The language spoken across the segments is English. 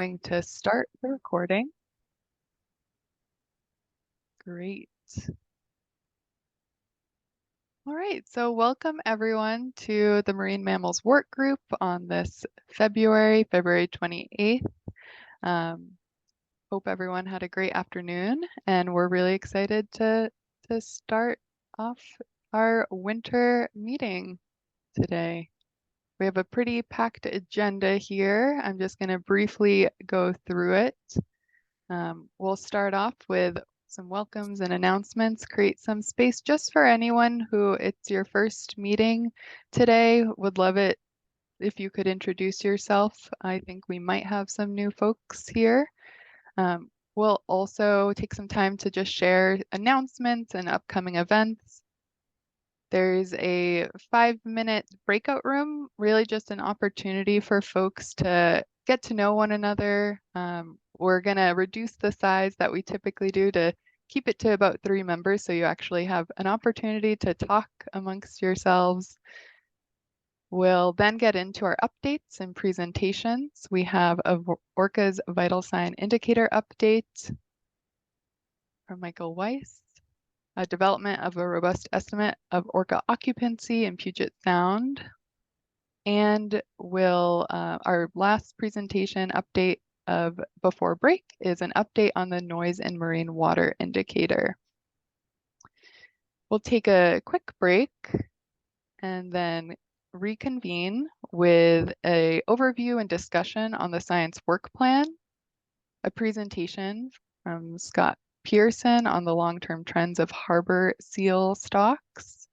Going to start the recording. Great. All right, so welcome everyone to the Marine Mammals Work Group on this February 28th. Hope everyone had a great afternoon, and we're really excited to start off our winter meeting today. We have a pretty packed agenda here. I'm just going to briefly go through it. We'll start off with some welcomes and announcements, create some space just for anyone who it's your first meeting today. Would love it if you could introduce yourself. I think we might have some new folks here. We'll also take some time to just share announcements and upcoming events. There's a 5-minute breakout room, really just an opportunity for folks to get to know one another. We're going to reduce the size that we typically do to keep it to about 3 members, so you actually have an opportunity to talk amongst yourselves. We'll then get into our updates and presentations. We have a Orca's Vital Sign Indicator update from Michael Weiss, a development of a robust estimate of Orca occupancy in Puget Sound, and our last presentation update of before break is an update on the noise and marine water indicator. We'll take a quick break and then reconvene with an overview and discussion on the science work plan, a presentation from Scott Pearson on the long-term trends of harbor seal stocks,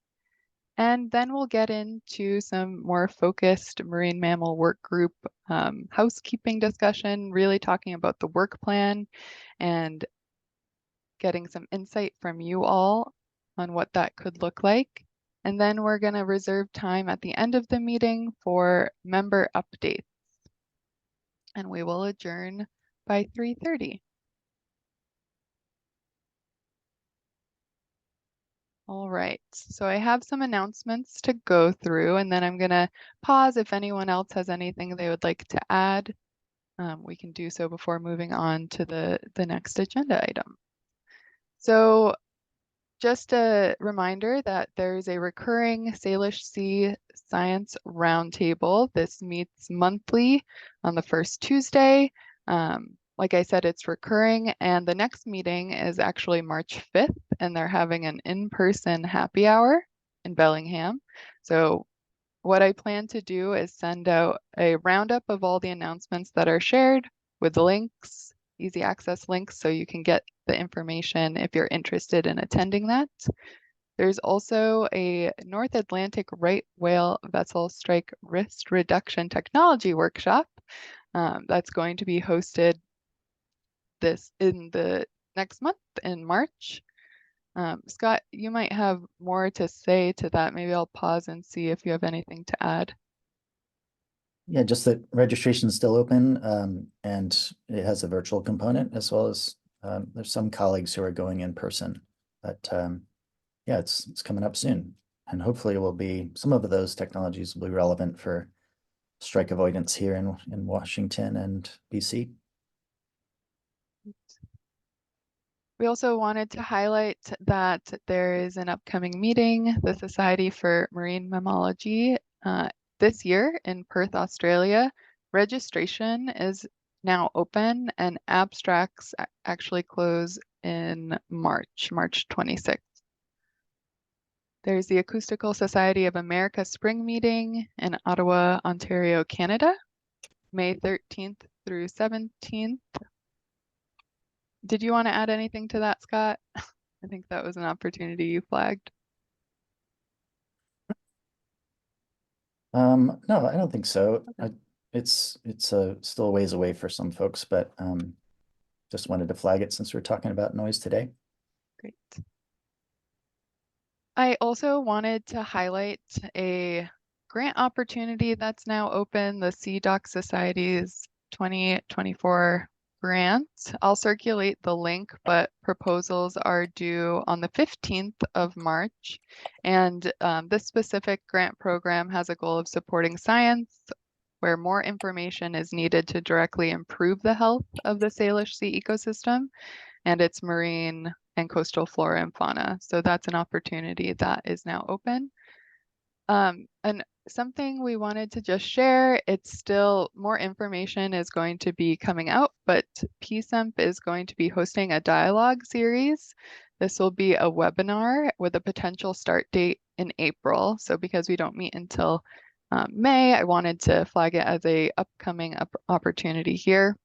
and then we'll get into some more focused marine mammal work group housekeeping discussion, really talking about the work plan and getting some insight from you all on what that could look like. And then we're going to reserve time at the end of the meeting for member updates. And we will adjourn by 3:30. All right, so I have some announcements to go through, and then I'm going to pause if anyone else has anything they would like to add. We can do so before moving on to the next agenda item. So just a reminder that there's a recurring Salish Sea Science Roundtable. This meets monthly on the first Tuesday. Like I said, it's recurring, and the next meeting is actually March 5th, and they're having an in-person happy hour in Bellingham. So what I plan to do is send out a roundup of all the announcements that are shared with links, easy access links, so you can get the information if you're interested in attending that. There's also a North Atlantic right whale vessel strike risk reduction technology workshop that's going to be hosted in the next month in March. Scott, you might have more to say to that. Maybe I'll pause and see if you have anything to add. Yeah, just that registration is still open, and it has a virtual component, as well as there's some colleagues who are going in person. But yeah, it's coming up soon, and hopefully it will be, some of those technologies will be relevant for strike avoidance here in Washington and BC. We also wanted to highlight that there is an upcoming meeting, the Society for Marine Mammalogy, this year in Perth, Australia. Registration is now open, and abstracts actually close in March 26th. There's the Acoustical Society of America Spring Meeting in Ottawa, Ontario, Canada, May 13th through 17th. Did you want to add anything to that, Scott? I think that was an opportunity you flagged. No, I don't think so. Okay. It's still a ways away for some folks, but just wanted to flag it since we're talking about noise today. Great. I also wanted to highlight a grant opportunity that's now open, the Sea Dock Society's 2024 grant. I'll circulate the link, but proposals are due on the 15th of March. And this specific grant program has a goal of supporting science where more information is needed to directly improve the health of the Salish Sea ecosystem and its marine and coastal flora and fauna. So that's an opportunity that is now open. And something we wanted to just share, it's still more information is going to be coming out, but PSEMP is going to be hosting a dialogue series. This will be a webinar with a potential start date in April. So because we don't meet until May, I wanted to flag it as a upcoming opportunity here.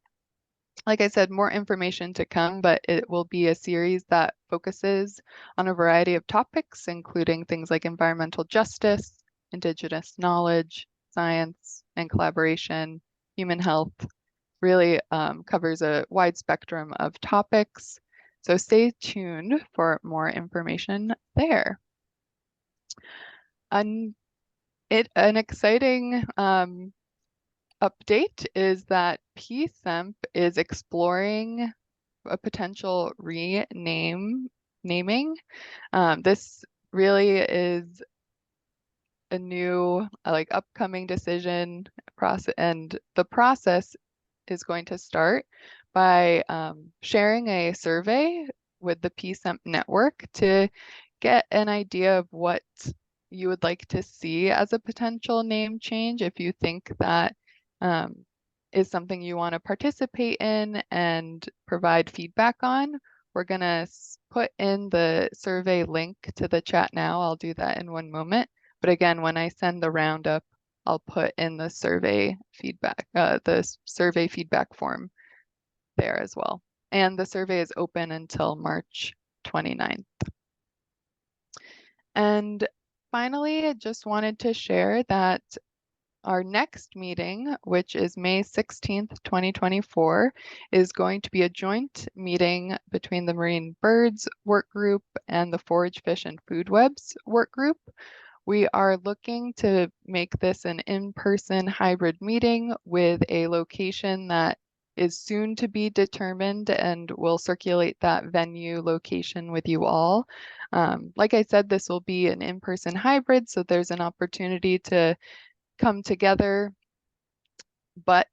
Like I said, more information to come, but it will be a series that focuses on a variety of topics, including things like environmental justice, Indigenous knowledge, science and collaboration, human health, really covers a wide spectrum of topics. So stay tuned for more information there. An exciting update is that PSEMP is exploring a potential naming. This really is a new upcoming decision process, and the process is going to start by sharing a survey with the PSEMP network to get an idea of what you would like to see as a potential name change if you think that is something you want to participate in and provide feedback on. We're going to put in the survey link to the chat now. I'll do that in one moment. But again, when I send the roundup, I'll put in the survey feedback form there as well. And the survey is open until March 29th. And finally, I just wanted to share that our next meeting, which is May 16th, 2024, is going to be a joint meeting between the Marine Birds Work Group and the Forage, Fish, and Food Webs Work Group. We are looking to make this an in-person hybrid meeting with a location that is soon to be determined, and we'll circulate that venue location with you all. Like I said, this will be an in-person hybrid, so there's an opportunity to come together, but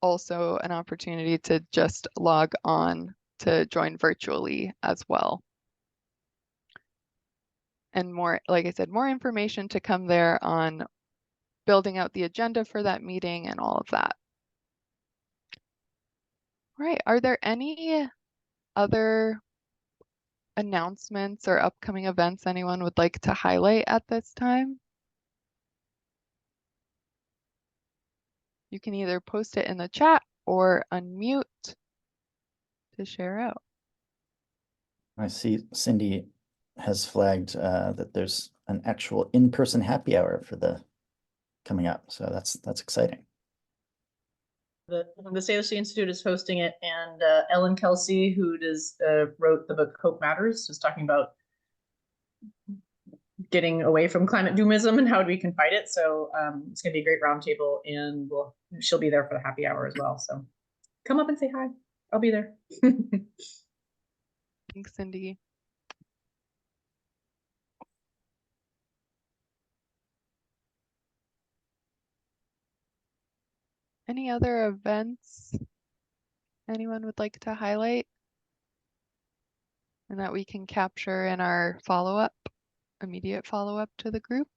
also an opportunity to just log on to join virtually as well. And more, like I said, more information to come there on building out the agenda for that meeting and all of that. All right, are there any other announcements or upcoming events anyone would like to highlight at this time? You can either post it in the chat or unmute to share out. I see Cindy has flagged that there's an actual in-person happy hour for the coming up. So that's exciting. The Salish Sea Institute is hosting it, and Ellen Kelsey, who wrote the book Hope Matters, is talking about getting away from climate doomism and how we can fight it. So it's going to be a great roundtable, and she'll be there for the happy hour as well. So come up and say hi. I'll be there. Thanks, Cindy. Any other events anyone would like to highlight and that we can capture in our follow-up, immediate follow-up to the group?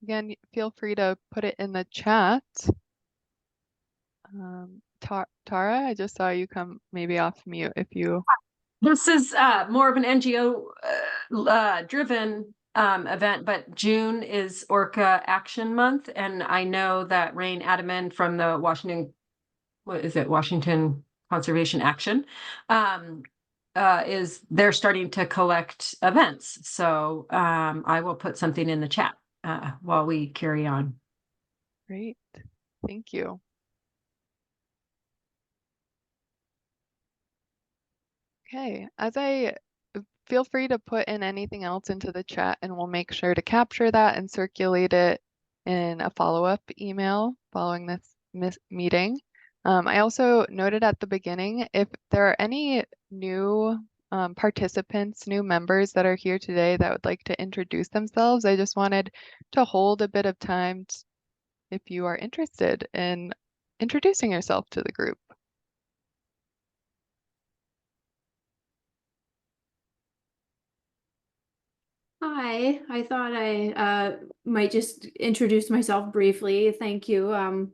Again, feel free to put it in the chat. Tara, I just saw you come maybe off mute if you... This is more of an NGO driven event, but June is Orca Action Month, and I know that Rain Adaman from the Washington Conservation Action they're starting to collect events. So I will put something in the chat while we carry on. Great, thank you. Okay, feel free to put in anything else into the chat, and we'll make sure to capture that and circulate it in a follow-up email following this meeting. I also noted at the beginning, if there are any new participants, new members that are here today that would like to introduce themselves, I just wanted to hold a bit of time if you are interested in introducing yourself to the group. Hi, I thought I might just introduce myself briefly. Thank you.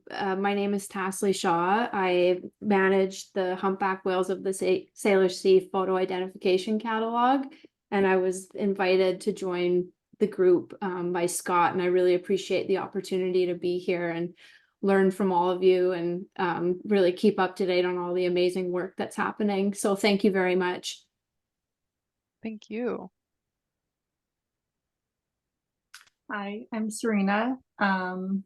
My name is Tasley Shaw. I manage the humpback whales of the Sailor Sea photo identification catalog, and I was invited to join the group by Scott, and I really appreciate the opportunity to be here and learn from all of you and really keep up to date on all the amazing work that's happening. So thank you very much. Thank you. Hi, I'm Serena. I'm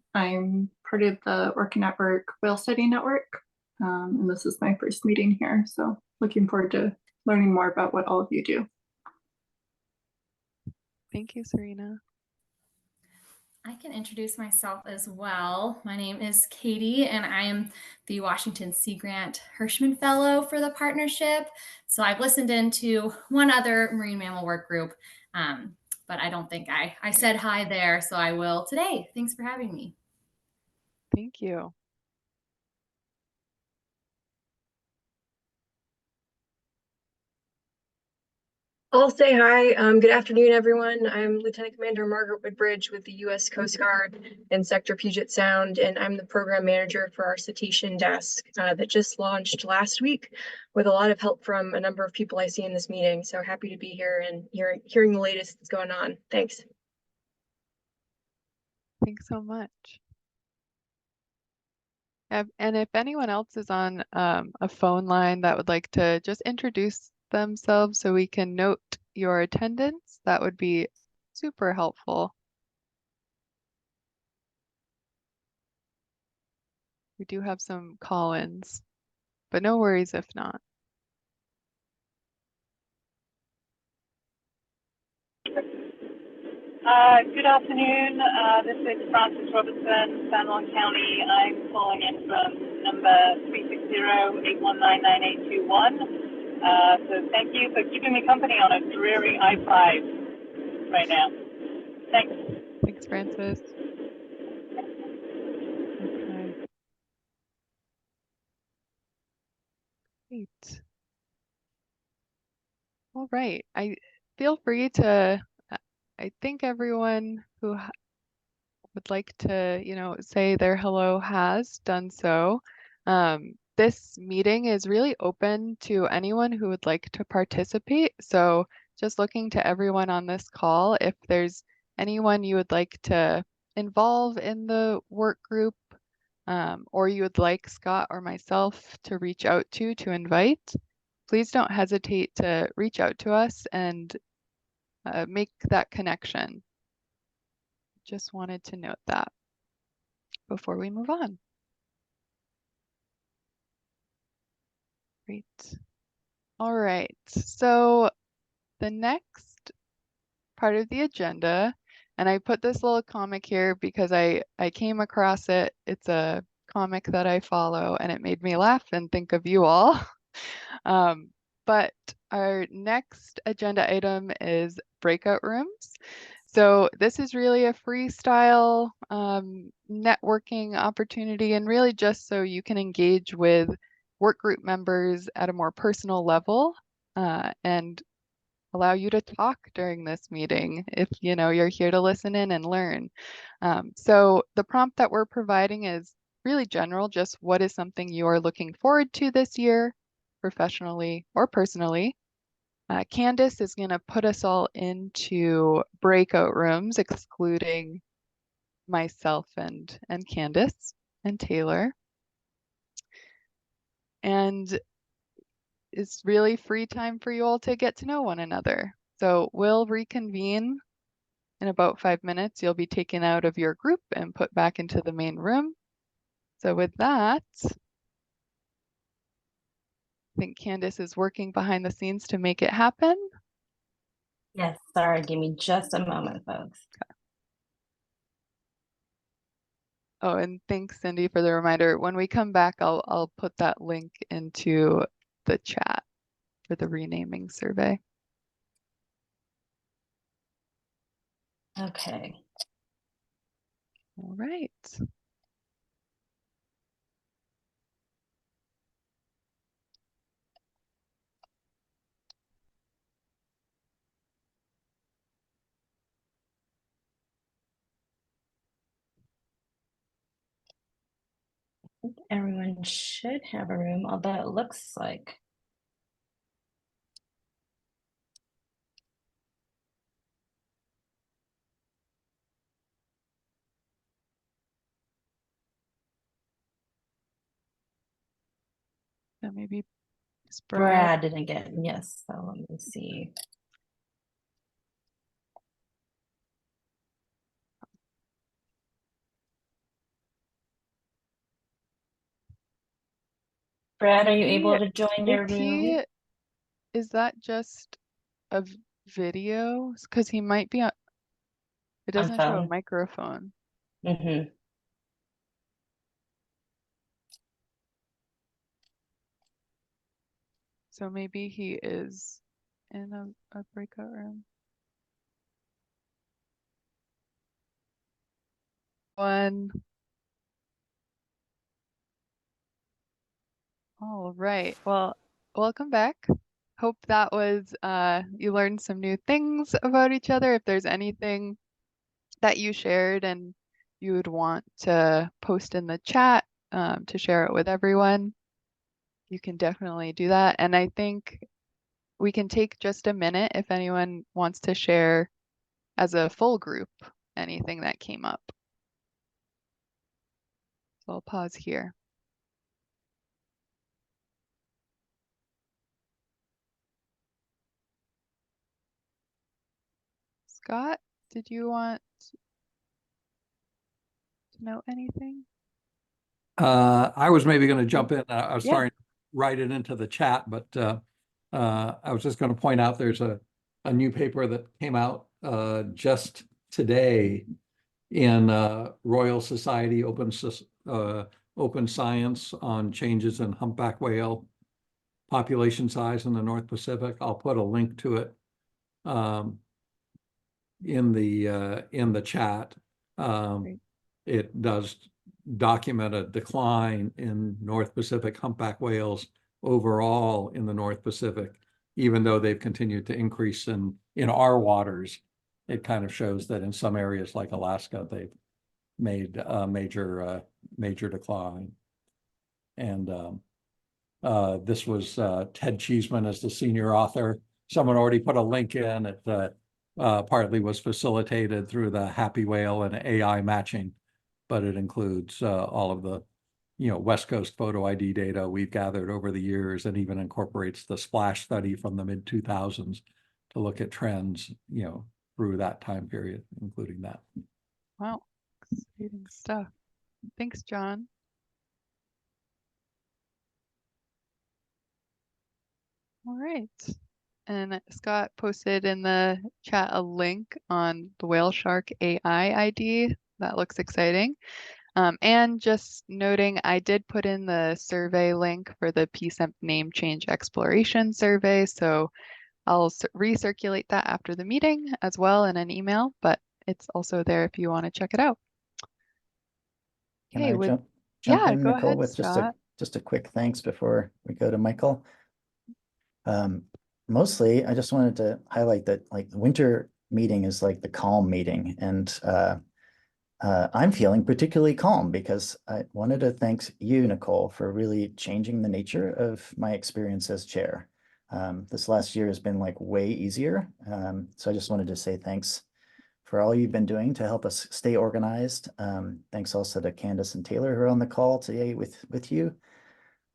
part of the Orca Network Whale Study Network, and this is my first meeting here, so looking forward to learning more about what all of you do. Thank you, Serena. I can introduce myself as well. My name is Katie, and I am the Washington Sea Grant Hirschman Fellow for the partnership. So I've listened into one other marine mammal work group, but I don't think I said hi there, so I will today. Thanks for having me. Thank you. I'll say hi. Good afternoon, everyone. I'm Lieutenant Commander Margaret Woodbridge with the U.S. Coast Guard in Sector Puget Sound, and I'm the program manager for our cetacean desk that just launched last week with a lot of help from a number of people I see in this meeting. So happy to be here and hearing the latest that's going on. Thanks. Thanks so much. And if anyone else is on a phone line that would like to just introduce themselves so we can note your attendance, that would be super helpful. We do have some call-ins, but no worries if not. Good afternoon. This is Frances Robertson, San Juan County. I'm calling in from number 360-819-9821. So thank you for keeping me company on a dreary I-5 right now. Thanks. Thanks, Frances. Okay. Great. All right. Feel free to, I think everyone who would like to, say their hello has done so. This meeting is really open to anyone who would like to participate. So just looking to everyone on this call, if there's anyone you would like to involve in the work group, or you would like Scott or myself to reach out to invite, please don't hesitate to reach out to us and make that connection. Just wanted to note that before we move on. Great. All right. So the next part of the agenda, and I put this little comic here because I came across it. It's a comic that I follow and it made me laugh and think of you all. But our next agenda item is breakout rooms. So this is really a freestyle networking opportunity, and really just so you can engage with work group members at a more personal level and allow you to talk during this meeting if you're here to listen in and learn. So the prompt that we're providing is really general, just what is something you are looking forward to this year, professionally or personally. Candace is going to put us all into breakout rooms, excluding myself and Candace and Taylor. And it's really free time for you all to get to know one another. So we'll reconvene in about 5 minutes. You'll be taken out of your group and put back into the main room. So with that, I think Candace is working behind the scenes to make it happen. Yes, sorry, give me just a moment, folks. Okay. Oh, and thanks, Cindy, for the reminder. When we come back, I'll put that link into the chat. for the renaming survey. Okay. All right. Everyone should have a room, although it looks like So maybe Brad didn't get, yes, so let me see. Brad, are you able to join your room? Is that just a video? Because he might be on, it doesn't show a phone. microphone. Mm-hmm. So maybe he is in a breakout room. All right. Well, welcome back. Hope that was you learned some new things about each other. If there's anything that you shared and you would want to post in the chat to share it with everyone, you can definitely do that. And I think we can take just a minute if anyone wants to share as a full group anything that came up. So I'll pause here. Scott, did you want to know anything? I was maybe going to jump in. I was Yeah. starting to write it into the chat, but I was just going to point out there's a new paper that came out just today in Royal Society Open Science on changes in humpback whale population size in the North Pacific. I'll put a link to it in the chat. It does document a decline in North Pacific humpback whales overall in the North Pacific, even though they've continued to increase in our waters. It kind of shows that in some areas like Alaska, they've made a major decline. And this was Ted Cheeseman as the senior author. Someone already put a link in. It partly was facilitated through the Happy Whale and AI matching, but it includes all of the West Coast photo ID data we've gathered over the years, and even incorporates the splash study from the mid-2000s to look at trends through that time period, including that. Wow, exciting stuff. Thanks, John. All right. And Scott posted in the chat a link on the whale shark AI ID. That looks exciting. And just noting, I did put in the survey link for the PSEMP name change exploration survey. So I'll recirculate that after the meeting as well in an email, but it's also there if you want to check it out. Can I jump in, go Nicole, ahead, with just a quick thanks before we go to Micheal? Mostly, I just wanted to highlight that like the winter meeting is like the calm meeting, and I'm feeling particularly calm because I wanted to thank you, Nicole, for really changing the nature of my experience as chair. This last year has been like way easier. So I just wanted to say thanks for all you've been doing to help us stay organized. Thanks also to Candace and Taylor who are on the call today with you.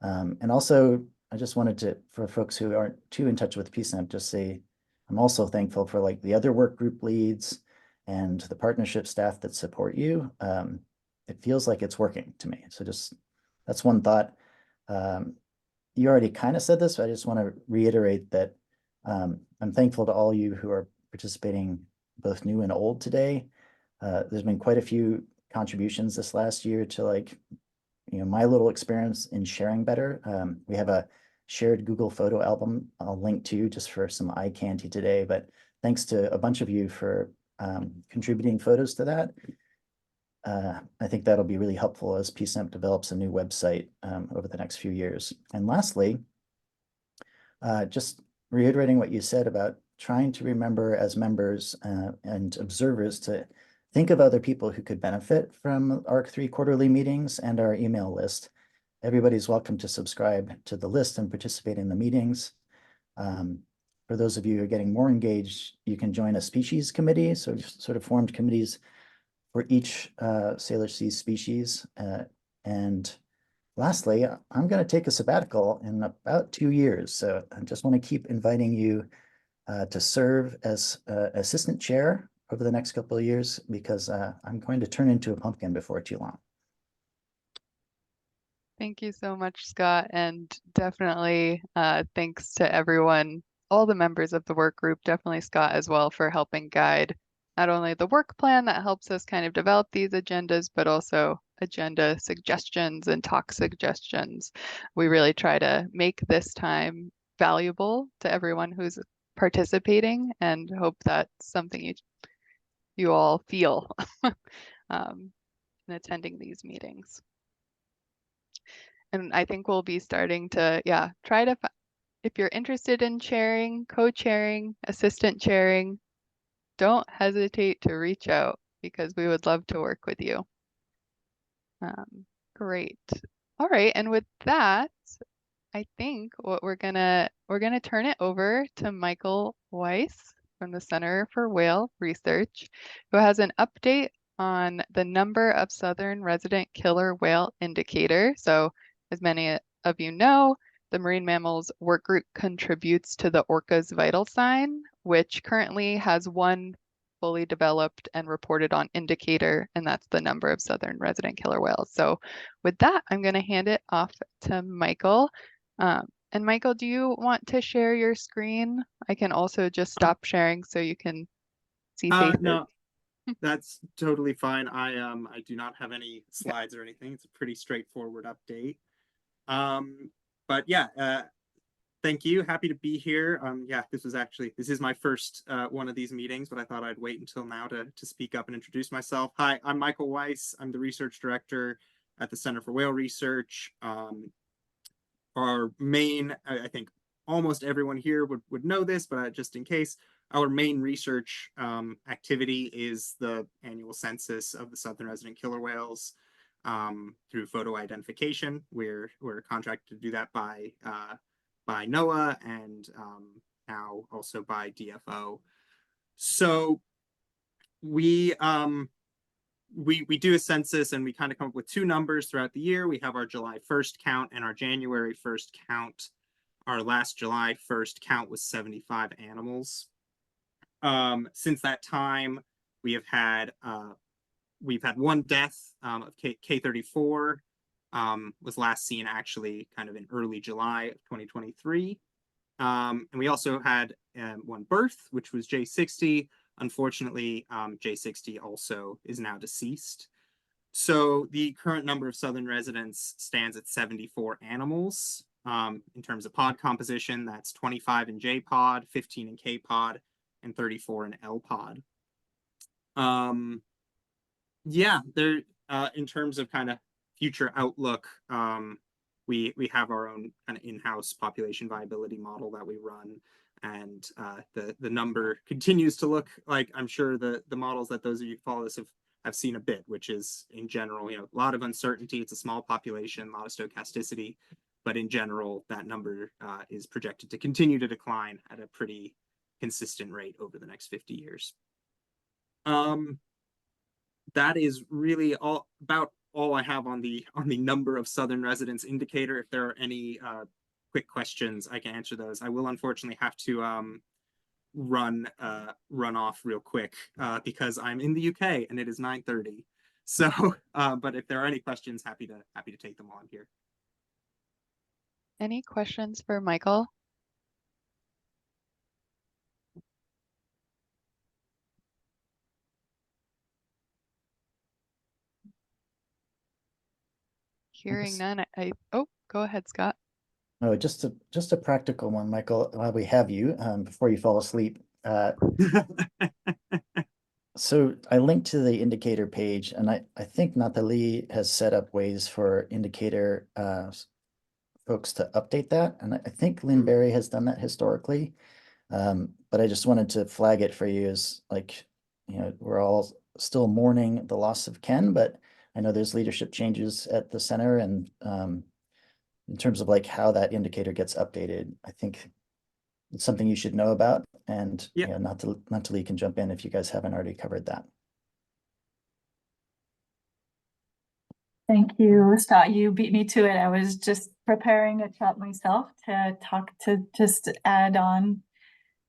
And also, I just wanted to, for folks who aren't too in touch with PSEMP, just say, I'm also thankful for like the other work group leads and the partnership staff that support you. It feels like it's working to me. So just, that's one thought. You already kind of said this, but I just want to reiterate that I'm thankful to all you who are participating, both new and old today. There's been quite a few contributions this last year to like, my little experience in sharing better. We have a shared Google photo album I'll link to just for some eye candy today. But thanks to a bunch of you for contributing photos to that. I think that'll be really helpful as PSEMP develops a new website over the next few years. And lastly, just reiterating what you said about trying to remember as members and observers to think of other people who could benefit from ARC3 quarterly meetings and our email list. Everybody's welcome to subscribe to the list and participate in the meetings. For those of you who are getting more engaged, you can join a species committee. So we've sort of formed committees for each Sailor Sea species. And lastly, I'm going to take a sabbatical in about 2 years. So I just want to keep inviting you to serve as assistant chair over the next couple of years, because I'm going to turn into a pumpkin before too long. Thank you so much, Scott, and definitely thanks to everyone, all the members of the work group, definitely Scott as well, for helping guide not only the work plan that helps us kind of develop these agendas, but also agenda suggestions and talk suggestions. We really try to make this time valuable to everyone who's participating, and hope that's something you all feel in attending these meetings. And I think we'll be starting to, try to, if you're interested in chairing, co-chairing, assistant chairing, don't hesitate to reach out, because we would love to work with you. Great. All right, and with that, I think what we're gonna turn it over to Micheal Weiss from the Center for Whale Research, who has an update on the number of southern resident killer whale indicator. So, as many of you know, the Marine Mammals Work Group contributes to the Orcas vital sign, which currently has one fully developed and reported on indicator, and that's the number of southern resident killer whales. So with that, I'm going to hand it off to Micheal. And Micheal, do you want to share your screen? I can also just stop sharing so you can see faces. No, that's totally fine. I do not have any slides or anything. It's a pretty straightforward update. But yeah, thank you. Happy to be here. Yeah, this is my first one of these meetings, but I thought I'd wait until now to speak up and introduce myself. Hi, I'm Micheal Weiss. I'm the research director at the Center for Whale Research. Our main, I think almost everyone here would know this, but just in case, our main research activity is the annual census of the southern resident killer whales through photo identification. We're contracted to do that by NOAA and now also by DFO. So we do a census, and we kind of come up with two numbers throughout the year. We have our July 1st count and our January 1st count. Our last July 1st count was 75 animals. Since that time, we've had one death of K34. Was last seen actually kind of in early July of 2023. And we also had one birth, which was J60. Unfortunately, J60 also is now deceased. So the current number of southern residents stands at 74 animals. In terms of pod composition, that's 25 in J pod, 15 in K pod, and 34 in L pod. Yeah, there. In terms of kind of future outlook, we have our own kind of in-house population viability model that we run, and the number continues to look like, I'm sure the models that those of you who follow this have seen a bit, which is in general, a lot of uncertainty. It's a small population, a lot of stochasticity, but in general, that number is projected to continue to decline at a pretty consistent rate over the next 50 years. That is really all I have on the number of southern residents indicator. If there are any quick questions, I can answer those. I will unfortunately have to run off real quick because I'm in the UK and it is 9:30. So, but if there are any questions, happy to take them on here. Any questions for Micheal? Hearing none, oh, go ahead, Scott. Oh, just a practical one, Michael, while we have you, before you fall asleep. So I linked to the indicator page, and I think Nathalie has set up ways for indicator folks to update that. And I think Lynn Berry has done that historically. But I just wanted to flag it for you as like, we're all still mourning the loss of Ken, but I know there's leadership changes at the center, and in terms of like how that indicator gets updated, I think it's something you should know about. And Yeah. Nathalie can jump in if you guys haven't already covered that. Thank you, Scott. You beat me to it. I was just preparing a chat myself to talk to just add on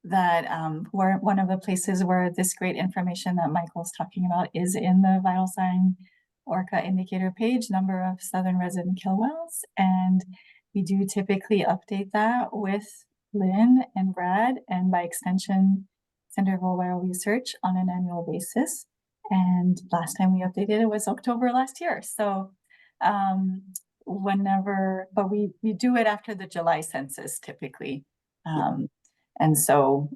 that we're one of the places where this great information that Michael's talking about is in the vital sign Orca indicator page, number of southern resident kill wells. And we do typically update that with Lynn and Brad, and by extension, Center for Viral Research on an annual basis. And last time we updated it was October last year. So but we do it after the July census typically. And so,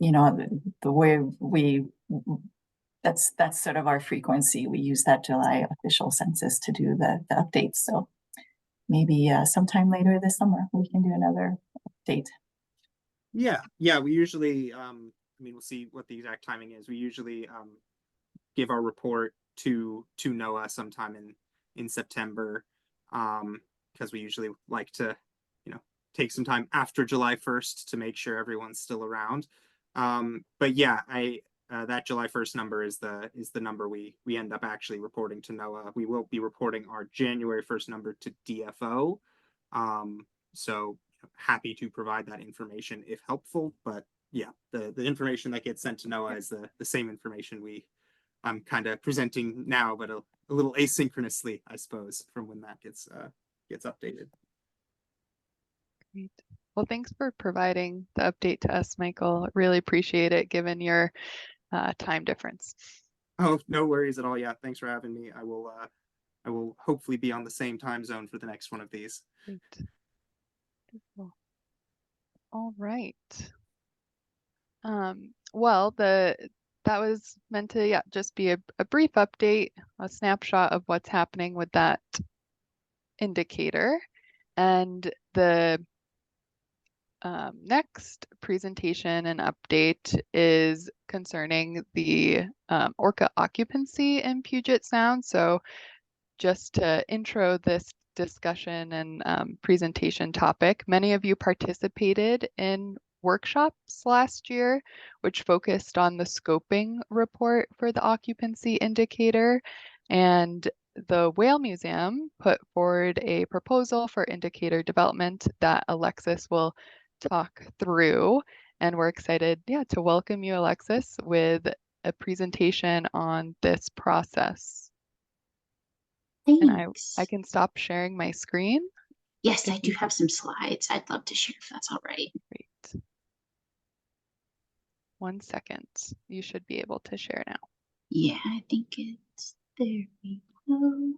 the way that's sort of our frequency. We use that July official census to do the updates. So maybe sometime later this summer, we can do another update. Yeah, we usually, we'll see what the exact timing is. We usually give our report to NOAA sometime in September, because we usually like to, take some time after July 1st to make sure everyone's still around. But yeah, that July 1st number is the number we end up actually reporting to NOAA. We will be reporting our January 1st number to DFO. So happy to provide that information if helpful, but yeah, the information that gets sent to NOAA is the same information I'm kind of presenting now, but a little asynchronously, I suppose, from when that gets updated. Great. Well, thanks for providing the update to us, Michael. Really appreciate it given your time difference. Oh, no worries at all. Yeah, thanks for having me. I will hopefully be on the same time zone for the next one of these. Great. Beautiful. All right. Well, that was meant to just be a brief update, a snapshot of what's happening with that indicator. And the next presentation and update is concerning the Orca occupancy in Puget Sound. So just to intro this discussion and presentation topic, many of you participated in workshops last year, which focused on the scoping report for the occupancy indicator. And the Whale Museum put forward a proposal for indicator development that Alexis will talk through. And we're excited, to welcome you, Alexis, with a presentation on this process. Thanks. And I can stop sharing my screen. Yes, I do have some slides I'd love to share if that's all right. Great. 1 second. You should be able to share now. Yeah, I think it's there. We go.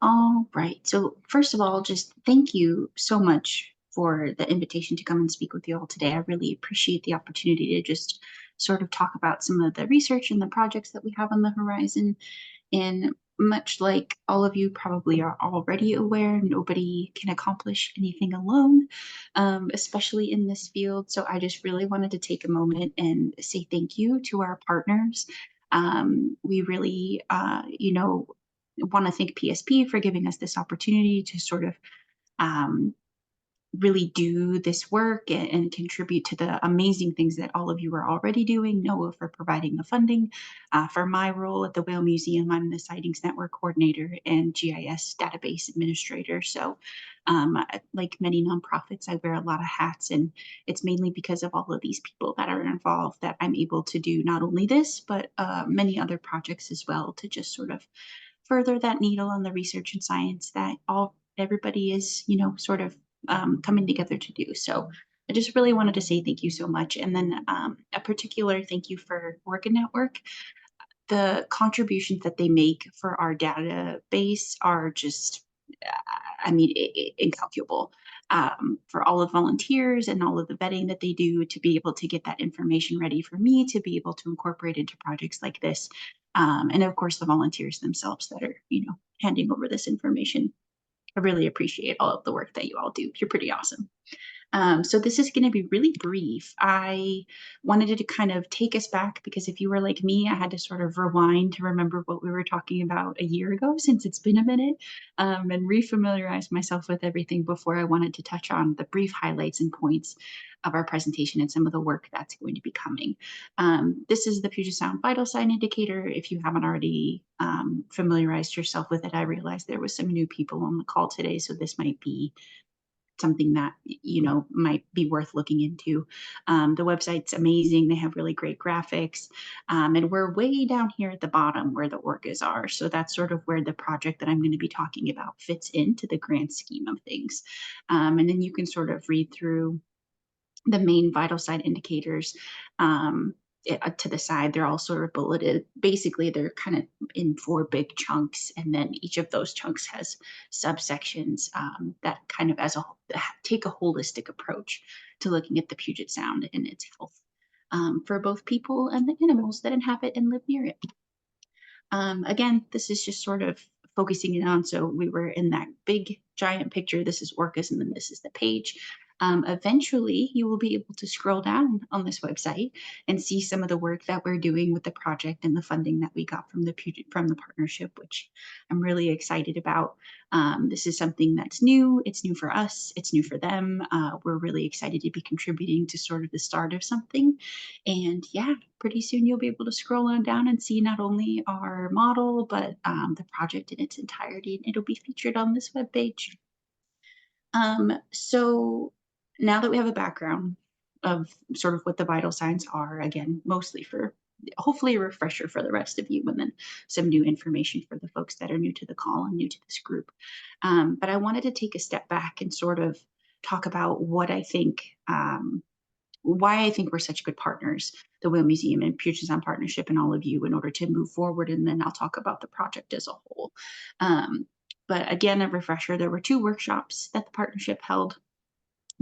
All right. So first of all, just thank you so much for the invitation to come and speak with you all today. I really appreciate the opportunity to just sort of talk about some of the research and the projects that we have on the horizon. And much like all of you probably are already aware, nobody can accomplish anything alone, especially in this field. So I just really wanted to take a moment and say thank you to our partners. We really, want to thank PSP for giving us this opportunity to sort of really do this work and contribute to the amazing things that all of you are already doing. NOAA for providing the funding. For my role at the Whale Museum, I'm the Sightings Network Coordinator and GIS Database Administrator. So like many nonprofits, I wear a lot of hats, and it's mainly because of all of these people that are involved that I'm able to do not only this, but many other projects as well, to just sort of further that needle on the research and science that everybody is, sort of coming together to do. So I just really wanted to say thank you so much. And then a particular thank you for Orca Network. The contributions that they make for our database are just I mean, incalculable. For all of the volunteers and all of the vetting that they do to be able to get that information ready for me to be able to incorporate into projects like this. And of course, the volunteers themselves that are, handing over this information. I really appreciate all of the work that you all do. You're pretty awesome. So this is going to be really brief. I wanted to kind of take us back because if you were like me, I had to sort of rewind to remember what we were talking about a year ago since it's been a minute, and refamiliarize myself with everything before I wanted to touch on the brief highlights and points of our presentation and some of the work that's going to be coming. This is the Puget Sound Vital Sign Indicator. If you haven't already familiarized yourself with it, I realized there was some new people on the call today, so this might be something that might be worth looking into. The website's amazing. They have really great graphics, and we're way down here at the bottom where the Orcas are. So that's sort of where the project that I'm going to be talking about fits into the grand scheme of things. And then you can sort of read through the main vital sign indicators. To the side, they're all sort of bulleted. Basically, they're kind of in 4 big chunks, and then each of those chunks has subsections that kind of take a holistic approach to looking at the Puget Sound and its health for both people and the animals that inhabit and live near it. Again, this is just sort of focusing it on. So we were in that big giant picture. This is Orcas, and then this is the page. Eventually, you will be able to scroll down on this website and see some of the work that we're doing with the project and the funding that we got from the partnership, which I'm really excited about. This is something that's new. It's new for us. It's new for them. We're really excited to be contributing to sort of the start of something. And yeah, pretty soon you'll be able to scroll on down and see not only our model, but the project in its entirety, and it'll be featured on this webpage. So now that we have a background of sort of what the vital signs are, again, mostly for hopefully a refresher for the rest of you, and then some new information for the folks that are new to the call and new to this group. But I wanted to take a step back and sort of talk about what I think, why I think we're such good partners, the Whale Museum and Puget Sound Partnership and all of you, in order to move forward. And then I'll talk about the project as a whole. But again, a refresher, there were 2 workshops that the partnership held.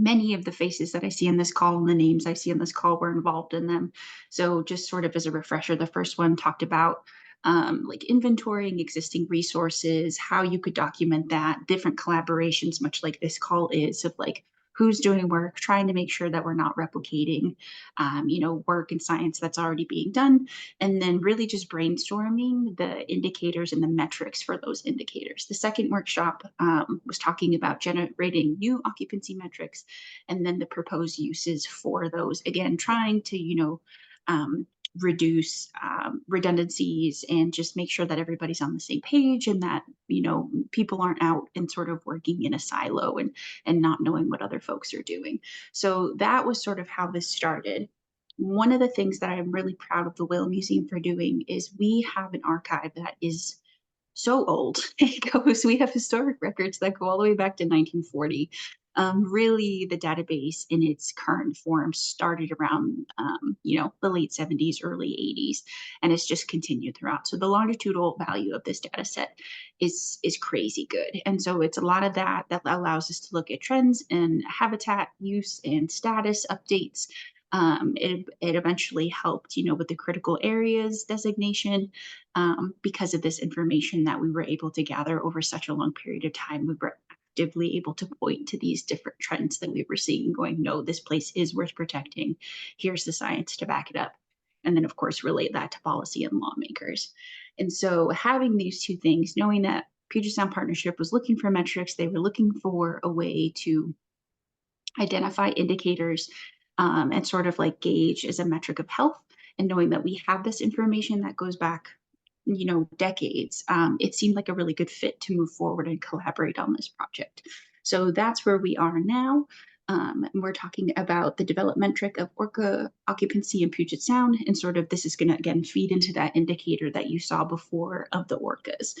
Many of the faces that I see in this call and the names I see in this call were involved in them. So just sort of as a refresher, the first one talked about like inventorying existing resources, how you could document that, different collaborations, much like this call is, of like who's doing work, trying to make sure that we're not replicating, work and science that's already being done, and then really just brainstorming the indicators and the metrics for those indicators. The second workshop was talking about generating new occupancy metrics, and then the proposed uses for those. Again, trying to, reduce redundancies and just make sure that everybody's on the same page, and that people aren't out and sort of working in a silo and not knowing what other folks are doing. So that was sort of how this started. One of the things that I'm really proud of the Whale Museum for doing is we have an archive that is so old. We have historic records that go all the way back to 1940. Really, the database in its current form started around, the late 70s, early 80s, and it's just continued throughout. So the longitudinal value of this data set is crazy good. And so it's a lot of that allows us to look at trends and habitat use and status updates. It eventually helped, with the critical areas designation, because of this information that we were able to gather over such a long period of time. We were actively able to point to these different trends that we were seeing, going, no, this place is worth protecting. Here's the science to back it up. And then, of course, relate that to policy and lawmakers. And so having these 2 things, knowing that Puget Sound Partnership was looking for metrics, they were looking for a way to identify indicators and sort of like gauge as a metric of health, and knowing that we have this information that goes back decades, it seemed like a really good fit to move forward and collaborate on this project. So that's where we are now. And we're talking about the development metric of Orca occupancy in Puget Sound, and sort of this is going to again feed into that indicator that you saw before of the Orcas.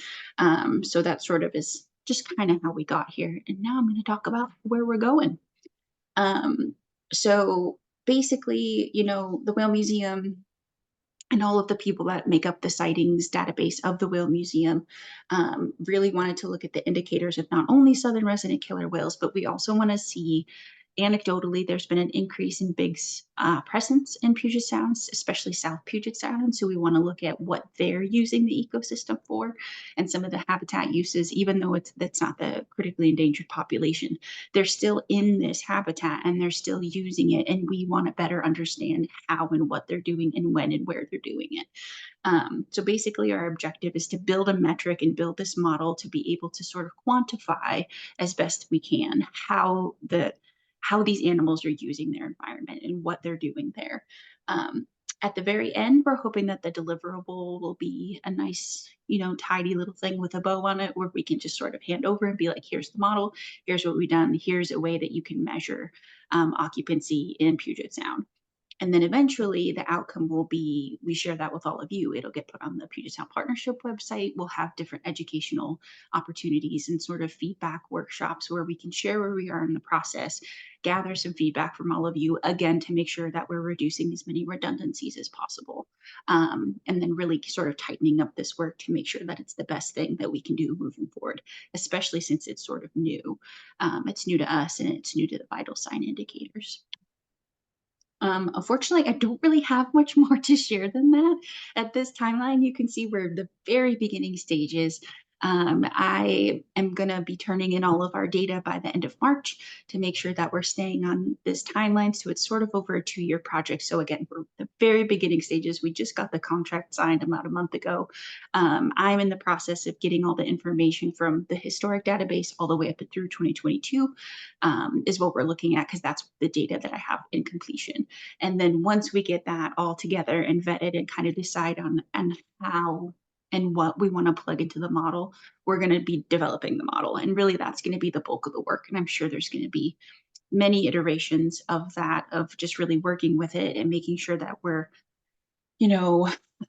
So that sort of is just kind of how we got here. And now I'm going to talk about where we're going. So basically, the Whale Museum and all of the people that make up the sightings database of the Whale Museum really wanted to look at the indicators of not only southern resident killer whales, but we also want to see, anecdotally, there's been an increase in Big's presence in Puget Sound, especially South Puget Sound. So we want to look at what they're using the ecosystem for and some of the habitat uses, even though that's not the critically endangered population. They're still in this habitat and they're still using it. And we want to better understand how and what they're doing and when and where they're doing it. So basically our objective is to build a metric and build this model to be able to sort of quantify as best we can how these animals are using their environment and what they're doing there. At the very end, we're hoping that the deliverable will be a nice, tidy little thing with a bow on it where we can just sort of hand over and be like, here's the model, here's what we've done, here's a way that you can measure occupancy in Puget Sound. And then eventually the outcome will be, we share that with all of you. It'll get put on the Puget Sound Partnership website. We'll have different educational opportunities and sort of feedback workshops where we can share where we are in the process, gather some feedback from all of you, again, to make sure that we're reducing as many redundancies as possible. And then really sort of tightening up this work to make sure that it's the best thing that we can do moving forward, especially since it's sort of new. It's new to us and it's new to the vital sign indicators. Unfortunately, I don't really have much more to share than that. At this timeline, you can see we're the very beginning stages. I am going to be turning in all of our data by the end of March to make sure that we're staying on this timeline. So it's sort of over a 2-year project. So again, we're the very beginning stages. We just got the contract signed about a month ago. I'm in the process of getting all the information from the historic database all the way up through 2022 is what we're looking at, because that's the data that I have in completion. And then once we get that all together and vetted and kind of decide on how and what we want to plug into the model, we're going to be developing the model. And really that's going to be the bulk of the work. And I'm sure there's going to be many iterations of that, of just really working with it and making sure that we're,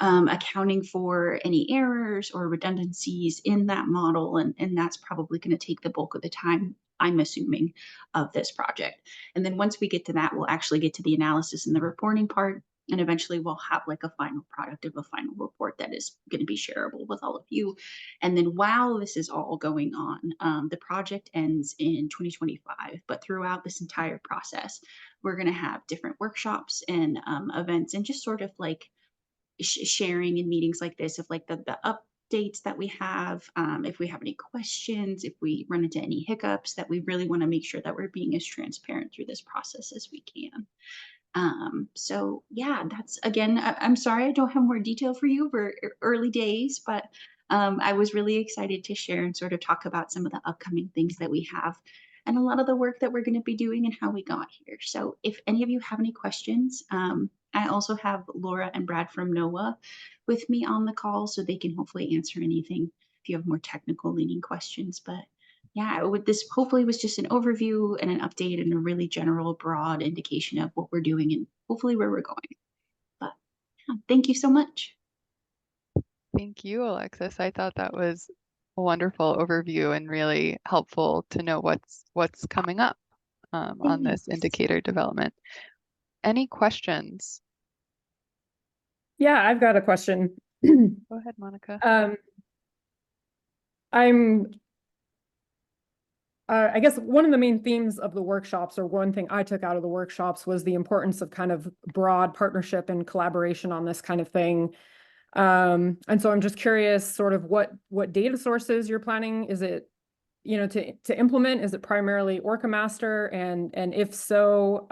accounting for any errors or redundancies in that model. And that's probably going to take the bulk of the time, I'm assuming, of this project. And then once we get to that, we'll actually get to the analysis and the reporting part. And eventually we'll have like a final product of a final report that is going to be shareable with all of you. And then while this is all going on, the project ends in 2025, but throughout this entire process, we're going to have different workshops and events and just sort of like sharing in meetings like this of like the updates that we have, if we have any questions, if we run into any hiccups, that we really want to make sure that we're being as transparent through this process as we can. So yeah, that's, again, I'm sorry I don't have more detail for you. We're early days, but I was really excited to share and sort of talk about some of the upcoming things that we have and a lot of the work that we're going to be doing and how we got here. So if any of you have any questions, I also have Laura and Brad from NOAA with me on the call, so they can hopefully answer anything if you have more technical leaning questions. But yeah, this hopefully was just an overview and an update and a really general, broad indication of what we're doing and hopefully where we're going. But yeah, thank you so much. Thank you, Alexis. I thought that was a wonderful overview and really helpful to know what's coming up on this indicator development. Any questions? Yeah, I've got a question. Go ahead, Monica. I guess one of the main themes of the workshops, or one thing I took out of the workshops, was the importance of kind of broad partnership and collaboration on this kind of thing. And so I'm just curious sort of what data sources you're planning. Is it, to implement? Is it primarily Orca Master? And if so,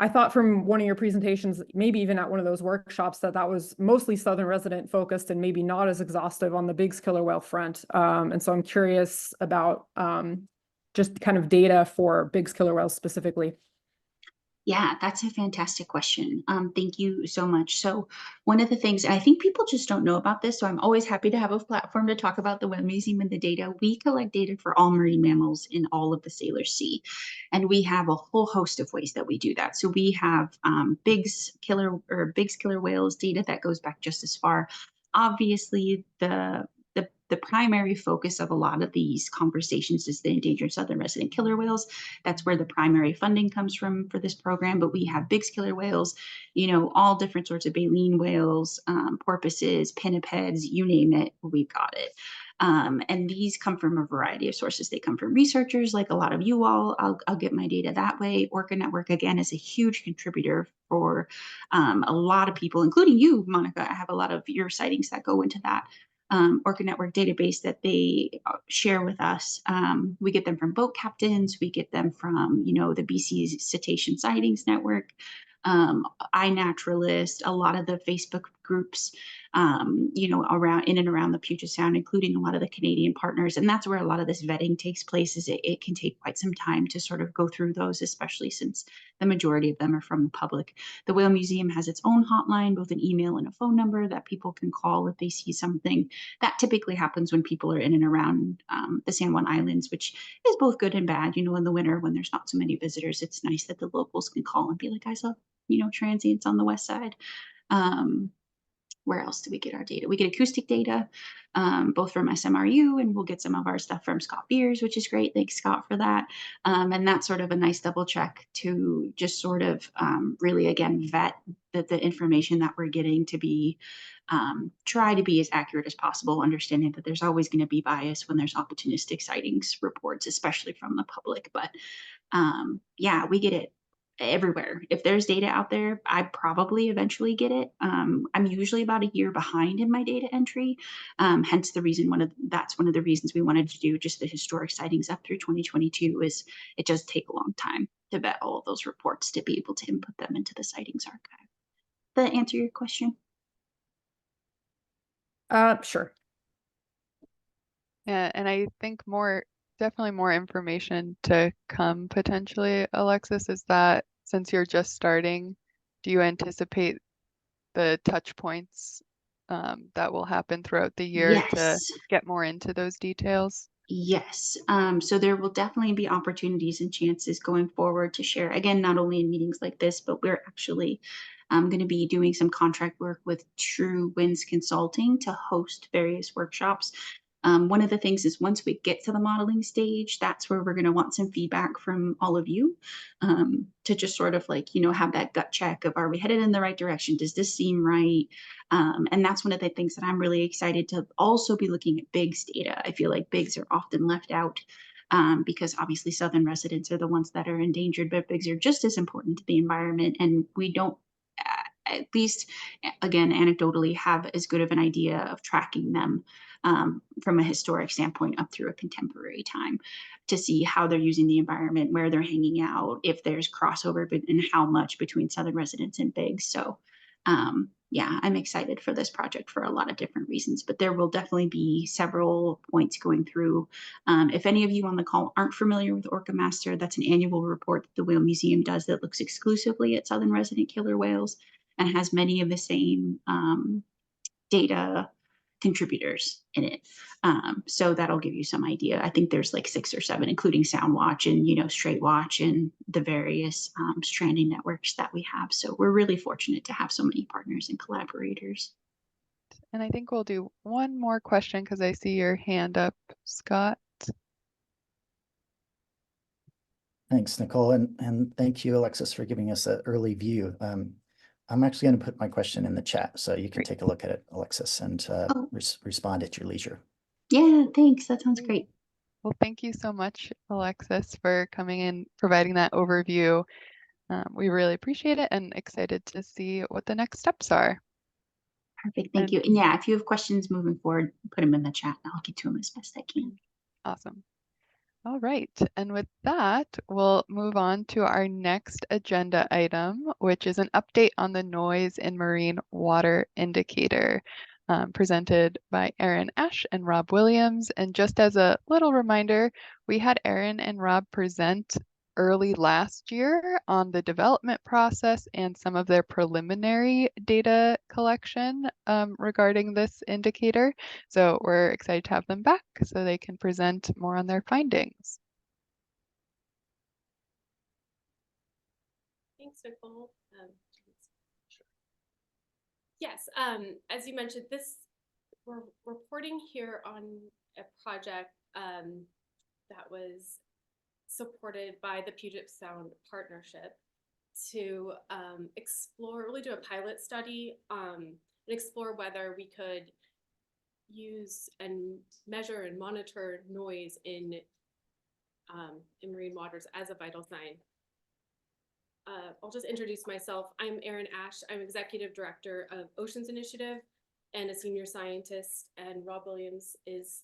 I thought from one of your presentations, maybe even at one of those workshops, that was mostly Southern resident focused and maybe not as exhaustive on the Big's killer whale front. And so I'm curious about just kind of data for Big's killer whales specifically. Yeah, that's a fantastic question. Thank you so much. So one of the things, and I think people just don't know about this, so I'm always happy to have a platform to talk about the Whale Museum and the data. We collect data for all marine mammals in all of the Salish Sea, and we have a whole host of ways that we do that. So we have Big's killer whales data that goes back just as far. Obviously, the the primary focus of a lot of these conversations is the endangered southern resident killer whales. That's where the primary funding comes from for this program. But we have big killer whales, all different sorts of baleen whales, porpoises, pinnipeds, you name it, we've got it. And these come from a variety of sources. They come from researchers like a lot of you all. I'll get my data that way. Orca Network, again, is a huge contributor for a lot of people, including you, Monica. I have a lot of your sightings that go into that Orca Network database that they share with us. We get them from boat captains. We get them from, the BC Cetacean Sightings Network, iNaturalist, a lot of the Facebook groups, around in and around the Puget Sound, including a lot of the Canadian partners. And that's where a lot of this vetting takes place. Is it can take quite some time to sort of go through those, especially since the majority of them are from the public. The Whale Museum has its own hotline, both an email and a phone number that people can call if they see something. That typically happens when people are in and around the San Juan Islands, which is both good and bad. In the winter when there's not so many visitors, it's nice that the locals can call and be like, I saw, transients on the west side. Where else do we get our data? We get acoustic data, both from SMRU, and we'll get some of our stuff from Scott Beers, which is great. Thanks, Scott, for that. And that's sort of a nice double check to just sort of really, again, vet the information that we're getting to be, try to be as accurate as possible, understanding that there's always going to be bias when there's opportunistic sightings reports, especially from the public. But yeah, we get it everywhere. If there's data out there, I probably eventually get it. I'm usually about a year behind in my data entry. Hence the reason that's one of the reasons we wanted to do just the historic sightings up through 2022 is it does take a long time to vet all of those reports to be able to input them into the sightings archive. Does that answer your question? Sure. Yeah, and I think definitely more information to come potentially, Alexis. Is that since you're just starting, do you anticipate the touch points that will happen throughout the year to get more into those details? Yes. So there will definitely be opportunities and chances going forward to share, again, not only in meetings like this, but we're actually going to be doing some contract work with True Winds Consulting to host various workshops. One of the things is once we get to the modeling stage, that's where we're going to want some feedback from all of you to just sort of have that gut check of, are we headed in the right direction? Does this seem right? And that's one of the things that I'm really excited to also be looking at BIGS data. I feel like BIGS are often left out because obviously Southern residents are the ones that are endangered, but BIGS are just as important to the environment. And we don't, at least, again, anecdotally, have as good of an idea of tracking them from a historic standpoint up through a contemporary time to see how they're using the environment, where they're hanging out, if there's crossover, and how much between Southern residents and BIGS. So yeah, I'm excited for this project for a lot of different reasons, but there will definitely be several points going through. If any of you on the call aren't familiar with Orca Master, that's an annual report that the Whale Museum does that looks exclusively at Southern resident killer whales and has many of the same data contributors in it. So that'll give you some idea. I think there's like 6 or 7, including Sound Watch and, Straight Watch and the various stranding networks that we have. So we're really fortunate to have so many partners and collaborators. And I think we'll do one more question because I see your hand up, Scott. Thanks, Nicole. And thank you, Alexis, for giving us an early view. I'm actually going to put my question in the chat so you can take a look at it, Alexis, and respond at your leisure. Yeah, thanks. That sounds great. Well, thank you so much, Alexis, for coming in, providing that overview. We really appreciate it and excited to see what the next steps are. Perfect. Thank you. And yeah, if you have questions moving forward, put them in the chat and I'll get to them as best I can. Awesome. All right. And with that, we'll move on to our next agenda item, which is an update on the noise in marine water indicator, presented by Erin, Ashe, and Rob Wiliams. And just as a little reminder, we had Erin and Rob present early last year on the development process and some of their preliminary data collection regarding this indicator. So we're excited to have them back so they can present more on their findings. Thanks, Nicole. Yes, as you mentioned, this we're reporting here on a project that was supported by the Puget Sound Partnership to really do a pilot study and explore whether we could use and measure and monitor noise in marine waters as a vital sign. I'll just introduce myself. I'm Erin Ashe. I'm Executive Director of Oceans Initiative and a Senior Scientist, and Rob Wiliams is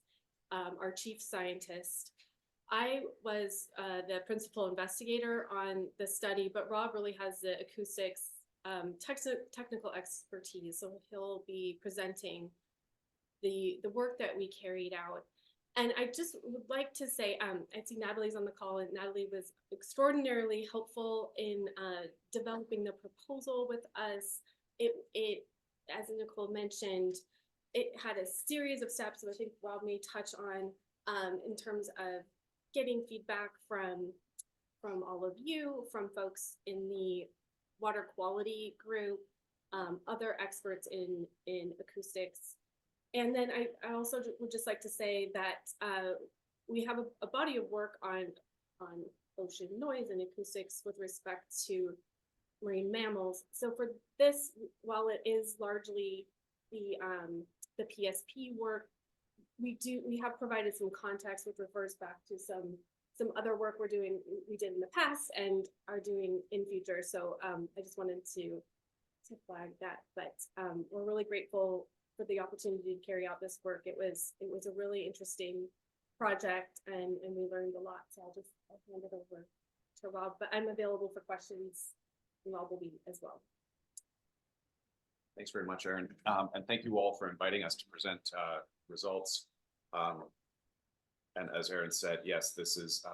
our Chief Scientist. I was the principal investigator on the study, but Rob really has the acoustics technical expertise, so he'll be presenting the work that we carried out. And I just would like to say, I see Natalie's on the call, and Natalie was extraordinarily helpful in developing the proposal with us. It, as Nicole mentioned, it had a series of steps that I think Rob may touch on in terms of getting feedback from all of you, from folks in the water quality group, other experts in acoustics. And then I also would just like to say that we have a body of work on ocean noise and acoustics with respect to marine mammals. So for this, while it is largely the PSP work, we have provided some context which refers back to some other work we did in the past and are doing in future. So I just wanted to flag that, but we're really grateful for the opportunity to carry out this work. It was a really interesting project, and we learned a lot. So I'll hand it over to Rob, but I'm available for questions, and Rob will be as well. Thanks very much, Erin. And thank you all for inviting us to present results. And as Erin said, yes, this is,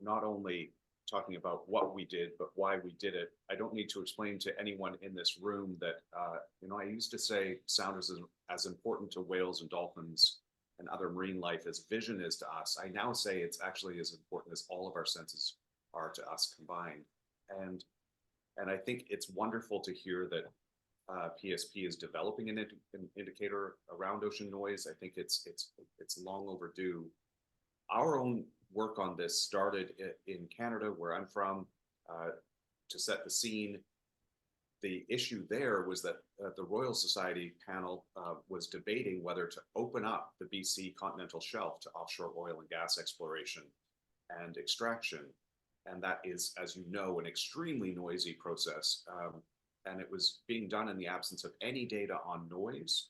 not only talking about what we did, but why we did it. I don't need to explain to anyone in this room that, I used to say sound is as important to whales and dolphins and other marine life as vision is to us. I now say it's actually as important as all of our senses are to us combined. And I think it's wonderful to hear that PSP is developing an indicator around ocean noise. I think it's long overdue. Our own work on this started in Canada, where I'm from, to set the scene. The issue there was that the Royal Society panel was debating whether to open up the BC continental shelf to offshore oil and gas exploration and extraction. And that is, as you know, an extremely noisy process. And it was being done in the absence of any data on noise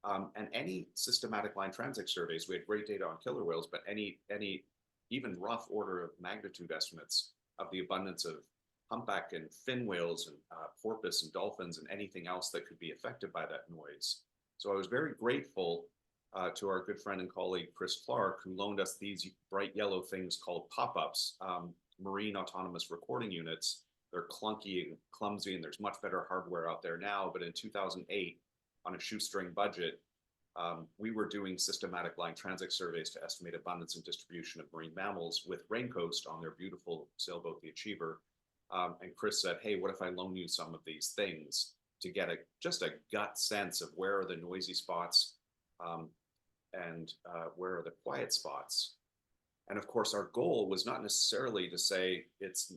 and any systematic line transect surveys. We had great data on killer whales, but any even rough order of magnitude estimates of the abundance of humpback and fin whales and porpoise and dolphins and anything else that could be affected by that noise. So I was very grateful to our good friend and colleague, Chris Clark, who loaned us these bright yellow things called pop-ups, marine autonomous recording units. They're clunky and clumsy, and there's much better hardware out there now. But in 2008, on a shoestring budget, we were doing systematic line transect surveys to estimate abundance and distribution of marine mammals with Raincoast on their beautiful sailboat, the Achiever. And Chris said, hey, what if I loan you some of these things to get just a gut sense of where are the noisy spots and where are the quiet spots? And of course, our goal was not necessarily to say it's,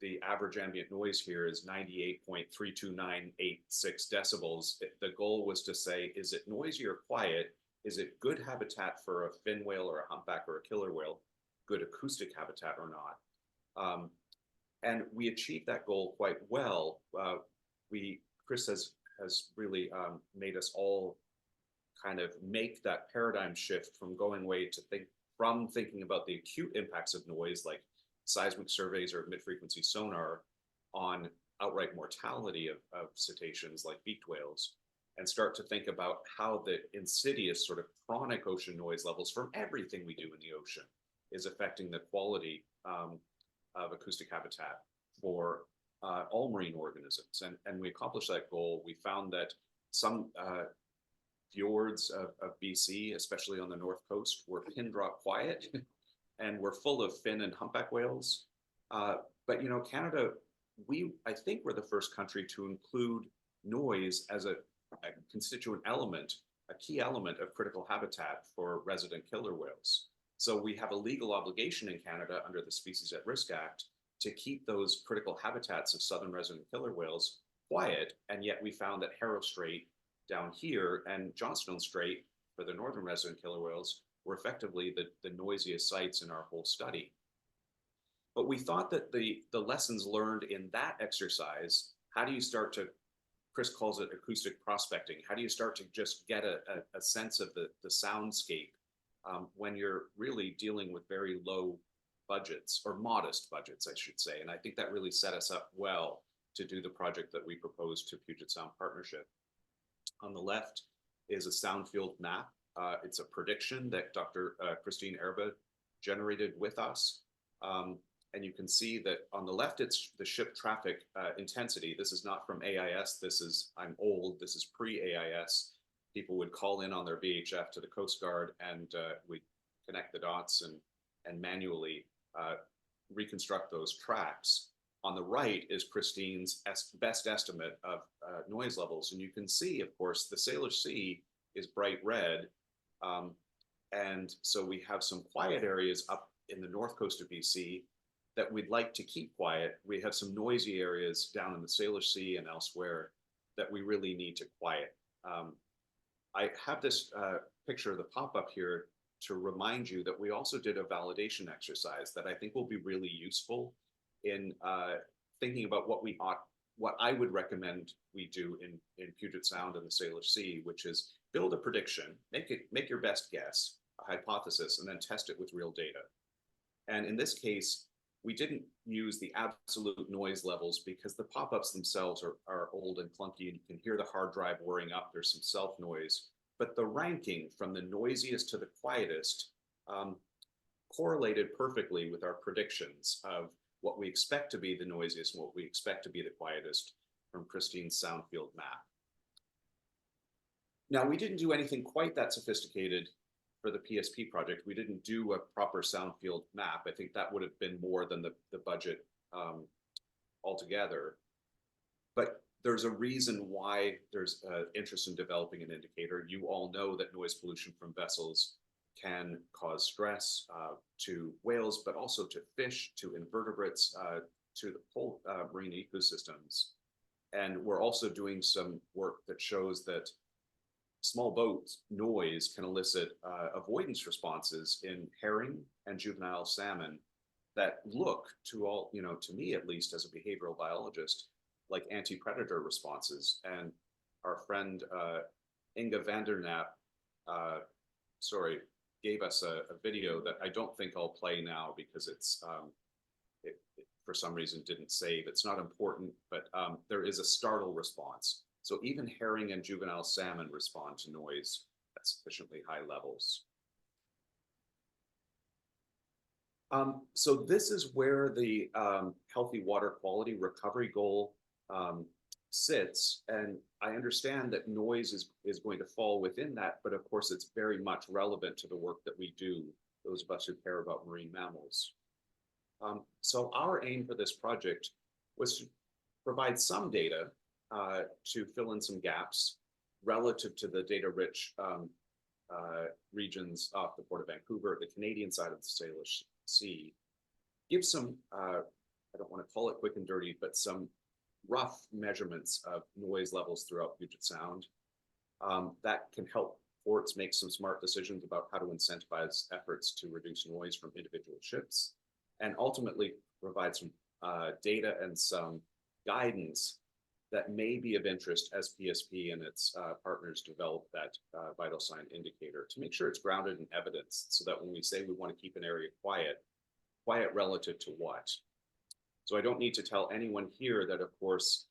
the average ambient noise here is 98.32986 decibels. The goal was to say, is it noisy or quiet? Is it good habitat for a fin whale or a humpback or a killer whale? Good acoustic habitat or not? And we achieved that goal quite well. Chris has really made us all kind of make that paradigm shift from going away to thinking about the acute impacts of noise, like seismic surveys or mid-frequency sonar, on outright mortality of cetaceans like beaked whales, and start to think about how the insidious sort of chronic ocean noise levels from everything we do in the ocean is affecting the quality of acoustic habitat for all marine organisms. And we accomplished that goal. We found that some fjords of BC, especially on the north coast, were pin drop quiet and were full of fin and humpback whales. But Canada, I think we're the first country to include noise as a constituent element a key element of critical habitat for resident killer whales. So we have a legal obligation in Canada under the Species at Risk Act to keep those critical habitats of southern resident killer whales quiet, and yet we found that Harrow Strait down here and Johnstone Strait for the northern resident killer whales were effectively the noisiest sites in our whole study. But we thought that the lessons learned in that exercise, how do you start to, Chris calls it acoustic prospecting, how do you start to just get a sense of the soundscape when you're really dealing with very low budgets, or modest budgets, I should say. And I think that really set us up well to do the project that we proposed to Puget Sound Partnership. On the left is a sound field map. It's a prediction that Dr. Christine Erba generated with us. And you can see that on the left, it's the ship traffic intensity. This is not from AIS. This is, I'm old, this is pre-AIS. People would call in on their VHF to the Coast Guard, and we'd connect the dots and manually reconstruct those tracks. On the right is Christine's best estimate of noise levels. And you can see, of course, the Salish Sea is bright red. And so we have some quiet areas up in the north coast of BC that we'd like to keep quiet. We have some noisy areas down in the Salish Sea and elsewhere that we really need to quiet. I have this picture of the pop-up here to remind you that we also did a validation exercise that I think will be really useful in thinking about what I would recommend we do in Puget Sound and the Salish Sea, which is build a prediction, make your best guess, a hypothesis, and then test it with real data. And in this case, we didn't use the absolute noise levels because the pop-ups themselves are old and clunky, and you can hear the hard drive whirring up. There's some self noise, but the ranking from the noisiest to the quietest correlated perfectly with our predictions of what we expect to be the noisiest and what we expect to be the quietest from Christine's sound field map. Now, we didn't do anything quite that sophisticated for the PSP project. We didn't do a proper sound field map. I think that would have been more than the budget altogether. But there's a reason why there's interest in developing an indicator. You all know that noise pollution from vessels can cause stress to whales, but also to fish, to invertebrates, to the whole marine ecosystems. And we're also doing some work that shows that small boat noise can elicit avoidance responses in herring and juvenile salmon that look to all, to me at least as a behavioral biologist, like anti-predator responses. And our friend Inga Vandernap, gave us a video that I don't think I'll play now because it's it for some reason didn't save. It's not important, but there is a startle response. So even herring and juvenile salmon respond to noise at sufficiently high levels. So this is where the healthy water quality recovery goal sits. And I understand that noise is going to fall within that, but of course it's very much relevant to the work that we do, those of us who care about marine mammals. So our aim for this project was to provide some data to fill in some gaps relative to the data-rich regions off the Port of Vancouver, the Canadian side of the Salish Sea. Give some, I don't want to call it quick and dirty, but some rough measurements of noise levels throughout Puget Sound that can help ports make some smart decisions about how to incentivize efforts to reduce noise from individual ships, and ultimately provide some data and some guidance that may be of interest as PSP and its partners develop that vital sign indicator to make sure it's grounded in evidence, so that when we say we want to keep an area quiet relative to what? So I don't need to tell anyone here that, of course,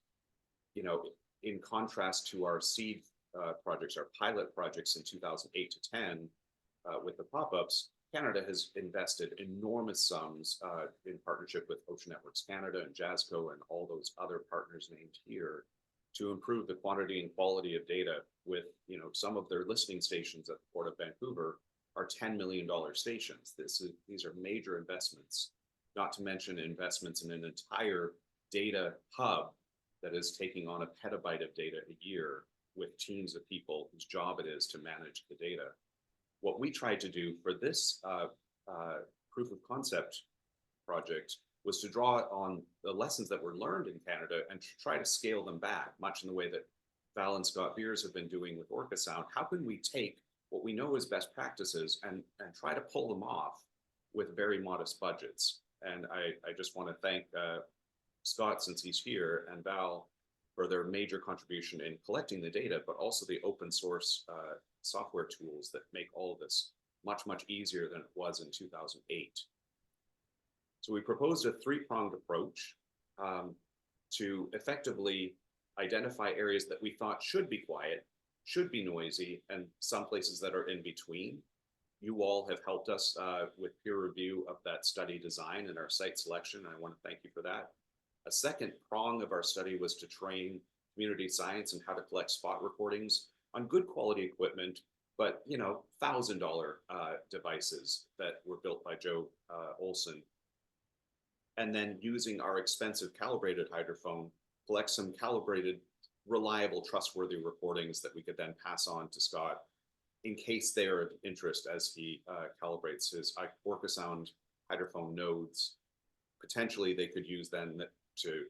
in contrast to our seed projects, our pilot projects in 2008 to 10 with the pop-ups, Canada has invested enormous sums in partnership with Ocean Networks Canada and JASCO and all those other partners named here to improve the quantity and quality of data with, some of their listening stations at the Port of Vancouver are $10 million stations. These are major investments, not to mention investments in an entire data hub that is taking on a petabyte of data a year. with teams of people whose job it is to manage the data. What we tried to do for this proof of concept project was to draw on the lessons that were learned in Canada and to try to scale them back, much in the way that Val and Scott Beers have been doing with Orca Sound. How can we take what we know as best practices and try to pull them off with very modest budgets? And I just want to thank Scott, since he's here, and Val for their major contribution in collecting the data, but also the open source software tools that make all of this much, much easier than it was in 2008. So we proposed a three-pronged approach to effectively identify areas that we thought should be quiet, should be noisy, and some places that are in between. You all have helped us with peer review of that study design and our site selection. And I want to thank you for that. A second prong of our study was to train community science and how to collect spot recordings on good quality equipment, but $1,000 devices that were built by Joe Olson. And then using our expensive calibrated hydrophone, collect some calibrated, reliable, trustworthy recordings that we could then pass on to Scott in case they are of interest as he calibrates his Orca Sound hydrophone nodes. Potentially they could use then to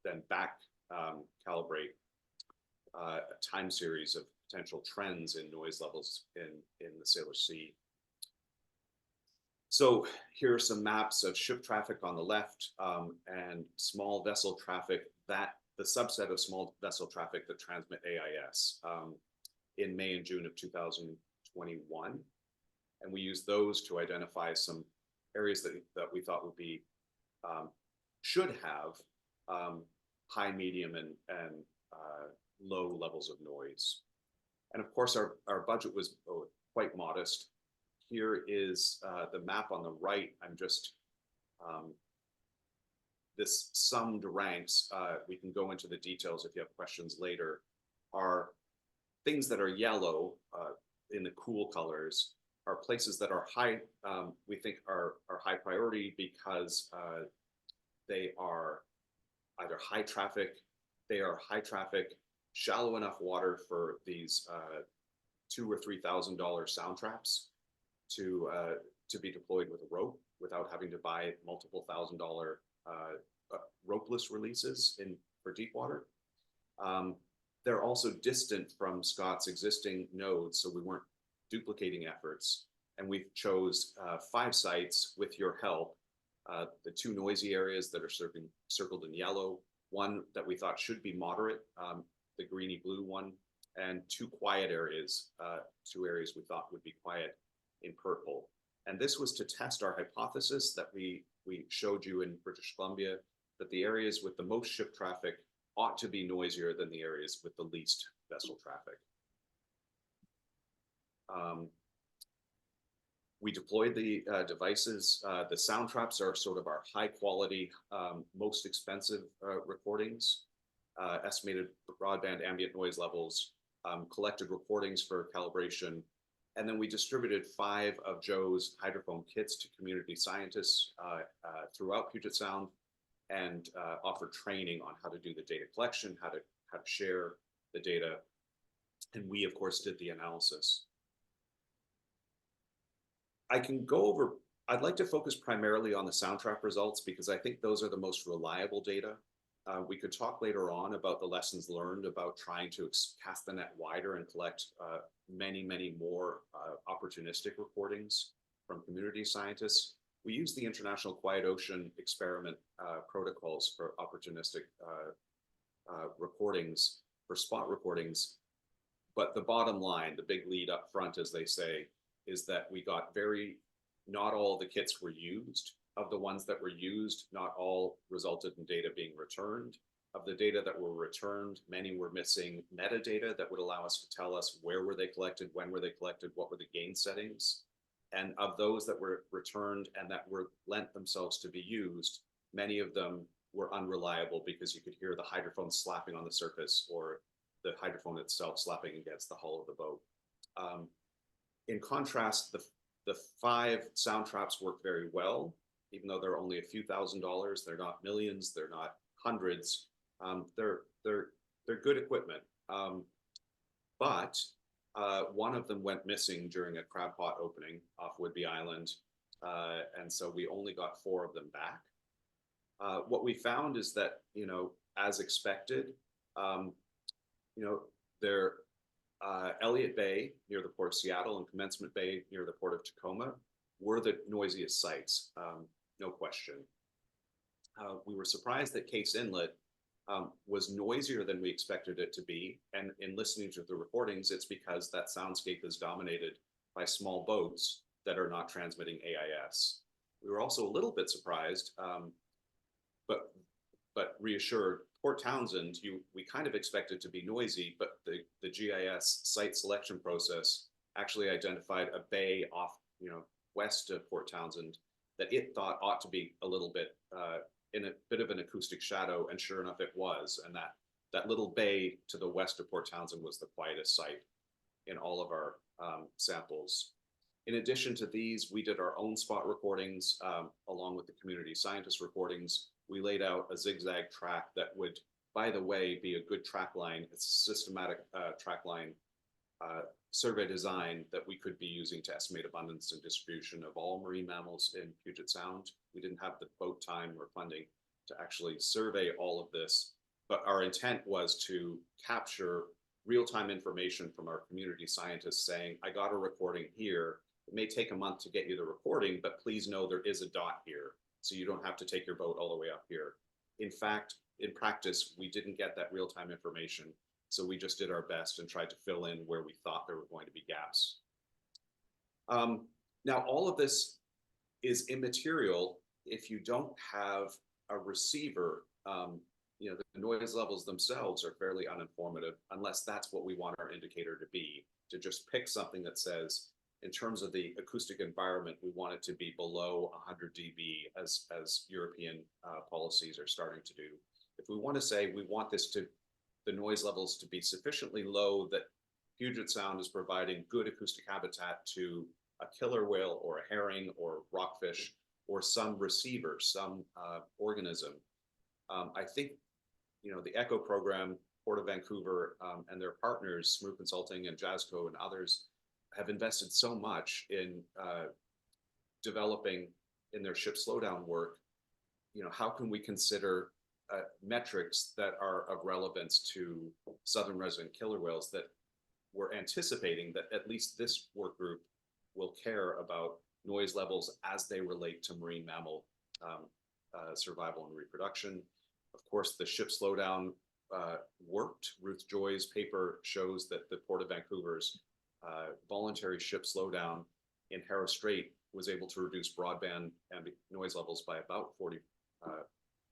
then back calibrate a time series of potential trends in noise levels in the Sailor Sea. So here are some maps of ship traffic on the left and small vessel traffic, the subset of small vessel traffic that transmit AIS in May and June of 2021. And we used those to identify some areas that we thought would be, should have high, medium, and low levels of noise. And of course, our budget was quite modest. Here is the map on the right. I'm just, this summed ranks, we can go into the details if you have questions later, are things that are yellow in the cool colors, are places that are high, we think are high priority because they are either high traffic, shallow enough water for these $2,000 or $3,000 sound traps to be deployed with a rope without having to buy multiple $1,000 ropeless releases for deep water. They're also distant from Scott's existing nodes, so we weren't duplicating efforts. And we chose 5 sites with your help. The 2 noisy areas that are circled in yellow, one that we thought should be moderate, the greeny blue one, and 2 quiet areas, 2 areas we thought would be quiet in purple. And this was to test our hypothesis that we showed you in British Columbia, that the areas with the most ship traffic ought to be noisier than the areas with the least vessel traffic. We deployed the devices. The sound traps are sort of our high quality, most expensive recordings, estimated broadband ambient noise levels, collected recordings for calibration. And then we distributed 5 of Joe's hydrophone kits to community scientists throughout Puget Sound and offered training on how to do the data collection, how to share the data. And we, of course, did the analysis. I'd like to focus primarily on the sound trap results because I think those are the most reliable data. We could talk later on about the lessons learned about trying to cast the net wider and collect many, many more opportunistic recordings from community scientists. We use the International Quiet Ocean Experiment protocols for opportunistic recordings, for spot recordings. But the bottom line, the big lead up front, as they say, is that we got not all the kits were used. Of the ones that were used, not all resulted in data being returned. Of the data that were returned, many were missing metadata that would allow us to tell us where were they collected, when were they collected, what were the gain settings. And of those that were returned and that were lent themselves to be used, many of them were unreliable because you could hear the hydrophone slapping on the surface or the hydrophone itself slapping against the hull of the boat. In contrast, the 5 sound traps work very well, even though they're only a few $1,000s. They're not millions, they're not hundreds. They're good equipment. But one of them went missing during a crab pot opening off Whidbey Island. And so we only got 4 of them back. What we found is that, as expected, they're Elliott Bay near the Port of Seattle and Commencement Bay near the Port of Tacoma were the noisiest sites, no question. We were surprised that Case Inlet was noisier than we expected it to be. And in listening to the recordings, it's because that soundscape is dominated by small boats that are not transmitting AIS. We were also a little bit surprised, but reassured. Port Townsend, we kind of expected to be noisy, but the GIS site selection process actually identified a bay off, west of Port Townsend that it thought ought to be a little bit in a bit of an acoustic shadow, and sure enough, it was. And that little bay to the west of Port Townsend was the quietest site in all of our samples. In addition to these, we did our own spot recordings along with the community scientist recordings. We laid out a zigzag track that would, by the way, be a good track line. It's a systematic track line survey design that we could be using to estimate abundance and distribution of all marine mammals in Puget Sound. We didn't have the boat time or funding to actually survey all of this, but our intent was to capture real-time information from our community scientists saying, I got a recording here. It may take a month to get you the recording, but please know there is a dot here, so you don't have to take your boat all the way up here. In fact, in practice, we didn't get that real-time information, so we just did our best and tried to fill in where we thought there were going to be gaps. Now, all of this is immaterial if you don't have a receiver. The noise levels themselves are fairly uninformative, unless that's what we want our indicator to be, to just pick something that says, in terms of the acoustic environment, we want it to be below 100 dB as European policies are starting to do. If we want to say we want the noise levels to be sufficiently low that Puget Sound is providing good acoustic habitat to a killer whale or a herring or rockfish or some receiver, some organism, I think, the ECHO program, Port of Vancouver, and their partners, Smoo Consulting and Jazzco and others, have invested so much in developing in their ship slowdown work. How can we consider metrics that are of relevance to southern resident killer whales that we're anticipating that at least this work group will care about noise levels as they relate to marine mammal survival and reproduction. Of course, the ship slowdown worked. Ruth Joy's paper shows that the Port of Vancouver's voluntary ship slowdown in Harrow Strait was able to reduce broadband and noise levels by about 40,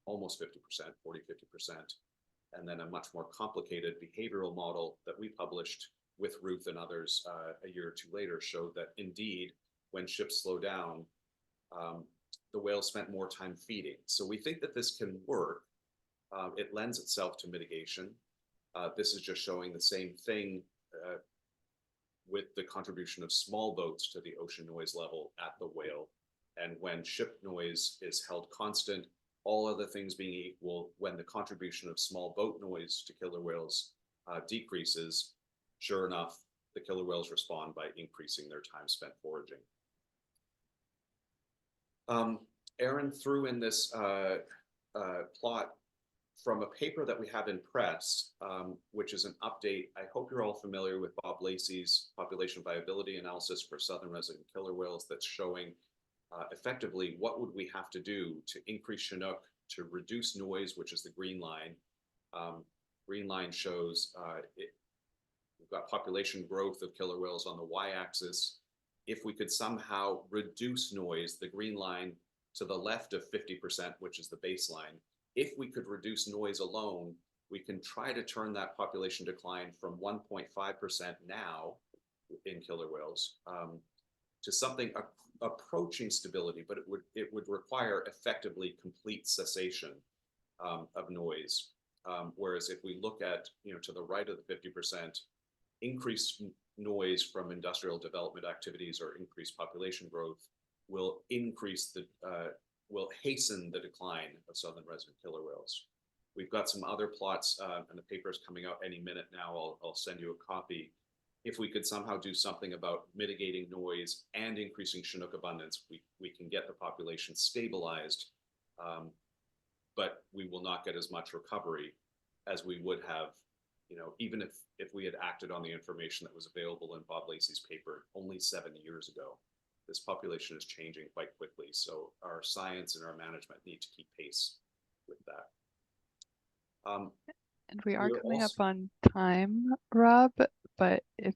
almost 50%, 40, 50%. And then a much more complicated behavioral model that we published with Ruth and others a year or two later showed that indeed, when ships slow down, the whales spent more time feeding. So we think that this can work. It lends itself to mitigation. This is just showing the same thing with the contribution of small boats to the ocean noise level at the whale. And when ship noise is held constant, all other things being equal, when the contribution of small boat noise to killer whales decreases, sure enough, the killer whales respond by increasing their time spent foraging. Erin threw in this plot from a paper that we have in press, which is an update. I hope you're all familiar with Bob Lacey's population viability analysis for southern resident killer whales that's showing effectively what would we have to do to increase Chinook, to reduce noise, which is the green line. Green line shows we've got population growth of killer whales on the y-axis. If we could somehow reduce noise, the green line to the left of 50%, which is the baseline, if we could reduce noise alone, we can try to turn that population decline from 1.5% now in killer whales to something approaching stability, but it would require effectively complete cessation of noise. Whereas if we look at, to the right of the 50%, increased noise from industrial development activities or increased population growth will increase will hasten the decline of southern resident killer whales. We've got some other plots, and the paper is coming out any minute now. I'll send you a copy. If we could somehow do something about mitigating noise and increasing Chinook abundance, we can get the population stabilized, but we will not get as much recovery as we would have, you know, even if we had acted on the information that was available in Bob Lacey's paper only 7 years ago. This population is changing quite quickly, so our science and our management need to keep pace with that. And we are coming up on time, Rob, but if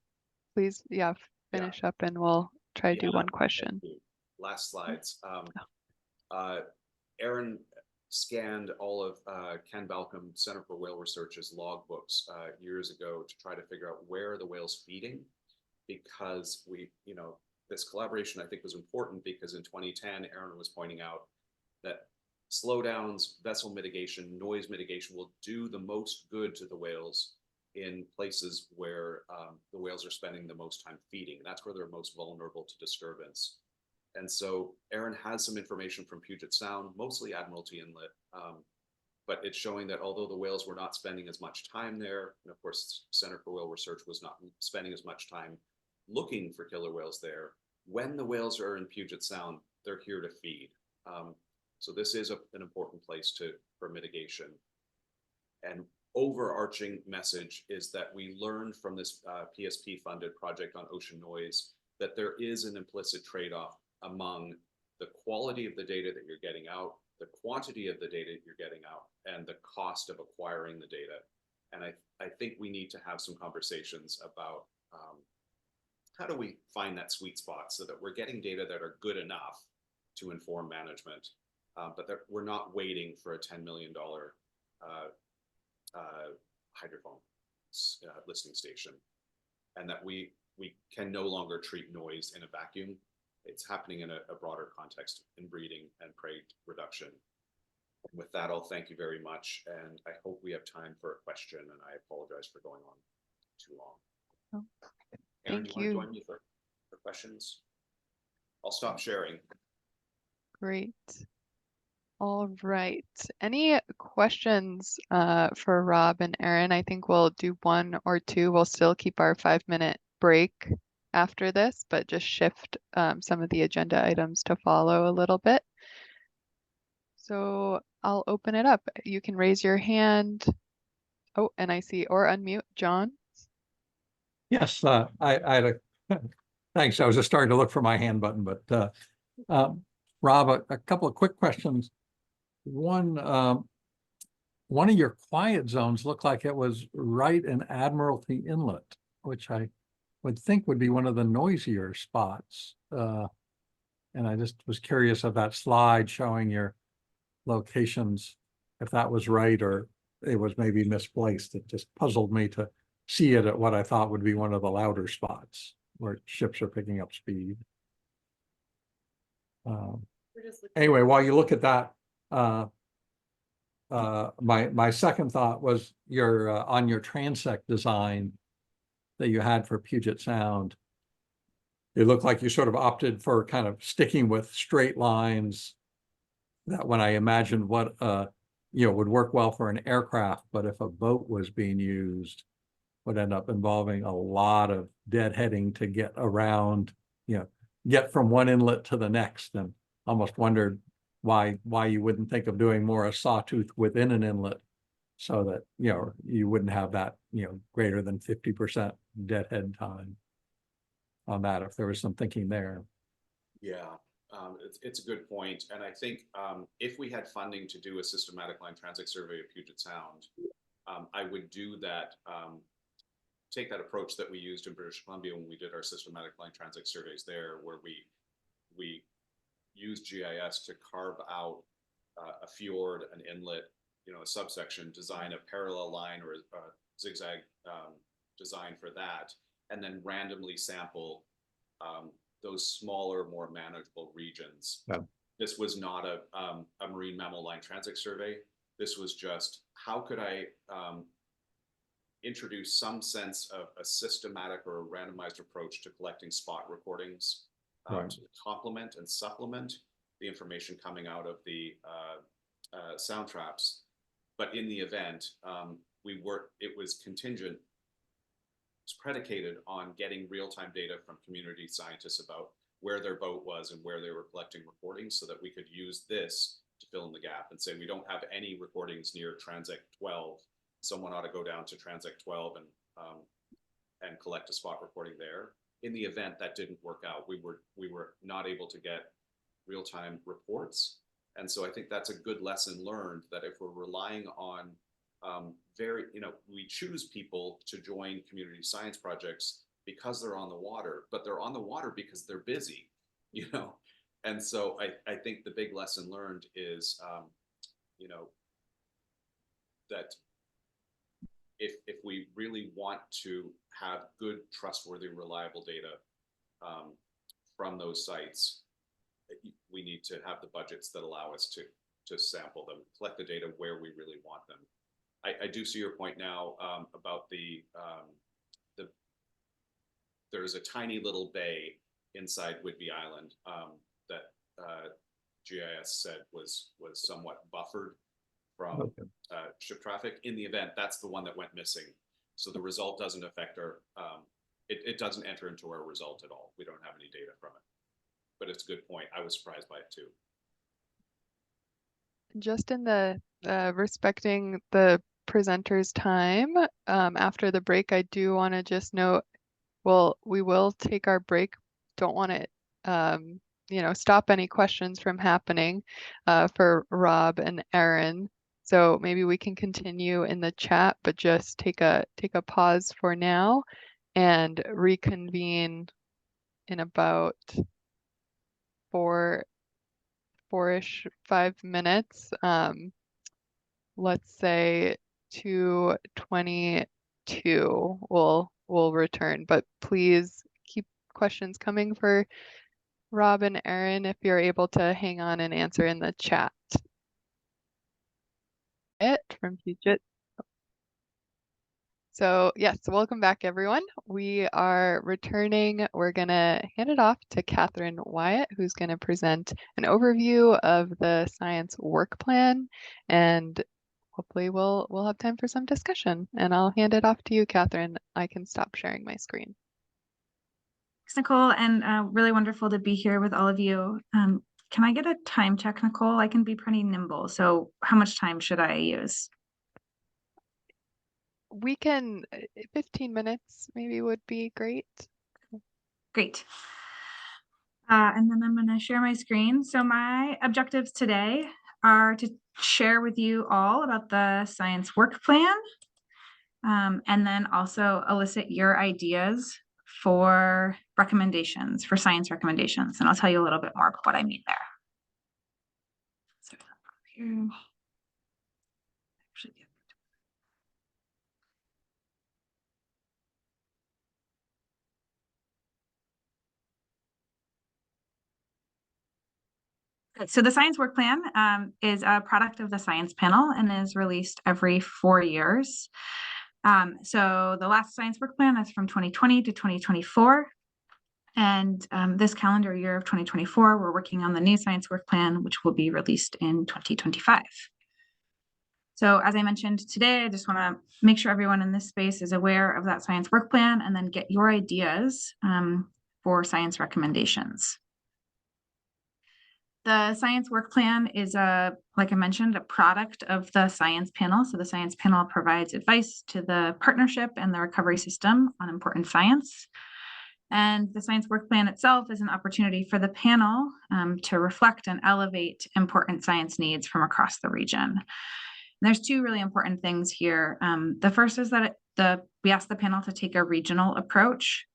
please, finish up and we'll try to do one question. Last slides. Erin scanned all of Ken Balcom Center for Whale Research's logbooks years ago to try to figure out where are the whales feeding, because this collaboration I think was important because in 2010, Erin was pointing out that slowdowns, vessel mitigation, noise mitigation will do the most good to the whales in places where the whales are spending the most time feeding. That's where they're most vulnerable to disturbance. And so Erin has some information from Puget Sound, mostly Admiralty Inlet, but it's showing that although the whales were not spending as much time there, and of course, Center for Whale Research was not spending as much time looking for killer whales there, when the whales are in Puget Sound, they're here to feed. So this is an important place for mitigation. And overarching message is that we learned from this PSP funded project on ocean noise that there is an implicit trade-off among the quality of the data that you're getting out, the quantity of the data you're getting out, and the cost of acquiring the data. And I think we need to have some conversations about how do we find that sweet spot so that we're getting data that are good enough to inform management, but that we're not waiting for a $10 million hydrophone listening station, and that we can no longer treat noise in a vacuum. It's happening in a broader context in breeding and prey reduction. And with that, I'll thank you very much, and I hope we have time for a question, and I apologize for going on too long. Erin, Thank you. you. Want to join me for questions? I'll stop sharing. Great. All right. Any questions for Rob and Erin? I think we'll do one or two. We'll still keep our 5-minute break after this, but just shift some of the agenda items to follow a little bit. So I'll open it up. You can raise your hand. Oh, and I see, or unmute, John. Yes, I had a, thanks. I was just starting to look for my hand button, but Rob, a couple of quick questions. One of your quiet zones looked like it was right in Admiralty Inlet, which I would think would be one of the noisier spots. And I just was curious of that slide showing your locations, if that was right or it was maybe misplaced. It just puzzled me to see it at what I thought would be one of the louder spots where ships are picking up speed. Anyway, while you look at that, my second thought was your on your transect design that you had for Puget Sound. It looked like you sort of opted for kind of sticking with straight lines. That when I imagined what would work well for an aircraft, but if a boat was being used, would end up involving a lot of deadheading to get around, get from one inlet to the next, and almost wondered why you wouldn't think of doing more a sawtooth within an inlet so that you wouldn't have that greater than 50% deadhead time on that, if there was some thinking there. Yeah, it's a good point. And I think if we had funding to do a systematic line transect survey of Puget Sound, I would do that, take that approach that we used in British Columbia when we did our systematic line transect surveys there, where we used GIS to carve out a fjord, an inlet, a subsection, design a parallel line or a zigzag design for that, and then randomly sample those smaller, more manageable regions. Yeah. This was not a marine mammal line transect survey. This was just, how could I introduce some sense of a systematic or a randomized approach to collecting spot recordings to complement and supplement the information coming out of the sound traps, But in the event, it was contingent, it's predicated on getting real-time data from community scientists about where their boat was and where they were collecting recordings, so that we could use this to fill in the gap and say, we don't have any recordings near Transect 12. Someone ought to go down to Transect 12 and collect a spot recording there. In the event that didn't work out, we were not able to get real-time reports. And so I think that's a good lesson learned, that if we're relying on we choose people to join community science projects because they're on the water, but they're on the water because they're busy, And so I think the big lesson learned is, that if we really want to have good, trustworthy, reliable data from those sites, we need to have the budgets that allow us to sample them, collect the data where we really want them. I do see your point now about there's a tiny little bay inside Whidbey Island that GIS said was somewhat buffered from ship traffic. In the event, that's the one that went missing. So the result doesn't affect our, it doesn't enter into our result at all. We don't have any data from it. But it's a good point. I was surprised by it too. Just in the respecting the presenter's time, after the break, I do want to just note, we will take our break. Don't want to, stop any questions from happening for Rob and Erin. So maybe we can continue in the chat, but just take a pause for now and reconvene in about 5 minutes. Let's say 2:22. We'll return, but please keep questions coming for Rob and Erin if you're able to hang on and answer in the chat. From Puget. So yes, welcome back everyone. We are returning. We're gonna hand it off to Katherine Wyatt, who's gonna present an overview of the science work plan, and hopefully we'll have time for some discussion. And I'll hand it off to you, Katherine. I can stop sharing my screen. Thanks, Nicole, and really wonderful to be here with all of you. Can I get a time check, Nicole? I can be pretty nimble. So how much time should I use? We can, 15 minutes maybe would be great. Great. And then I'm going to share my screen. So my objectives today are to share with you all about the science work plan, and then also elicit your ideas for recommendations, for science recommendations. And I'll tell you a little bit more about what I mean there. So here. So the science work plan is a product of the science panel and is released every 4 years. So the last science work plan is from 2020 to 2024. And this calendar year of 2024, we're working on the new science work plan, which will be released in 2025. So as I mentioned today, I just want to make sure everyone in this space is aware of that science work plan and then get your ideas for science recommendations. The science work plan is like I mentioned, a product of the science panel. So the science panel provides advice to the partnership and the recovery system on important science. And the science work plan itself is an opportunity for the panel to reflect and elevate important science needs from across the region. And there's two really important things here. The first is that we ask the panel to take a regional approach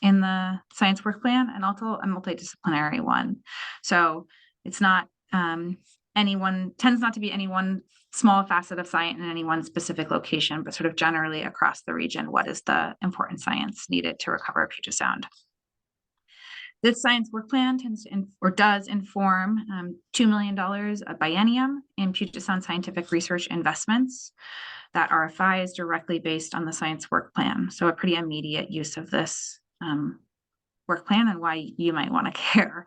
in the science work plan, and also a multidisciplinary one. So it's not tends not to be any one small facet of science in any one specific location, but sort of generally across the region, what is the important science needed to recover Puget Sound? This science work plan does inform $2 million a biennium in Puget Sound scientific research investments. That RFI is directly based on the science work plan. So a pretty immediate use of this work plan and why you might want to care.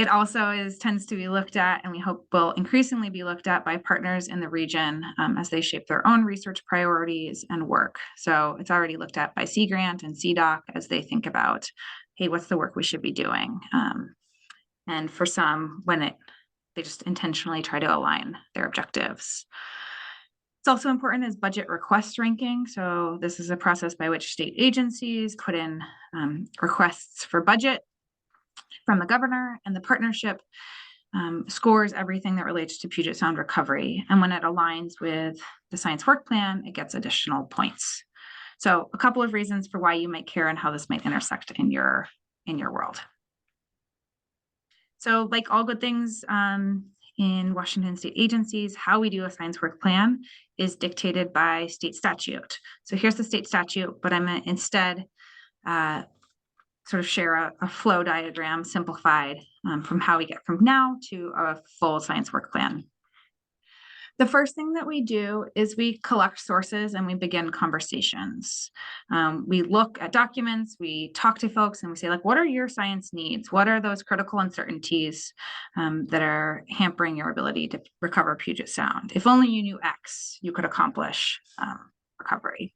It also tends to be looked at, and we hope will increasingly be looked at by partners in the region as they shape their own research priorities and work. So it's already looked at by Sea Grant and CDOC as they think about, hey, what's the work we should be doing? And for some, they just intentionally try to align their objectives. It's also important as budget request ranking. So this is a process by which state agencies put in requests for budget from the governor, and the partnership scores everything that relates to Puget Sound recovery. And when it aligns with the science work plan, it gets additional points. So a couple of reasons for why you might care and how this might intersect in your world. So like all good things in Washington state agencies, how we do a science work plan is dictated by state statute. So here's the state statute, but I'm going to instead sort of share a flow diagram simplified from how we get from now to a full science work plan. The first thing that we do is we collect sources and we begin conversations. We look at documents, we talk to folks, and we say, like, what are your science needs? What are those critical uncertainties that are hampering your ability to recover Puget Sound? If only you knew X, you could accomplish recovery.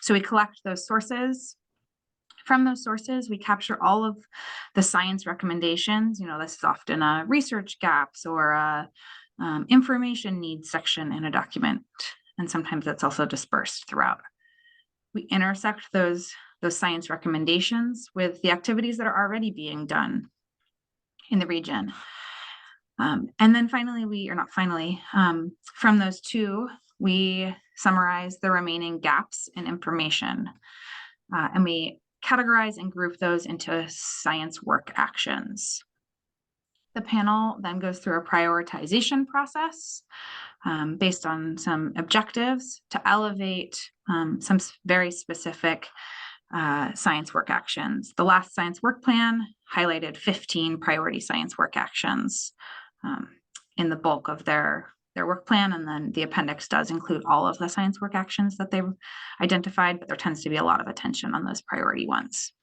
So we collect those sources. From those sources, we capture all of the science recommendations. You know, this is often a research gaps or a information needs section in a document, and sometimes that's also dispersed throughout. We intersect those science recommendations with the activities that are already being done in the region. And then finally, from those two, we summarize the remaining gaps in information, and we categorize and group those into science work actions. The panel then goes through a prioritization process based on some objectives to elevate some very specific science work actions. The last science work plan highlighted 15 priority science work actions in the bulk of their work plan, and then the appendix does include all of the science work actions that they've identified, but there tends to be a lot of attention on those priority ones.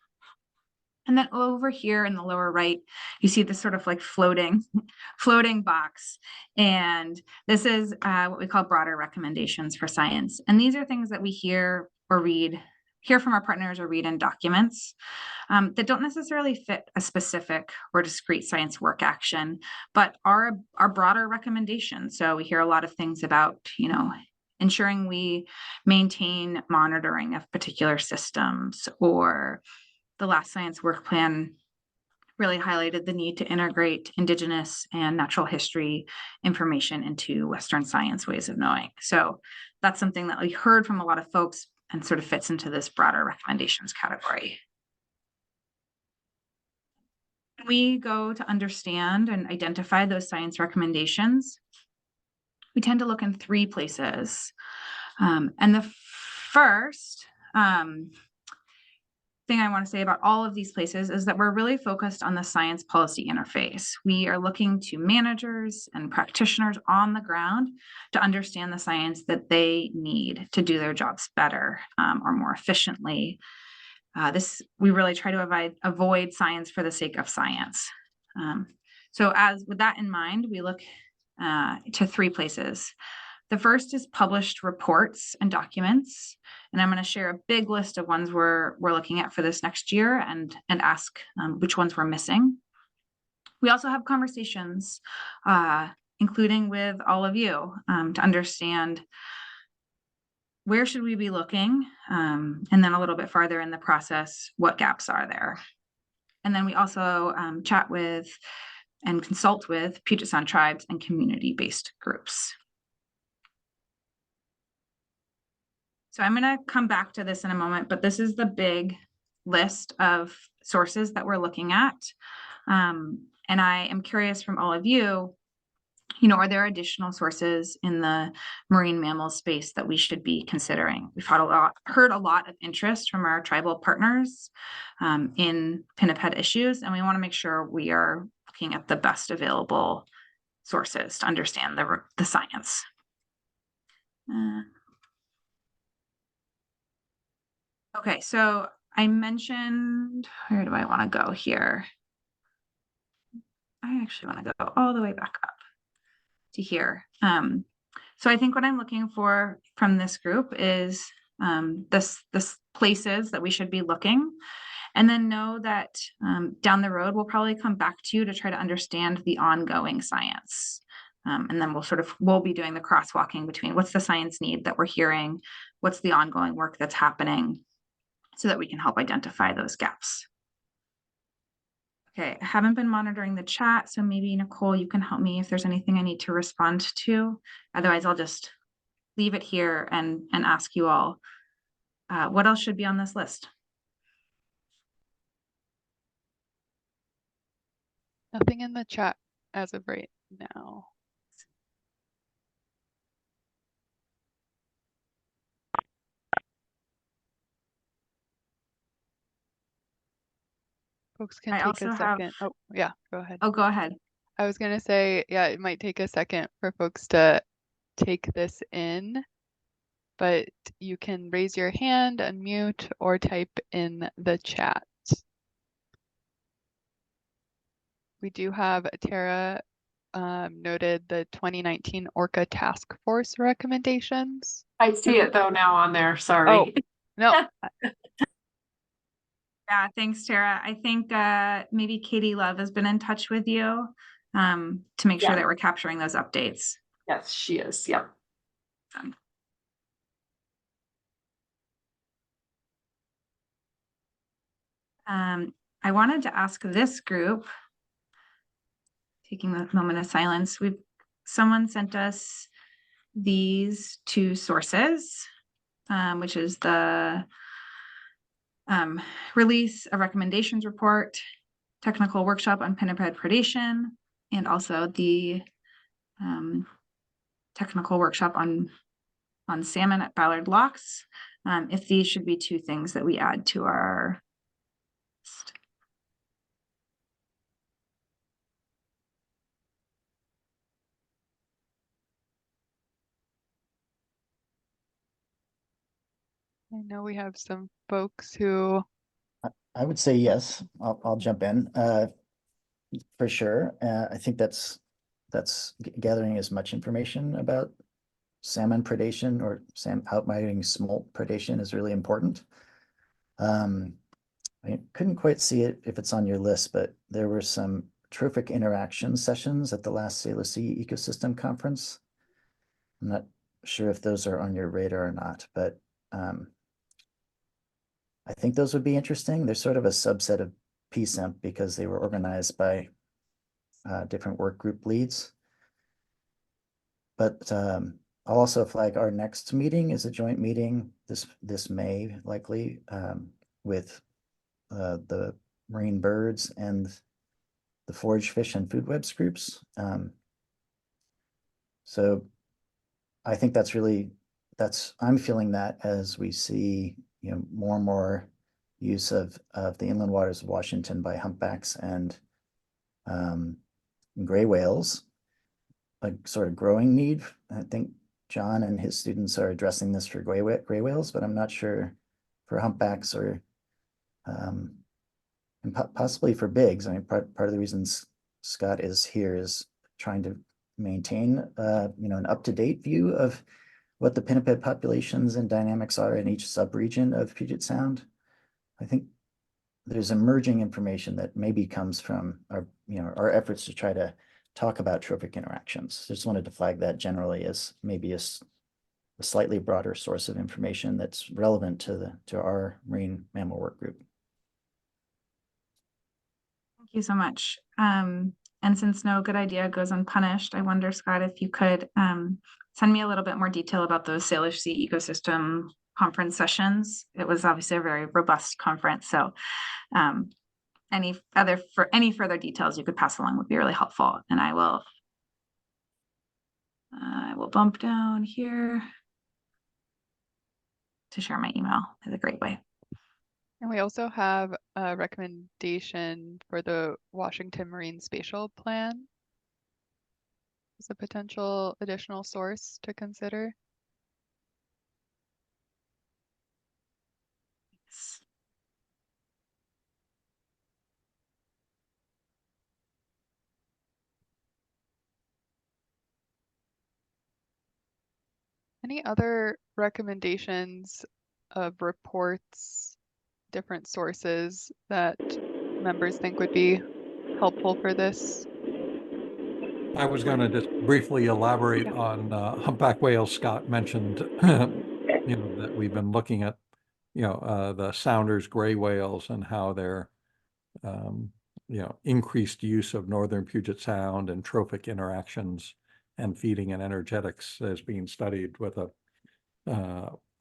And then over here in the lower right, you see this sort of like floating box. And this is what we call broader recommendations for science. And these are things that we hear from our partners or read in documents that don't necessarily fit a specific or discrete science work action, but are broader recommendations. So we hear a lot of things about, you know, ensuring we maintain monitoring of particular systems, or the last science work plan really highlighted the need to integrate Indigenous and natural history information into Western science ways of knowing. So that's something that we heard from a lot of folks and sort of fits into this broader recommendations category. When we go to understand and identify those science recommendations, we tend to look in three places. And the first thing I want to say about all of these places is that we're really focused on the science policy interface. We are looking to managers and practitioners on the ground to understand the science that they need to do their jobs better or more efficiently. We really try to avoid science for the sake of science. So with that in mind, we look to three places. The first is published reports and documents. And I'm going to share a big list of ones we're looking at for this next year and ask which ones we're missing. We also have conversations, including with all of you, to understand where should we be looking, and then a little bit farther in the process, what gaps are there. And then we also chat with and consult with Puget Sound tribes and community-based groups. So I'm going to come back to this in a moment, but this is the big list of sources that we're looking at. And I am curious from all of you, are there additional sources in the marine mammal space that we should be considering? We've heard a lot of interest from our tribal partners in pinniped issues, and we want to make sure we are looking at the best available sources to understand the science. Okay, so I mentioned, where do I want to go here? I actually want to go all the way back up to here. So I think what I'm looking for from this group is this places that we should be looking, and then know that down the road, we'll probably come back to you to try to understand the ongoing science. And then we'll be doing the crosswalking between what's the science need that we're hearing, what's the ongoing work that's happening, so that we can help identify those gaps. Okay, I haven't been monitoring the chat, so maybe Nicole, you can help me if there's anything I need to respond to. Otherwise, I'll just leave it here and ask you all, what else should be on this list? Nothing in the chat as of right now. Folks can take a second. Oh, yeah, go ahead. Oh, go ahead. I was gonna say, yeah, it might take a second for folks to take this in, but you can raise your hand, unmute, or type in the chat. We do have Tara noted the 2019 Orca Task Force recommendations. I see it though now on there, sorry. Oh, no. Yeah, thanks, Tara. I think maybe Katie Love has been in touch with you to make sure that we're capturing those updates. Yes, she is. Yep. I wanted to ask this group, taking a moment of silence, someone sent us these two sources, which is the release of recommendations report, technical workshop on pinniped predation, and also the technical workshop on salmon at Ballard Locks. If these should be two things that we add to our list. I know we have some folks who. I would say yes. I'll jump in for sure. I think that's gathering as much information about salmon predation or outmigrating smolt predation is really important. I couldn't quite see it if it's on your list, but there were some terrific interaction sessions at the last Salish Sea Ecosystem Conference. I'm not sure if those are on your radar or not, but I think those would be interesting. They're sort of a subset of PSEMP because they were organized by different work group leads. But I'll also flag our next meeting is a joint meeting this May, likely, with the marine birds and the forage fish and food webs groups. So I think I'm feeling that as we see, more and more use of the inland waters of Washington by humpbacks and gray whales, a sort of growing need. I think John and his students are addressing this for gray whales, but I'm not sure for humpbacks or and possibly for bigs. I mean, part of the reasons Scott is here is trying to maintain an up-to-date view of what the pinniped populations and dynamics are in each subregion of Puget Sound. I think there's emerging information that maybe comes from our efforts to try to talk about trophic interactions. Just wanted to flag that generally as maybe a slightly broader source of information that's relevant to our marine mammal work group. Thank you so much. And since no good idea goes unpunished, I wonder, Scott, if you could send me a little bit more detail about those Salish Sea Ecosystem Conference sessions. It was obviously a very robust conference, so any further details you could pass along would be really helpful. And I will bump down here to share my email. Is a great way. And we also have a recommendation for the Washington Marine Spatial Plan as a potential additional source to consider. Any other recommendations of reports, different sources that members think would be helpful for this? I was going to just briefly elaborate on humpback whales. Scott mentioned, that we've been looking at, the Sounders gray whales and how their, increased use of northern Puget Sound and trophic interactions and feeding and energetics is being studied with a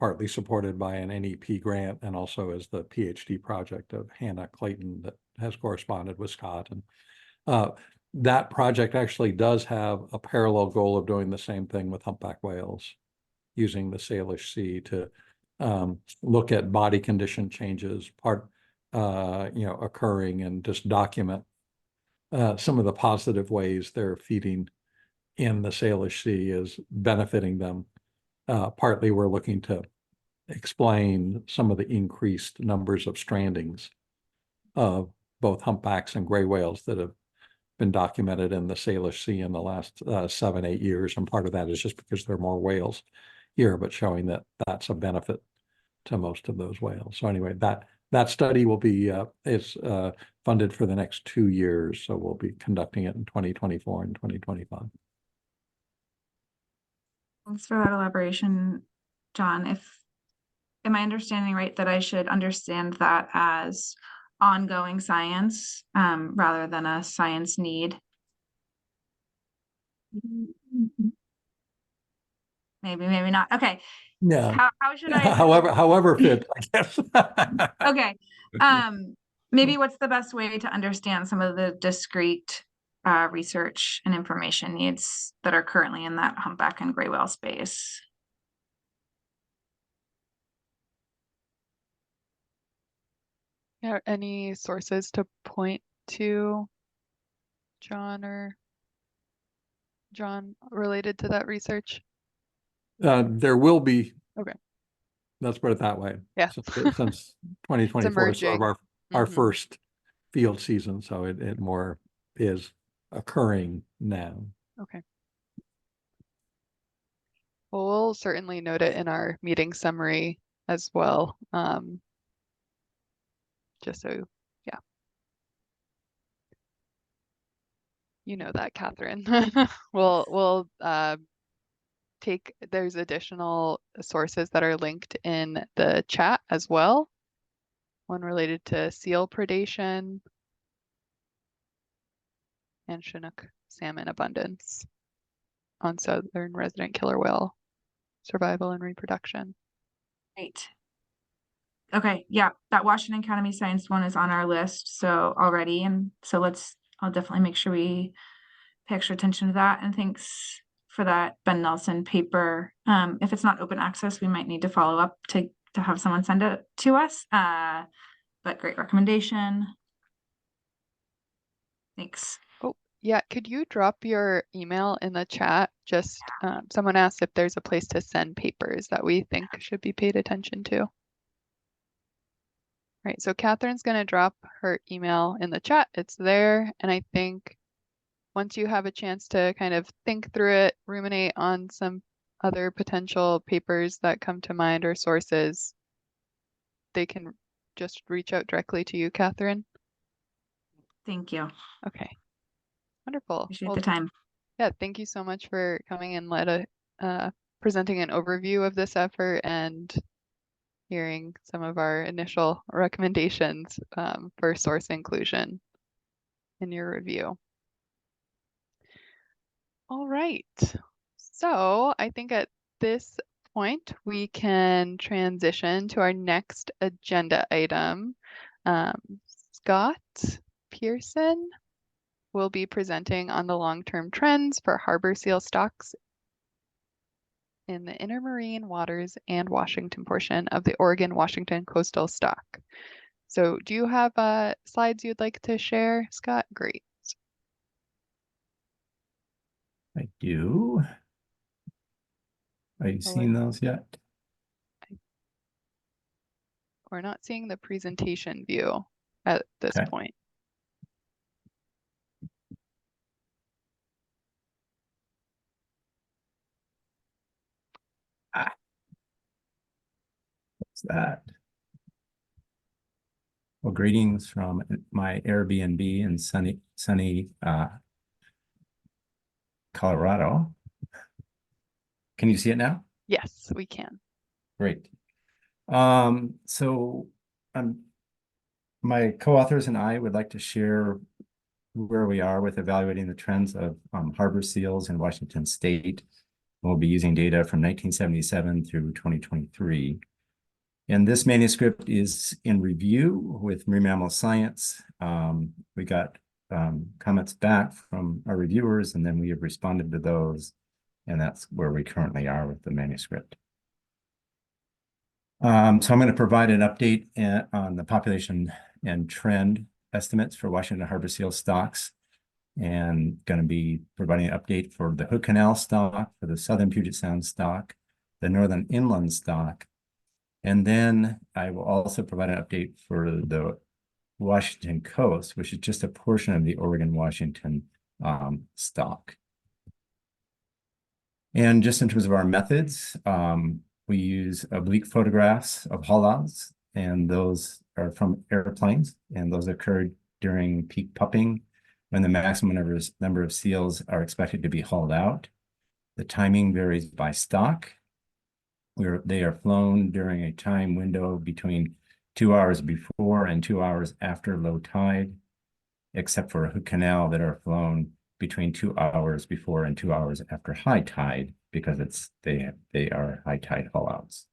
partly supported by an NEP grant, and also as the PhD project of Hannah Clayton that has corresponded with Scott. And that project actually does have a parallel goal of doing the same thing with humpback whales, using the Salish Sea to look at body condition changes, occurring, and just document some of the positive ways they're feeding in the Salish Sea is benefiting them. Partly we're looking to explain some of the increased numbers of strandings of both humpbacks and gray whales that have been documented in the Salish Sea in the last 7-8 years. And part of that is just because there are more whales here, but showing that that's a benefit to most of those whales. So anyway, that study will be is funded for the next 2 years. So we'll be conducting it in 2024 and 2025. Thanks for that elaboration, John. Am I understanding right that I should understand that as ongoing science rather than a science need? Maybe not. Okay. Yeah. How should I? However fit, I guess. Okay. Maybe what's the best way to understand some of the discrete research and information needs that are currently in that humpback and gray whale space? Yeah, any sources to point to, John related to that research? There will be. Okay. Let's put it that way. Yeah. Since 2024 is sort of our first field season, so it more is occurring now. Okay. Well, we'll certainly note it in our meeting summary as well. Just so, yeah. You know that, Katherine. We'll take, there's additional sources that are linked in the chat as well. One related to seal predation and Chinook salmon abundance on southern resident killer whale survival and reproduction. Great. Okay, yeah, that Washington Academy Science one is on our list so already, and so I'll definitely make sure we pay extra attention to that. And thanks for that Ben Nelson paper. If it's not open access, we might need to follow up to have someone send it to us. But great recommendation. Thanks. Oh, yeah, could you drop your email in the chat? Just someone asked if there's a place to send papers that we think should be paid attention to. Right, so Katherine's going to drop her email in the chat. It's there. And I think once you have a chance to kind of think through it, ruminate on some other potential papers that come to mind or sources, they can just reach out directly to you, Katherine. Thank you. Okay, wonderful. Appreciate the time. Yeah, thank you so much for coming and presenting an overview of this effort and hearing some of our initial recommendations for source inclusion in your review. All right, so I think at this point we can transition to our next agenda item. Scott Pearson will be presenting on the long-term trends for harbor seal stocks in the intermarine waters and Washington portion of the Oregon-Washington coastal stock. So do you have slides you'd like to share, Scott? Great. I do. Are you seeing those yet? We're not seeing the presentation view at this point. that? Well, greetings from my Airbnb in sunny Colorado. Can you see it now? Yes, we can. Great. So my co-authors and I would like to share where we are with evaluating the trends of harbor seals in Washington State. We'll be using data from 1977 through 2023. And this manuscript is in review with Marine Mammal Science. We got comments back from our reviewers, and then we have responded to those. And that's where we currently are with the manuscript. So I'm going to provide an update on the population and trend estimates for Washington harbor seal stocks, and going to be providing an update for the Hood Canal stock, for the Southern Puget Sound stock, the Northern Inland stock, and then I will also provide an update for the Washington coast, which is just a portion of the Oregon-Washington stock. And just in terms of our methods, we use oblique photographs of haulouts, and those are from airplanes, and those occurred during peak pupping when the maximum number of seals are expected to be hauled out. The timing varies by stock. They are flown during a time window between 2 hours before and 2 hours after low tide, except for Hood Canal that are flown between 2 hours before and 2 hours after high tide, because they are high tide haulouts.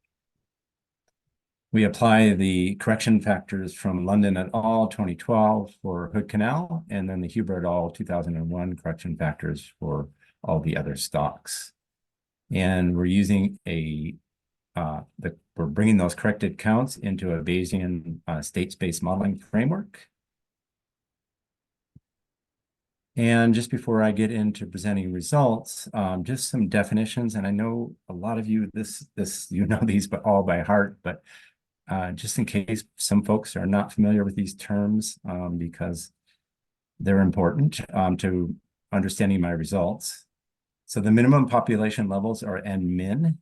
We apply the correction factors from London et al. 2012 for Hood Canal, and then the Huber et al. 2001 correction factors for all the other stocks. And we're using we're bringing those corrected counts into a Bayesian state space modeling framework. And just before I get into presenting results, just some definitions. And I know a lot of you, you know these but all by heart, but just in case some folks are not familiar with these terms, because they're important to understanding my results. So the minimum population levels, or N-min,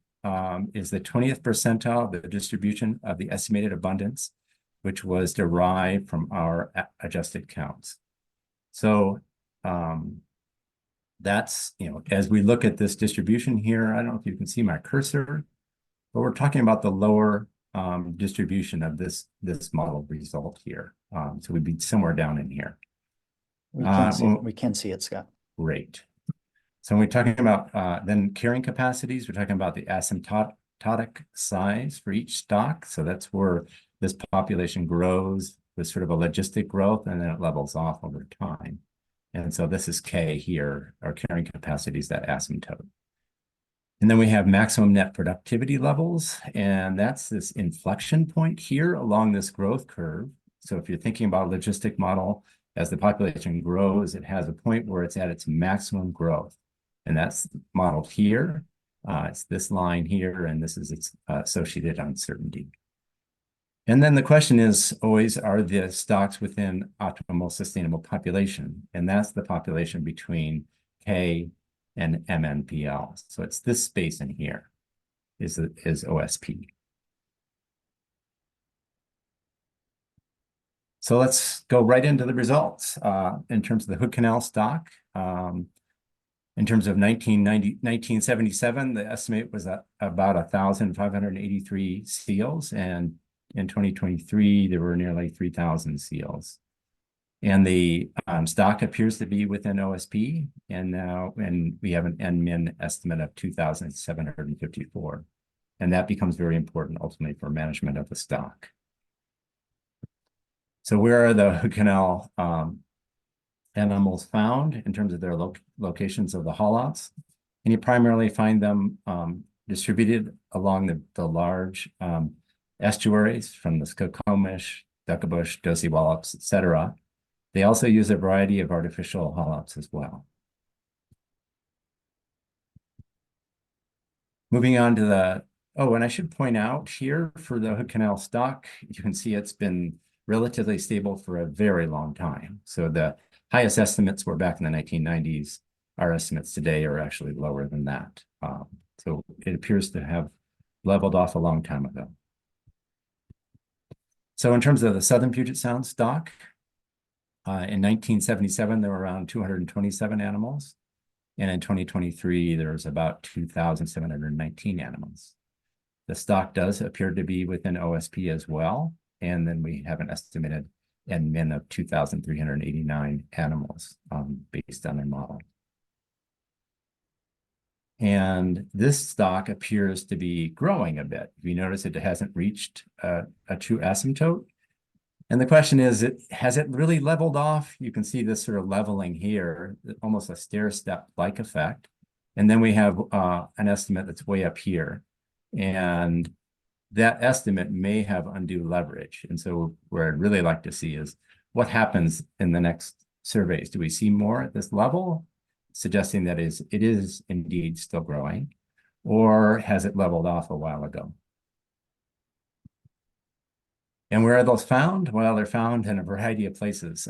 is the 20th percentile of the distribution of the estimated abundance, which was derived from our adjusted counts. So that's, as we look at this distribution here, I don't know if you can see my cursor, but we're talking about the lower distribution of this model result here. So we'd be somewhere down in here. We can see it, Scott. Great. So when we're talking about then carrying capacities, we're talking about the asymptotic size for each stock. So that's where this population grows with sort of a logistic growth, and then it levels off over time. And so this is K here, our carrying capacities, that asymptote. And then we have maximum net productivity levels, and that's this inflection point here along this growth curve. So if you're thinking about a logistic model, as the population grows, it has a point where it's at its maximum growth. And that's modeled here. It's this line here, and this is its associated uncertainty. And then the question is always, are the stocks within optimal sustainable population? And that's the population between K and MNPL. So it's this space in here is OSP. So let's go right into the results. In terms of the Hood Canal stock, in terms of 1977, the estimate was about 1,583 seals, and in 2023, there were nearly 3,000 seals. And the stock appears to be within OSP, and we have an N-min estimate of 2,754. And that becomes very important ultimately for management of the stock. So where are the Hood Canal animals found in terms of their locations of the haulouts? And you primarily find them distributed along the large estuaries from the Skokomish, Duckabush, Dosey Wallops, etc. They also use a variety of artificial haulouts as well. Moving on to and I should point out here for the Hood Canal stock, you can see it's been relatively stable for a very long time. So the highest estimates were back in the 1990s. Our estimates today are actually lower than that. So it appears to have leveled off a long time ago. So in terms of the southern Puget Sound stock, in 1977, there were around 227 animals. And in 2023, there's about 2,719 animals. The stock does appear to be within OSP as well. And then we have an estimated NMIN of 2,389 animals based on their model. And this stock appears to be growing a bit. If you notice, it hasn't reached a true asymptote. And the question is, has it really leveled off? You can see this sort of leveling here, almost a stair-step-like effect. And then we have an estimate that's way up here. And that estimate may have undue leverage. And so where I'd really like to see is what happens in the next surveys. Do we see more at this level, suggesting that it is indeed still growing, or has it leveled off a while ago? And where are those found? Well, they're found in a variety of places,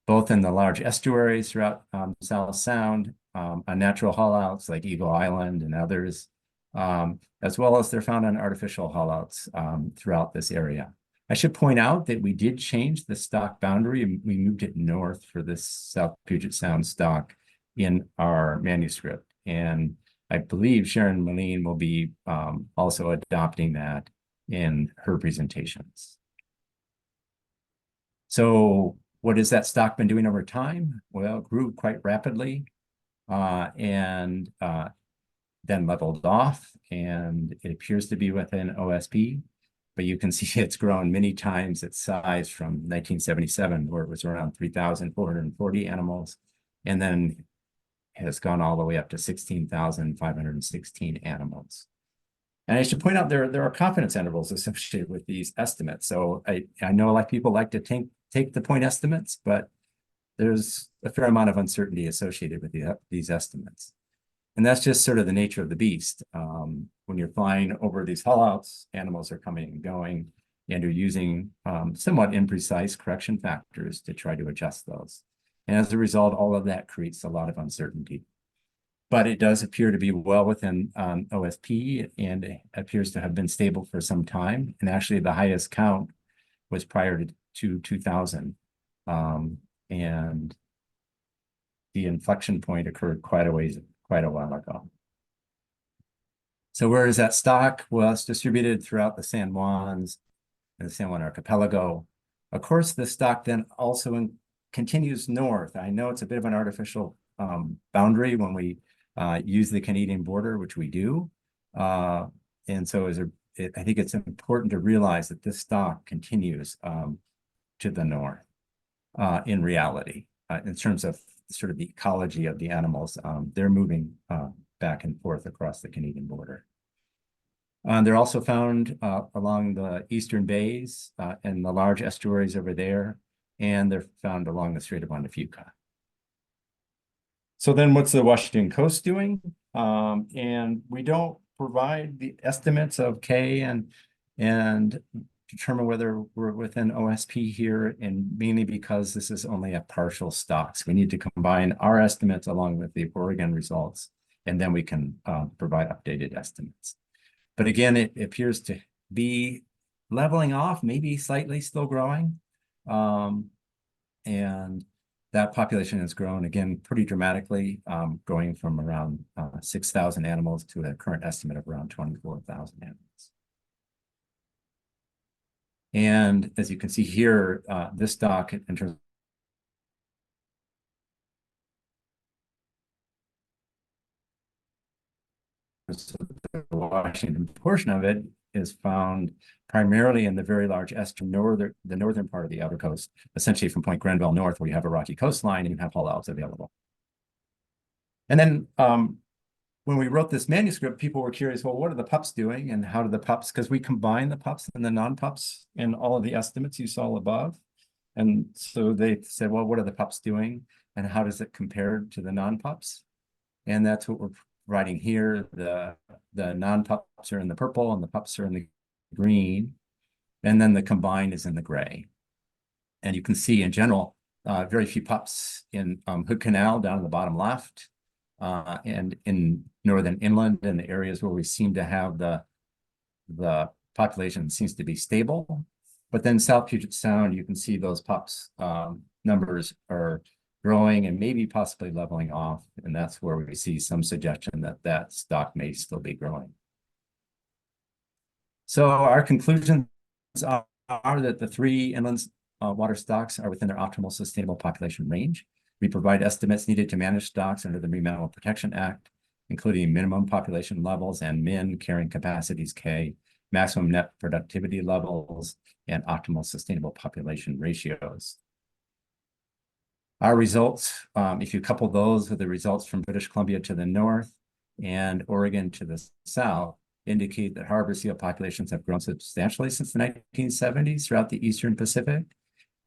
both in the large estuaries throughout South Sound, on natural haulouts like Eagle Island and others, as well as they're found on artificial haulouts throughout this area. I should point out that we did change the stock boundary, and we moved it north for this South Puget Sound stock in our manuscript. And I believe Sharon Moline will be also adopting that in her presentations. So what has that stock been doing over time? Well, it grew quite rapidly and then leveled off, and it appears to be within OSP, but you can see it's grown many times its size from 1977, where it was around 3,440 animals, and then has gone all the way up to 16,516 animals. And I should point out there are confidence intervals associated with these estimates. So I know a lot of people like to take the point estimates, but there's a fair amount of uncertainty associated with these estimates. And that's just sort of the nature of the beast. When you're flying over these haulouts, animals are coming and going, and you're using somewhat imprecise correction factors to try to adjust those. And as a result, all of that creates a lot of uncertainty. But it does appear to be well within OSP, and it appears to have been stable for some time. And actually, the highest count was prior to 2000. And the inflection point occurred quite a while ago. So where is that stock? Well, it's distributed throughout the San Juans and the San Juan Archipelago. Of course, the stock then also continues north. I know it's a bit of an artificial boundary when we use the Canadian border, which we do. And so I think it's important to realize that this stock continues to the north in reality, in terms of sort of the ecology of the animals. They're moving back and forth across the Canadian border. They're also found along the eastern bays and the large estuaries over there, and they're found along the Strait of Juan de Fuca. So then what's the Washington coast doing? And we don't provide the estimates of K and determine whether we're within OSP here, and mainly because this is only a partial stock. So we need to combine our estimates along with the Oregon results, and then we can provide updated estimates. But again, it appears to be leveling off, maybe slightly still growing. And that population has grown, again, pretty dramatically, going from around 6,000 animals to a current estimate of around 24,000 animals. And as you can see here, this stock, in terms of the Washington portion of it, is found primarily in the very large the northern part of the outer coast, essentially from Point Grenville north, where you have a rocky coastline and you have haulouts available. And then when we wrote this manuscript, people were curious, well, what are the pups doing, and how do the pups, because we combine the pups and the non-pups in all of the estimates you saw above. And so they said, well, what are the pups doing, and how does it compare to the non-pups? And that's what we're writing here. The non-pups are in the purple and the pups are in the green, and then the combined is in the gray. And you can see in general, very few pups in Hood Canal down in the bottom left, and in northern inland, and the areas where we seem to have the population seems to be stable. But then South Puget Sound, you can see those pups numbers are growing and maybe possibly leveling off. And that's where we see some suggestion that that stock may still be growing. So our conclusions are that the three inland water stocks are within their optimal sustainable population range. We provide estimates needed to manage stocks under the Marine Mammal Protection Act, including minimum population levels and min carrying capacities K, maximum net productivity levels, and optimal sustainable population ratios. Our results, if you couple those with the results from British Columbia to the north and Oregon to the south, indicate that harbor seal populations have grown substantially since the 1970s throughout the Eastern Pacific,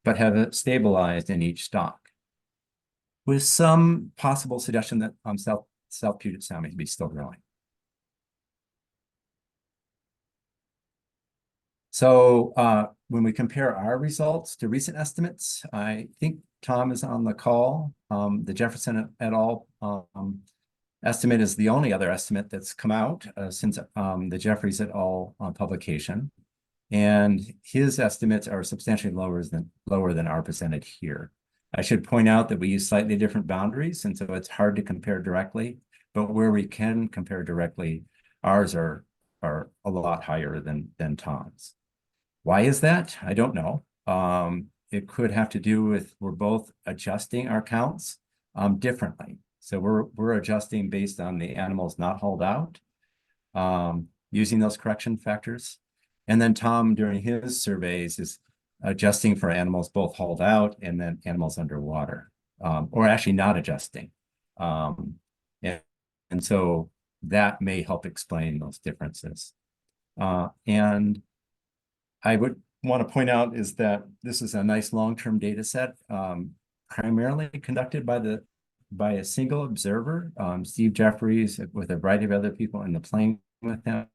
but have stabilized in each stock, with some possible suggestion that South Puget Sound may be still growing. So when we compare our results to recent estimates, I think Tom is on the call. The Jefferson et al. Estimate is the only other estimate that's come out since the Jeffries et al. Publication. And his estimates are substantially lower than our presented here. I should point out that we use slightly different boundaries, and so it's hard to compare directly, but where we can compare directly, ours are a lot higher than Tom's. Why is that? I don't know. It could have to do with we're both adjusting our counts differently. So we're adjusting based on the animals not hauled out, using those correction factors. And then Tom, during his surveys, is adjusting for animals both hauled out and then animals underwater, or actually not adjusting. And so that may help explain those differences. And I would want to point out is that this is a nice long-term data set, primarily conducted by a single observer, Steve Jeffries, with a variety of other people in the plane with him.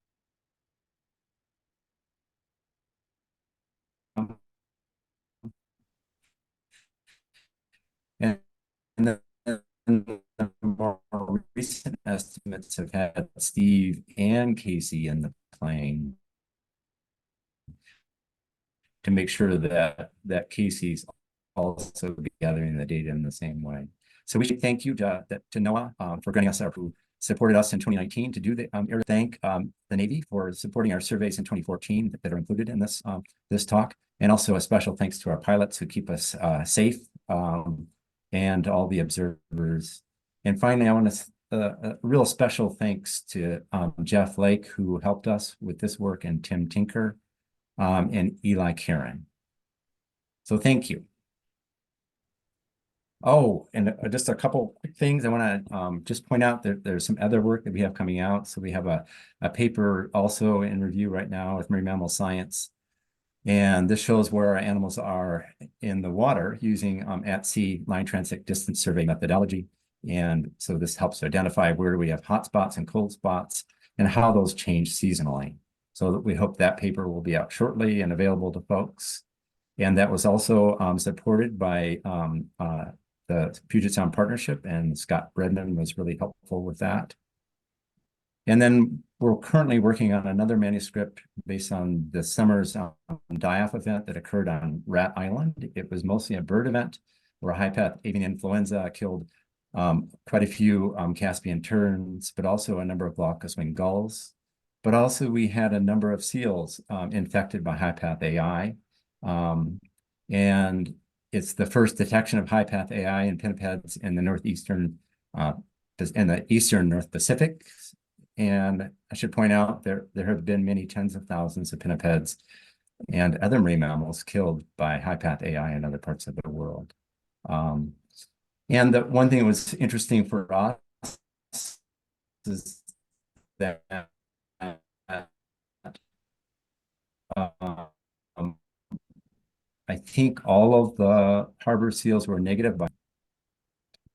And the more recent estimates have had Steve and Casey in the plane to make sure that Casey's also gathering the data in the same way. So we should thank you to NOAA for granting us who supported us in 2019 to do the thank the Navy for supporting our surveys in 2014 that are included in this this talk, and also a special thanks to our pilots who keep us safe, and all the observers. And finally, I want to a real special thanks to Jeff Lake, who helped us with this work, and Tim Tinker, and Eli Karen. So thank you. Oh, and just a couple quick things. I want to just point out that there's some other work that we have coming out. So we have a paper also in review right now with Marine Mammal Science. And this shows where our animals are in the water using at-sea line transect distance survey methodology. And so this helps to identify where we have hot spots and cold spots and how those change seasonally. So that we hope that paper will be out shortly and available to folks. And that was also supported by the Puget Sound Partnership, and Scott Bredman was really helpful with that. And then we're currently working on another manuscript based on the summer's die-off event that occurred on Rat Island. It was mostly a bird event where high-path avian influenza killed quite a few Caspian terns, but also a number of glaucous-winged gulls. But also we had a number of seals infected by high-path AI. And it's the first detection of high-path AI in pinnipeds in the northeastern, in the eastern North Pacific. And I should point out there have been many tens of thousands of pinnipeds and other marine mammals killed by high-path AI in other parts of the world. And the one thing that was interesting for us is that I think all of the harbor seals were negative.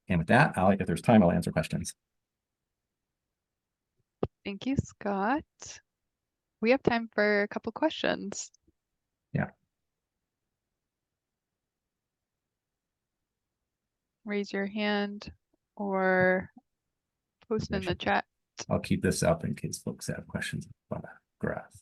And with that, if there's time, I'll answer questions. Thank you, Scott. We have time for a couple questions. Yeah. Raise your hand or post in the chat. I'll keep this up in case folks have questions about that graph.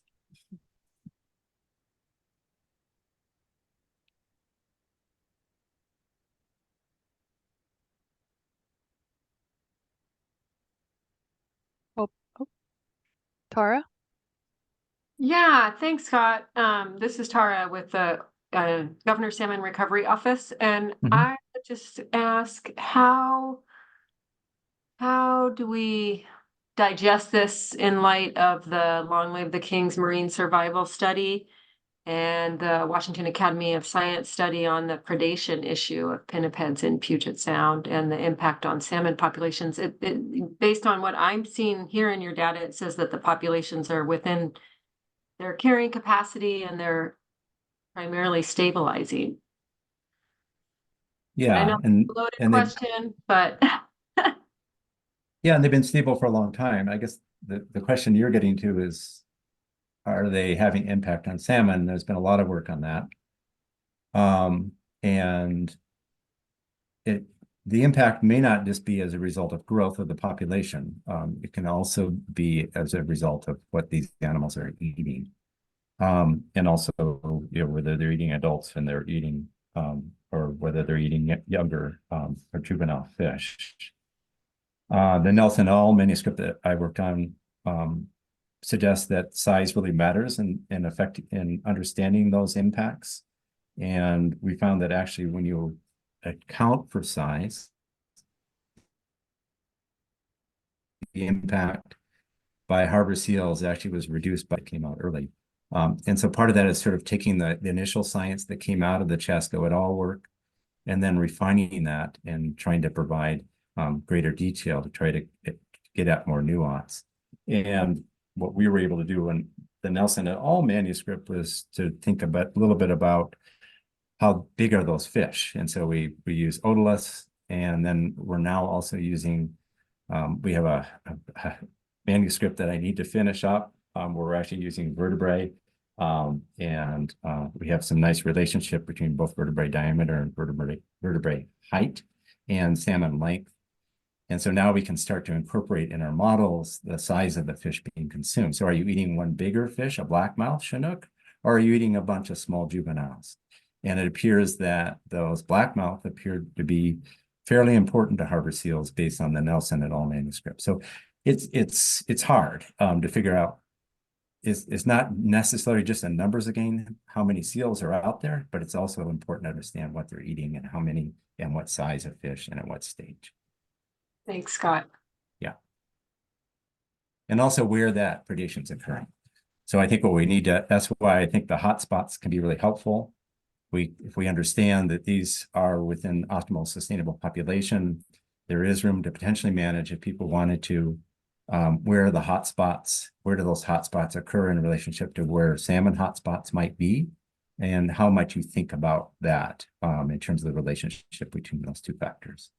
Well, oh, Tara? Yeah, thanks, Scott. This is Tara with the Governor Salmon Recovery Office, and I would just ask how do we digest this in light of the Long Live the Kings Marine Survival Study and the Washington Academy of Science study on the predation issue of pinnipeds in Puget Sound and the impact on salmon populations. Based on what I'm seeing here in your data, it says that the populations are within their carrying capacity and they're primarily stabilizing. Yeah, I know and it's a loaded question, but yeah, and they've been stable for a long time. I guess the question you're getting to is, are they having impact on salmon? There's been a lot of work on that. And the impact may not just be as a result of growth of the population. It can also be as a result of what these animals are eating. And also, whether they're eating adults and they're eating, or whether they're eating younger or juvenile fish. The Nelson et al. Manuscript that I worked on suggests that size really matters in understanding those impacts. And we found that actually when you account for size, the impact by harbor seals actually was reduced by came out early. And so part of that is sort of taking the initial science that came out of the Chasco et al. Work and then refining that and trying to provide greater detail to try to get at more nuance. And what we were able to do in the Nelson et al. Manuscript was to think about a little bit about how big are those fish. And so we use otoliths, and then we're now also using, we have a manuscript that I need to finish up where we're actually using vertebrae. And we have some nice relationship between both vertebrae diameter and vertebrae height and salmon length. And so now we can start to incorporate in our models the size of the fish being consumed. So are you eating one bigger fish, a blackmouth Chinook, or are you eating a bunch of small juveniles? And it appears that those blackmouth appeared to be fairly important to harbor seals based on the Nelson et al. Manuscript. So it's hard to figure out. It's not necessarily just a numbers game, how many seals are out there, but it's also important to understand what they're eating and how many and what size of fish and at what stage. thanks, Scott. Yeah. And also where that predation is occurring. So I think what we need to, that's why I think the hotspots can be really helpful. If we understand that these are within optimal sustainable population, there is room to potentially manage if people wanted to, where are the hotspots, where do those hotspots occur in relationship to where salmon hotspots might be, and how might you think about that in terms of the relationship between those two factors.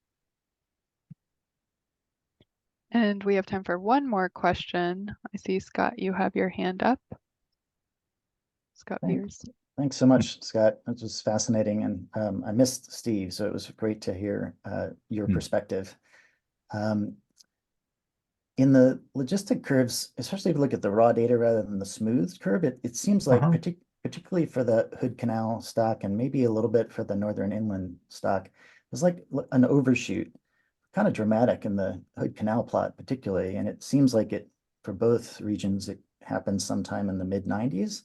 And we have time for one more question. I see, Scott, you have your hand up. Scott Beers. Thanks so much, Scott. That was fascinating. And I missed Steve, so it was great to hear your perspective. In the logistic curves, especially if you look at the raw data rather than the smooth curve, it seems like particularly for the Hood Canal stock and maybe a little bit for the Northern Inland stock, there's like an overshoot, kind of dramatic in the Hood Canal plot particularly. And it seems like it, for both regions, it happened sometime in the mid-90s.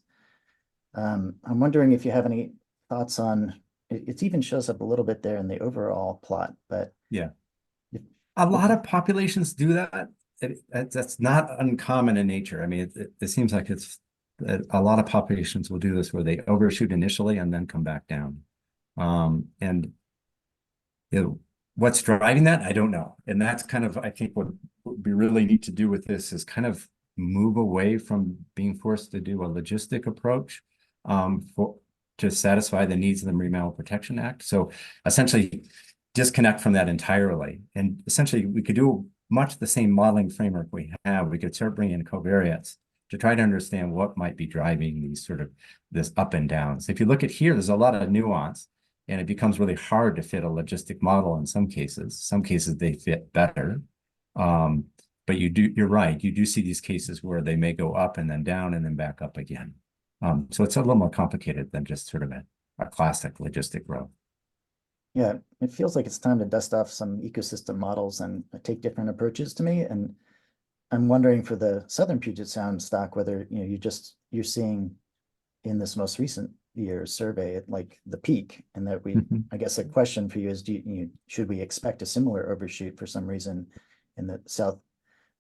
I'm wondering if you have any thoughts on, it even shows up a little bit there in the overall plot, but yeah, a lot of populations do that. That's not uncommon in nature. I mean, it seems like a lot of populations will do this where they overshoot initially and then come back down. And what's driving that, I don't know. And that's kind of, I think what we really need to do with this is kind of move away from being forced to do a logistic approach to satisfy the needs of the Marine Mammal Protection Act. So essentially disconnect from that entirely. And essentially we could do much the same modeling framework we have. We could start bringing in covariates to try to understand what might be driving these sort of this up and downs. If you look at here, there's a lot of nuance and it becomes really hard to fit a logistic model in some cases. Some cases they fit better. But you're right. You do see these cases where they may go up and then down and then back up again. So it's a little more complicated than just sort of a classic logistic growth. Yeah, it feels like it's time to dust off some ecosystem models and take different approaches to me. And I'm wondering for the southern Puget Sound stock, whether, you know, you're seeing in this most recent year's survey, like the peak, and that I guess a question for you is, should we expect a similar overshoot for some reason in the South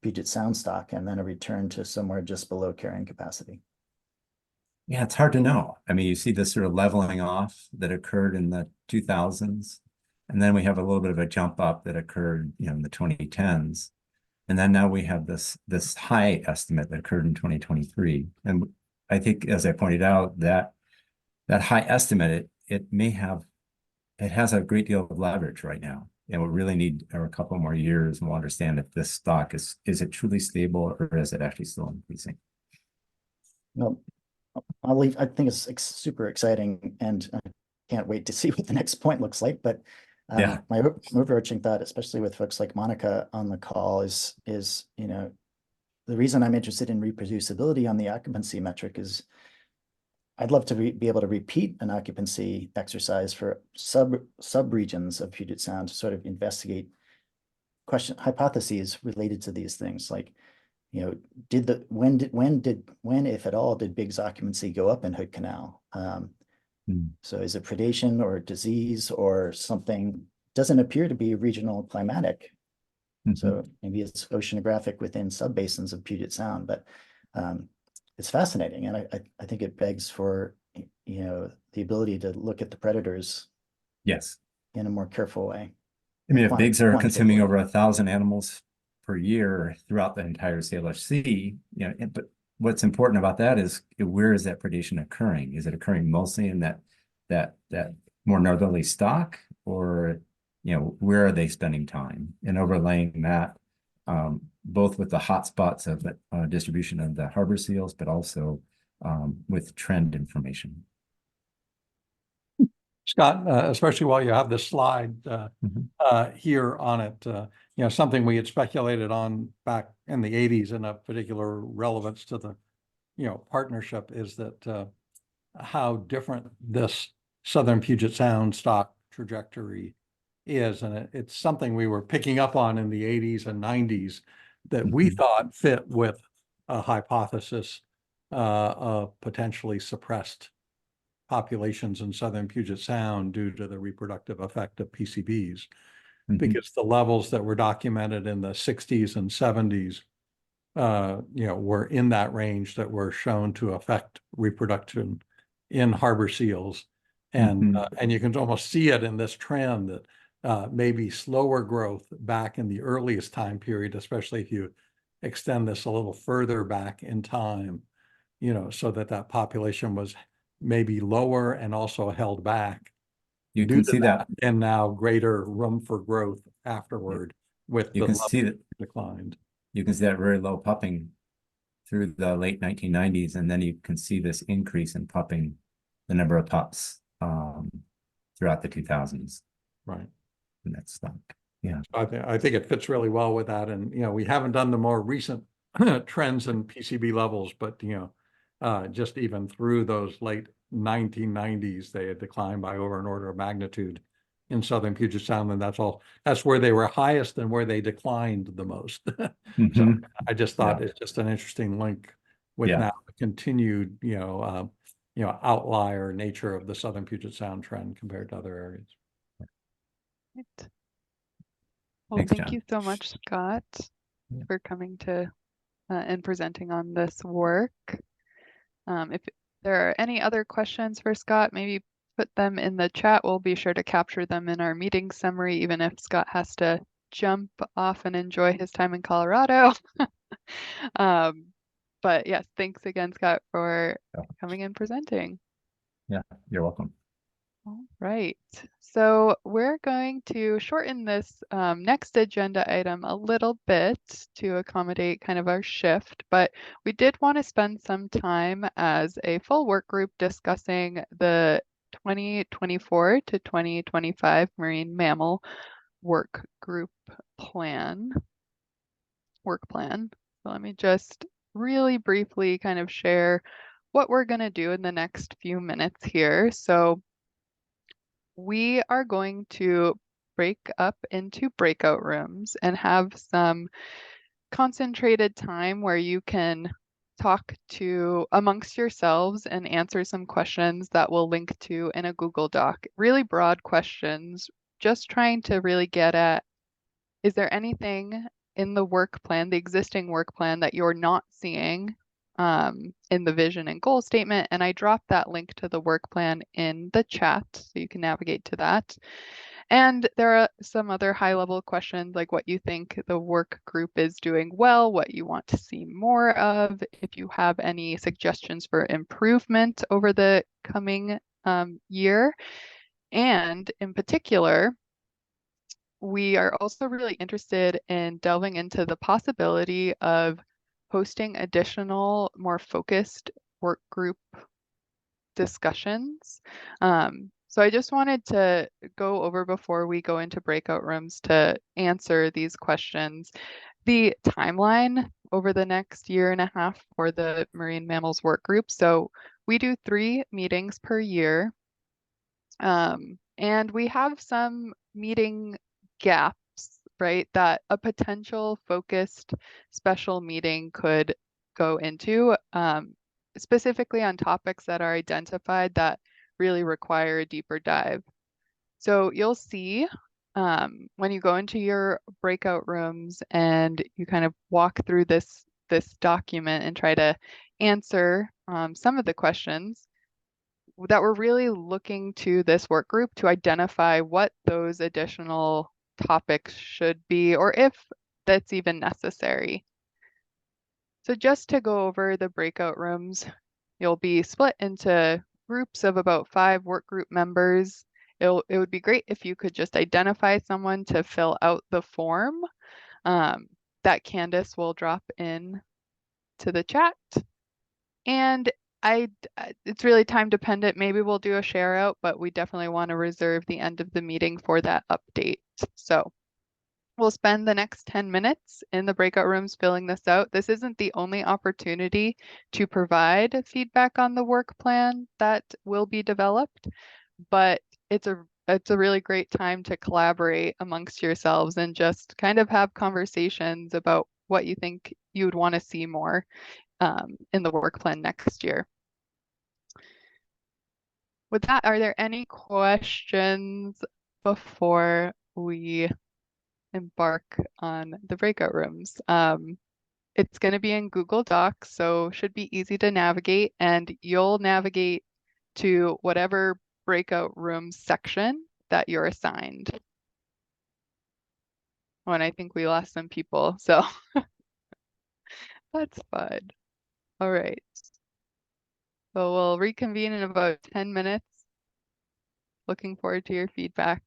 Puget Sound stock, and then a return to somewhere just below carrying capacity? Yeah, it's hard to know. I mean, you see this sort of leveling off that occurred in the 2000s, and then we have a little bit of a jump up that occurred, you know, in the 2010s. And then now we have this high estimate that occurred in 2023. And I think, as I pointed out, that high estimate, it has a great deal of leverage right now. And we really need a couple more years, and we'll understand if this stock is it truly stable, or is it actually still increasing? Well, I'll leave. I think it's super exciting, and I can't wait to see what the next point looks like. But my overarching thought, especially with folks like Monica on the call, is you know, the reason I'm interested in reproducibility on the occupancy metric is I'd love to be able to repeat an occupancy exercise for sub regions of Puget Sound to sort of investigate hypotheses related to these things, like, you know, when, if at all, did Big's occupancy go up in Hood Canal? So is it predation or disease or something? Doesn't appear to be regional climatic. So maybe it's oceanographic within subbasins of Puget Sound, but it's fascinating. And I think it begs for, you know, the ability to look at the predators in a more careful way. I mean, if Bigs are consuming over 1,000 animals per year throughout the entire Salish Sea, you know, but what's important about that is, where is that predation occurring? Is it occurring mostly in that more northerly stock, or, you know, where are they spending time? And overlaying that, both with the hotspots of the distribution of the harbor seals, but also with trend information. Scott, especially while you have this slide here on it, you know, something we had speculated on back in the 80s, and of particular relevance to the, you know, partnership, is that how different this southern Puget Sound stock trajectory is. And it's something we were picking up on in the 80s and 90s that we thought fit with a hypothesis of potentially suppressed populations in southern Puget Sound due to the reproductive effect of PCBs, because the levels that were documented in the 60s and 70s, you know, were in that range that were shown to affect reproduction in harbor seals. And and you can almost see it in this trend that maybe slower growth back in the earliest time period, especially if you extend this a little further back in time, you know, so that population was maybe lower and also held back. You can see that, and now greater room for growth afterward with you the can see that declined. You can see that very low pupping through the late 1990s, and then you can see this increase in pupping, the number of pups throughout the 2000s. Right. And that's stock. Yeah. I think it fits really well with that. And, you know, we haven't done the more recent trends in PCB levels, but, you know, just even through those late 1990s, they had declined by over an order of magnitude in southern Puget Sound, and that's where they were highest and where they declined the most. So I just thought it's just an interesting link with now the continued, you know, outlier nature of the southern Puget Sound trend compared to other areas. Right. Well, Thanks, thank John. you so much, Scott, for coming to and presenting on this work. If there are any other questions for Scott, maybe put them in the chat. We'll be sure to capture them in our meeting summary, even if Scott has to jump off and enjoy his time in Colorado. But yes, thanks again, Scott, for coming and presenting. Yeah, you're welcome. All right, so we're going to shorten this next agenda item a little bit to accommodate kind of our shift, but we did want to spend some time as a full work group discussing the 2024 to 2025 Marine Mammal work plan. So let me just really briefly kind of share what we're going to do in the next few minutes here. So we are going to break up into breakout rooms and have some concentrated time where you can talk to amongst yourselves and answer some questions that we'll link to in a Google Doc. Really broad questions, just trying to really get at, is there anything in the work plan, the existing work plan, that you're not seeing in the vision and goal statement? And I dropped that link to the work plan in the chat, so you can navigate to that. And there are some other high-level questions, like what you think the work group is doing well, what you want to see more of, if you have any suggestions for improvement over the coming year. And in particular, we are also really interested in delving into the possibility of hosting additional, more focused work group discussions. So I just wanted to go over, before we go into breakout rooms, to answer these questions. The timeline over the next year and a half for the marine mammals work group. So we do 3 meetings per year. And we have some meeting gaps, right, that a potential focused special meeting could go into, specifically on topics that are identified that really require a deeper dive. So you'll see when you go into your breakout rooms and you kind of walk through this document and try to answer some of the questions, that we're really looking to this work group to identify what those additional topics should be, or if that's even necessary. So just to go over the breakout rooms, you'll be split into groups of about 5 work group members. It would be great if you could just identify someone to fill out the form that Candace will drop in to the chat. And it's really time dependent. Maybe we'll do a share out, but we definitely want to reserve the end of the meeting for that update. So we'll spend the next 10 minutes in the breakout rooms filling this out. This isn't the only opportunity to provide feedback on the work plan that will be developed, but it's a really great time to collaborate amongst yourselves and just kind of have conversations about what you think you would want to see more in the work plan next year. With that, are there any questions before we embark on the breakout rooms? It's going to be in Google Docs, so should be easy to navigate, and you'll navigate to whatever breakout room section that you're assigned. Oh, and I think we lost some people, so that's fine. All right. So we'll reconvene in about 10 minutes. Looking forward to your feedback.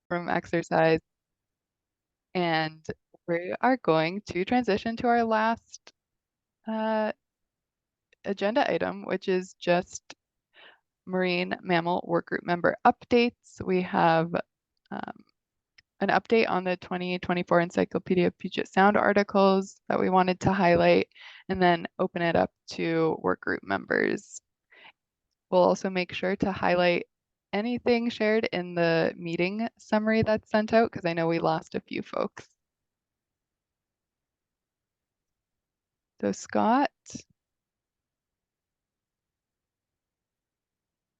From exercise. And we are going to transition to our last agenda item, which is just marine mammal workgroup member updates. We have an update on the 2024 Encyclopedia of Puget Sound articles that we wanted to highlight, and then open it up to workgroup members. We'll also make sure to highlight anything shared in the meeting summary that's sent out, because I know we lost a few folks. So Scott,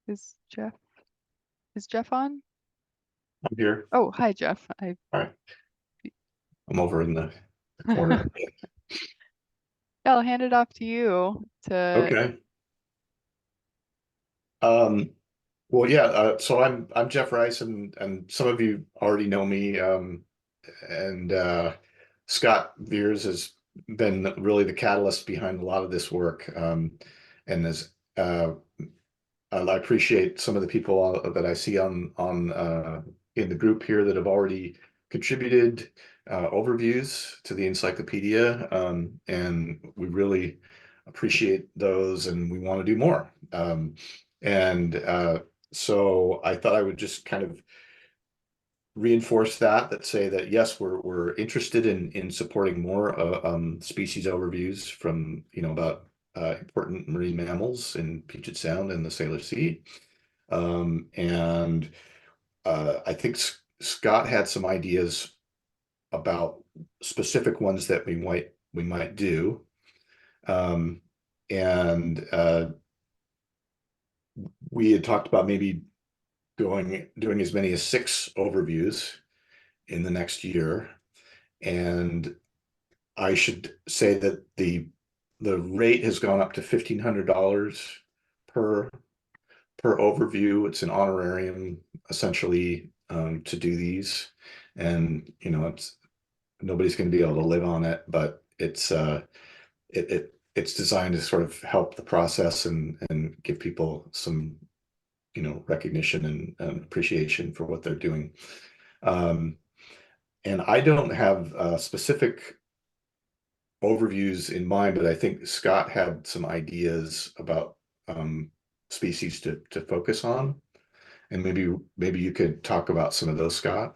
is Jeff on? I'm here. Oh, hi, Jeff. All right. I'm over in the corner. Yeah, I'll hand it off to you to. Okay. Well, yeah. So I'm Jeff Rice, and some of you already know me. And Scott Veers has been really the catalyst behind a lot of this work. And as I appreciate some of the people that I see on in the group here that have already contributed overviews to the encyclopedia, and we really appreciate those, and we want to do more. So I thought I would just kind of reinforce that say that yes, we're interested in supporting more species overviews from about important marine mammals in Puget Sound and the Salish Sea. And I think Scott had some ideas about specific ones that we might do. We had talked about maybe doing as many as 6 overviews in the next year. And I should say that the rate has gone up to $1,500 per overview. It's an honorarium essentially to do these, and you know, nobody's going to be able to live on it, but it's designed to sort of help the process and give people some, you know, recognition and appreciation for what they're doing. And I don't have specific overviews in mind, but I think Scott had some ideas about species to focus on, and maybe you could talk about some of those, Scott.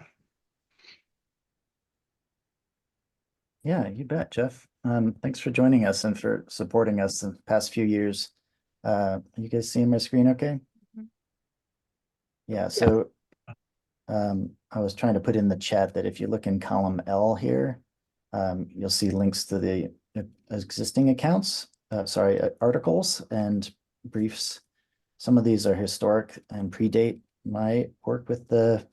Yeah, you bet, Jeff. Thanks for joining us and for supporting us in the past few years. You guys seeing my screen okay? Mm-hmm. Yeah, so I was trying to put in the chat that if you look in column L here, you'll see links to the existing accounts, articles and briefs. Some of these are historic and predate my work with the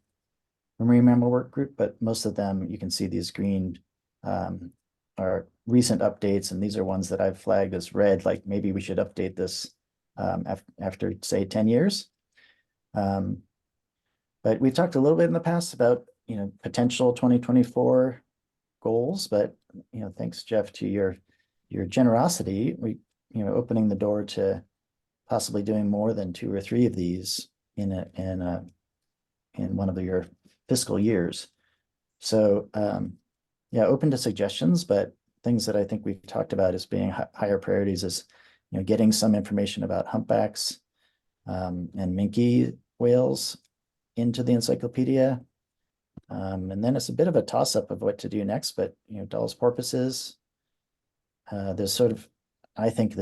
Marine Mammal Work Group, but most of them, you can see these green are recent updates, and these are ones that I've flagged as red, like maybe we should update this after, say, 10 years. But we've talked a little bit in the past about, you know, potential 2024 goals, but, you know, thanks, Jeff, to your generosity, you know, opening the door to possibly doing more than 2 or 3 of these in one of your fiscal years. So yeah, open to suggestions, but things that I think we've talked about as being higher priorities is, you know, getting some information about humpbacks and minke whales into the encyclopedia. And then it's a bit of a toss-up of what to do next, but, you know, Dall's porpoises, there's sort of, I think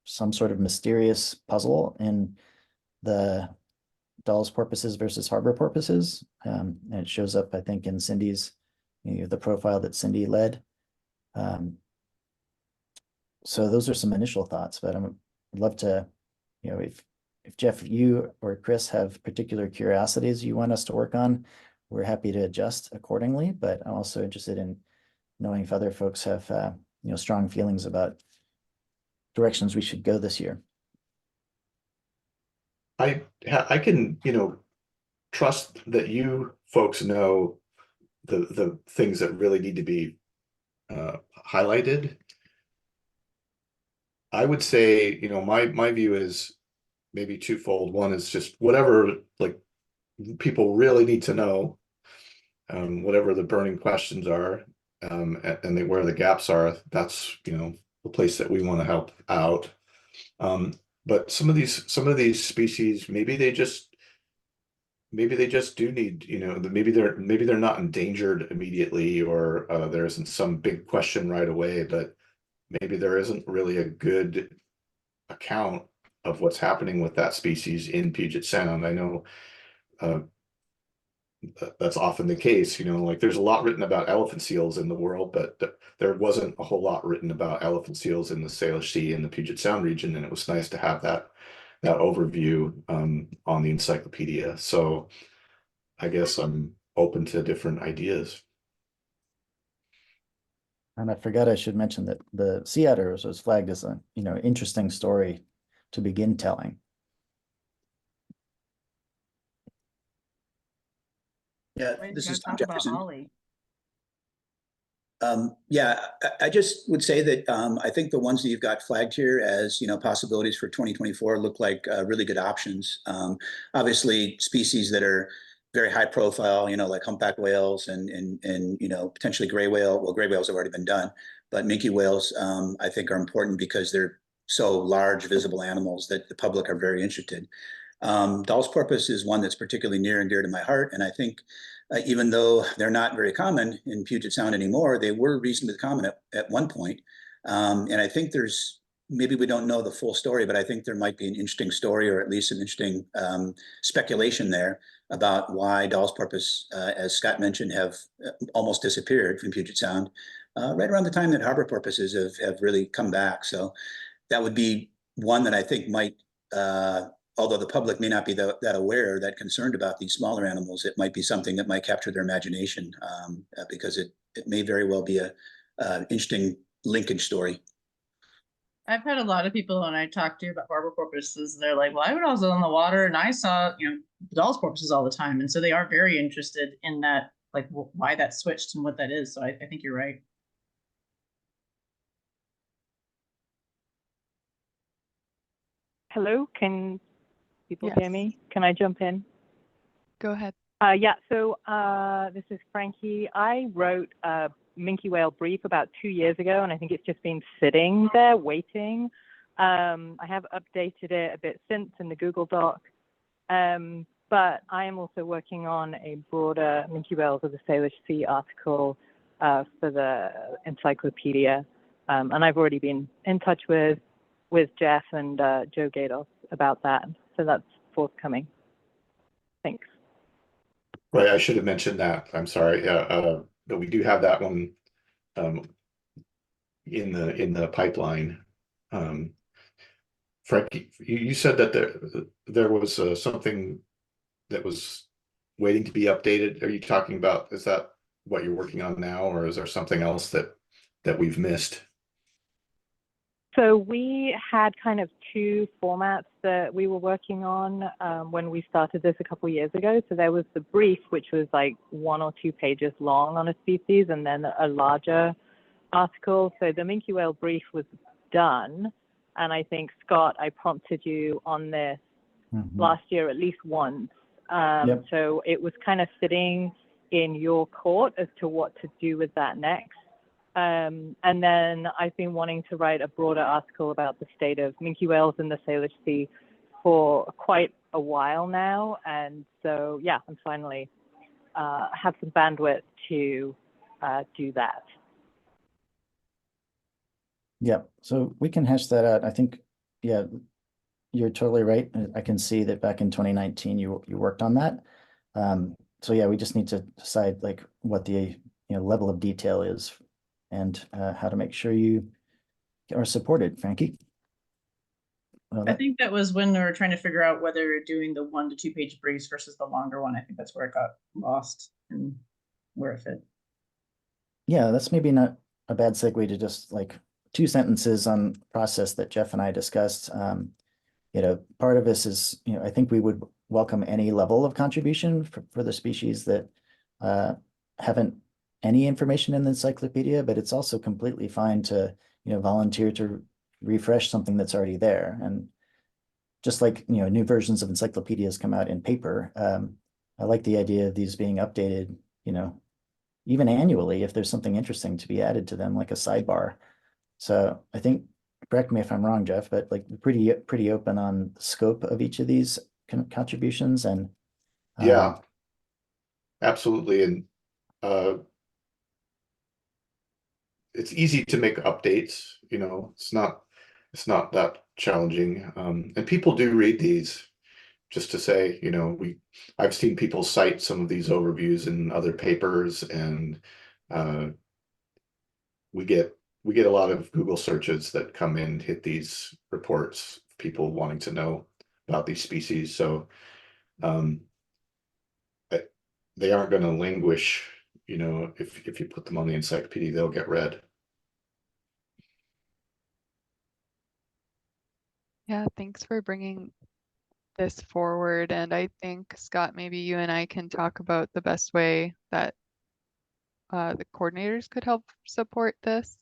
some sort of mysterious puzzle in the Dall's porpoises versus harbor porpoises. And it shows up, I think, in Cindy's, you know, the profile that Cindy led. So those are some initial thoughts, but I'd love to, you know, if Jeff, you or Chris have particular curiosities you want us to work on, we're happy to adjust accordingly, but I'm also interested in knowing if other folks have, you know, strong feelings about directions we should go this year. I can, you know, trust that you folks know the things that really need to be highlighted. I would say, you know, my view is maybe twofold. One is just whatever like people really need to know, whatever the burning questions are, and where the gaps are. That's, you know, the place that we want to help out. But some of these species, maybe they just do need, you know, maybe they're not endangered immediately, or there isn't some big question right away, but maybe there isn't really a good account of what's happening with that species in Puget Sound. I know that's often the case, you know, like there's a lot written about elephant seals in the world, but there wasn't a whole lot written about elephant seals in the Salish Sea and the Puget Sound region, and it was nice to have that overview on the encyclopedia. So I guess I'm open to different ideas. And I forgot I should mention that the sea otters was flagged as a, you know, interesting story to begin telling. Yeah, this is Tom Jefferson. Ollie. Yeah, I just would say that I think the ones that you've got flagged here as, you know, possibilities for 2024 look like really good options. Obviously, species that are very high profile, you know, like humpback whales and you know, potentially gray whale. Well, gray whales have already been done, but minke whales I think are important because they're so large, visible animals that the public are very interested. Dall's porpoise is one that's particularly near and dear to my heart, and I think even though they're not very common in Puget Sound anymore, they were reasonably common at one point. And I think there's maybe we don't know the full story, but I think there might be an interesting story, or at least an interesting speculation there about why Dall's porpoise, as Scott mentioned, have almost disappeared from Puget Sound, right around the time that harbor porpoises have really come back. So that would be one that I think might, although the public may not be that aware, that concerned about these smaller animals, it might be something that might capture their imagination, because it may very well be a interesting linkage story. I've had a lot of people when I talk to about harbor porpoises, they're like, well, I was on the water and I saw, Dall's porpoises all the time. And so they are very interested in that, like why that switched and what that is. So I think you're right. Hello, can people Yes. hear me? Can I jump in? Go ahead. Yeah, so this is Frankie. I wrote a minke whale brief about 2 years ago, and I think it's just been sitting there waiting. I have updated it a bit since in the Google Doc, but I am also working on a broader minke whales of the Salish Sea article for the encyclopedia, and I've already been in touch with Jeff and Joe Gatos about that, so that's forthcoming. Thanks. Right, I should have mentioned that. I'm sorry. But we do have that one in the pipeline. Frankie, you said that there was something that was waiting to be updated. Are you talking about, is that what you're working on now, or is there something else that we've missed? So we had kind of two formats that we were working on when we started this a couple years ago. So there was the brief, which was like 1 or 2 pages long on a species, and then a larger article. So the minke whale brief was done. And I think, Scott, I prompted you on this last year at least once. Yep. So it was kind of sitting in your court as to what to do with that next. And then I've been wanting to write a broader article about the state of minke whales in the Salish Sea for quite a while now. And so, yeah, I'm finally have some bandwidth to do that. Yeah, so we can hash that out. I think, yeah, you're totally right. I can see that back in 2019, you worked on that. So yeah, we just need to decide like what the level of detail is and how to make sure you are supported, Frankie. I think that was when we were trying to figure out whether doing the 1 to 2 page briefs versus the longer one. I think that's where it got lost and where it fit. Yeah, that's maybe not a bad segue to just like 2 sentences on process that Jeff and I discussed. Part of this is, I think we would welcome any level of contribution for the species that haven't any information in the encyclopedia, but it's also completely fine to, volunteer to refresh something that's already there. And just like, new versions of encyclopedias come out in paper, I like the idea of these being updated, even annually if there's something interesting to be added to them, like a sidebar. So I think, correct me if I'm wrong, Jeff, but like pretty open on the scope of each of these contributions. And yeah, absolutely. And it's easy to make updates, it's not that challenging. And people do read these, just to say, I've seen people cite some of these overviews in other papers, and we get a lot of Google searches that come in, hit these reports, people wanting to know about these species. So they aren't going to languish, if you put them on the encyclopedia, they'll get read. Yeah, thanks for bringing this forward. And I think, Scott, maybe you and I can talk about the best way that the coordinators could help support this.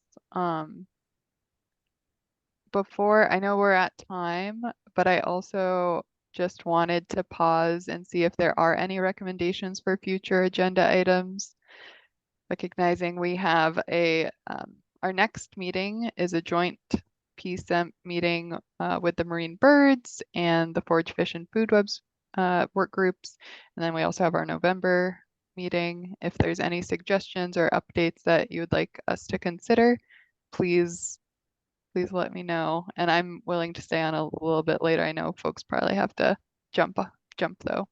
Before, I know we're at time, but I also just wanted to pause and see if there are any recommendations for future agenda items. Recognizing we have our next meeting is a joint PSEMP meeting with the marine birds and the forage, fish, and food webs work groups. And then we also have our November meeting. If there's any suggestions or updates that you would like us to consider, please please let me know. And I'm willing to stay on a little bit later. I know folks probably have to jump though.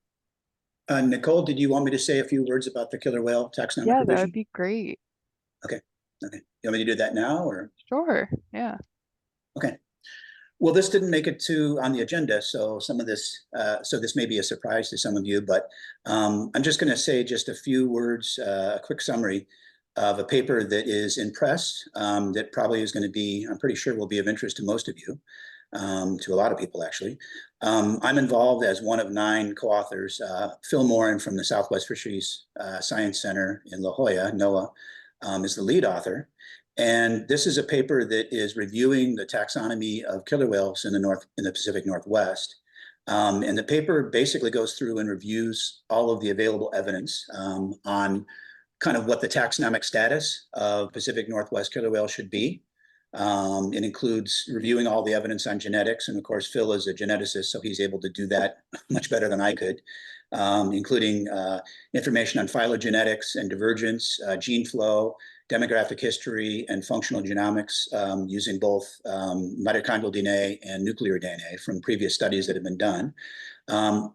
Nicole, did you want me to say a few words about the killer whale taxonomic Yeah, revision? that would be great. Okay. You want me to do that now or? Sure, yeah. Okay. Well, this didn't make it on the agenda, so some of this, so this may be a surprise to some of you, but I'm just going to say just a few words, a quick summary of a paper that is in press that probably is going to be, I'm pretty sure will be of interest to most of you, to a lot of people actually. I'm involved as one of 9 co-authors. Phil Morin from the Southwest Fisheries Science Center in La Jolla, NOAA, is the lead author. And this is a paper that is reviewing the taxonomy of killer whales in the Pacific Northwest. And the paper basically goes through and reviews all of the available evidence on kind of what the taxonomic status of Pacific Northwest killer whale should be. It includes reviewing all the evidence on genetics. And of course, Phil is a geneticist, so he's able to do that much better than I could, including information on phylogenetics and divergence, gene flow, demographic history, and functional genomics using both mitochondrial DNA and nuclear DNA from previous studies that have been done.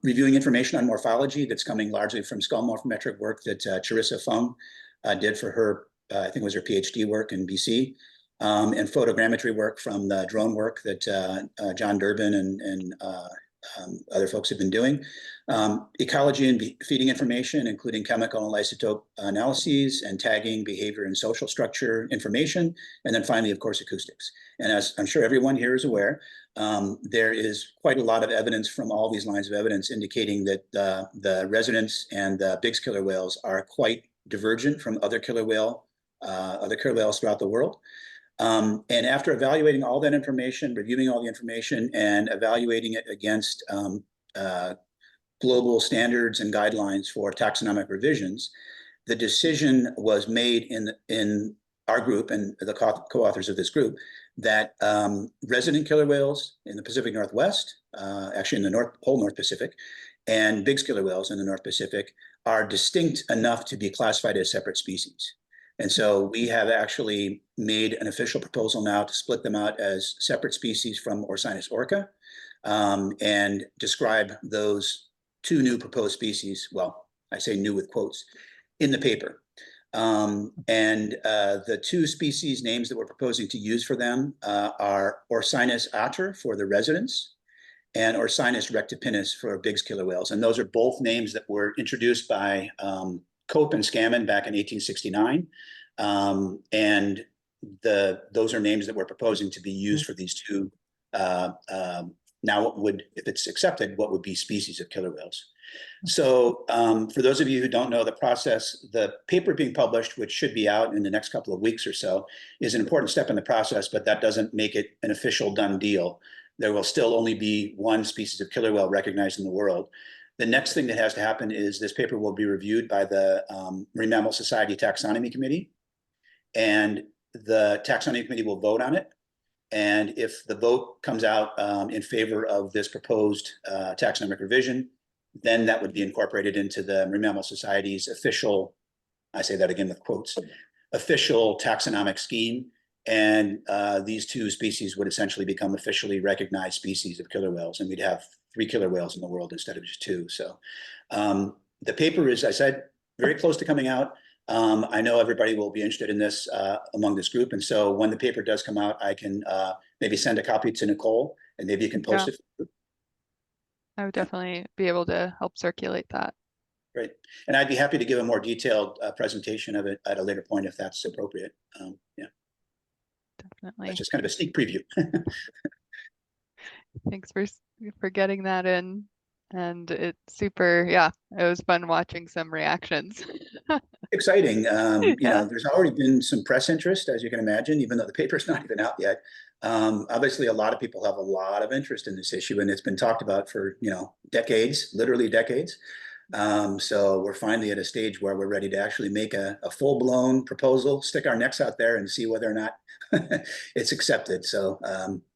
Reviewing information on morphology that's coming largely from skull morphometric work that Charissa Fung did for her, I think it was her PhD work in BC, and photogrammetry work from the drone work that John Durbin and other folks have been doing. Ecology and feeding information, including chemical and isotope analyses and tagging, behavior and social structure information. And then finally, of course, acoustics. And as I'm sure everyone here is aware, there is quite a lot of evidence from all these lines of evidence indicating that the residents and the Biggs killer whales are quite divergent from other killer whales throughout the world. And after evaluating all that information, reviewing all the information and evaluating it against global standards and guidelines for taxonomic revisions, the decision was made in our group and the co-authors of this group that resident killer whales in the Pacific Northwest, actually in the whole North Pacific, and Biggs killer whales in the North Pacific are distinct enough to be classified as separate species. And so we have actually made an official proposal now to split them out as separate species from Orcinus orca and describe those 2 new proposed species. Well, I say new with quotes in the paper. The 2 species names that we're proposing to use for them are Orcinus ater for the residents and Orcinus rectipinus for Biggs killer whales. And those are both names that were introduced by Cope and Scammon back in 1869. And those are names that we're proposing to be used for these 2. Now, what would, if it's accepted, what would be species of killer whales? So for those of you who don't know the process, the paper being published, which should be out in the next couple of weeks or so, is an important step in the process, but that doesn't make it an official done deal. There will still only be 1 species of killer whale recognized in the world. The next thing that has to happen is this paper will be reviewed by the Marine Mammal Society Taxonomy Committee, and the Taxonomy Committee will vote on it. And if the vote comes out in favor of this proposed taxonomic revision, then that would be incorporated into the Marine Mammal Society's official, I say that again with quotes, official taxonomic scheme. And these 2 species would essentially become officially recognized species of killer whales. And we'd have 3 killer whales in the world instead of just 2. So the paper is, I said, very close to coming out. I know everybody will be interested in this among this group. And so when the paper does come out, I can maybe send a copy to Nicole and maybe you can post it. I would definitely be able to help circulate that. Great. And I'd be happy to give a more detailed presentation of it at a later point if that's appropriate. Yeah. Definitely. That's just kind of a sneak preview. Thanks for getting that in. And it's super, yeah, it was fun watching some reactions. Exciting. You know, there's already been some press interest, as you can imagine, even though the paper's not even out yet. Obviously, a lot of people have a lot of interest in this issue, and it's been talked about for, decades, literally decades. So we're finally at a stage where we're ready to actually make a full-blown proposal, stick our necks out there and see whether or not it's accepted. So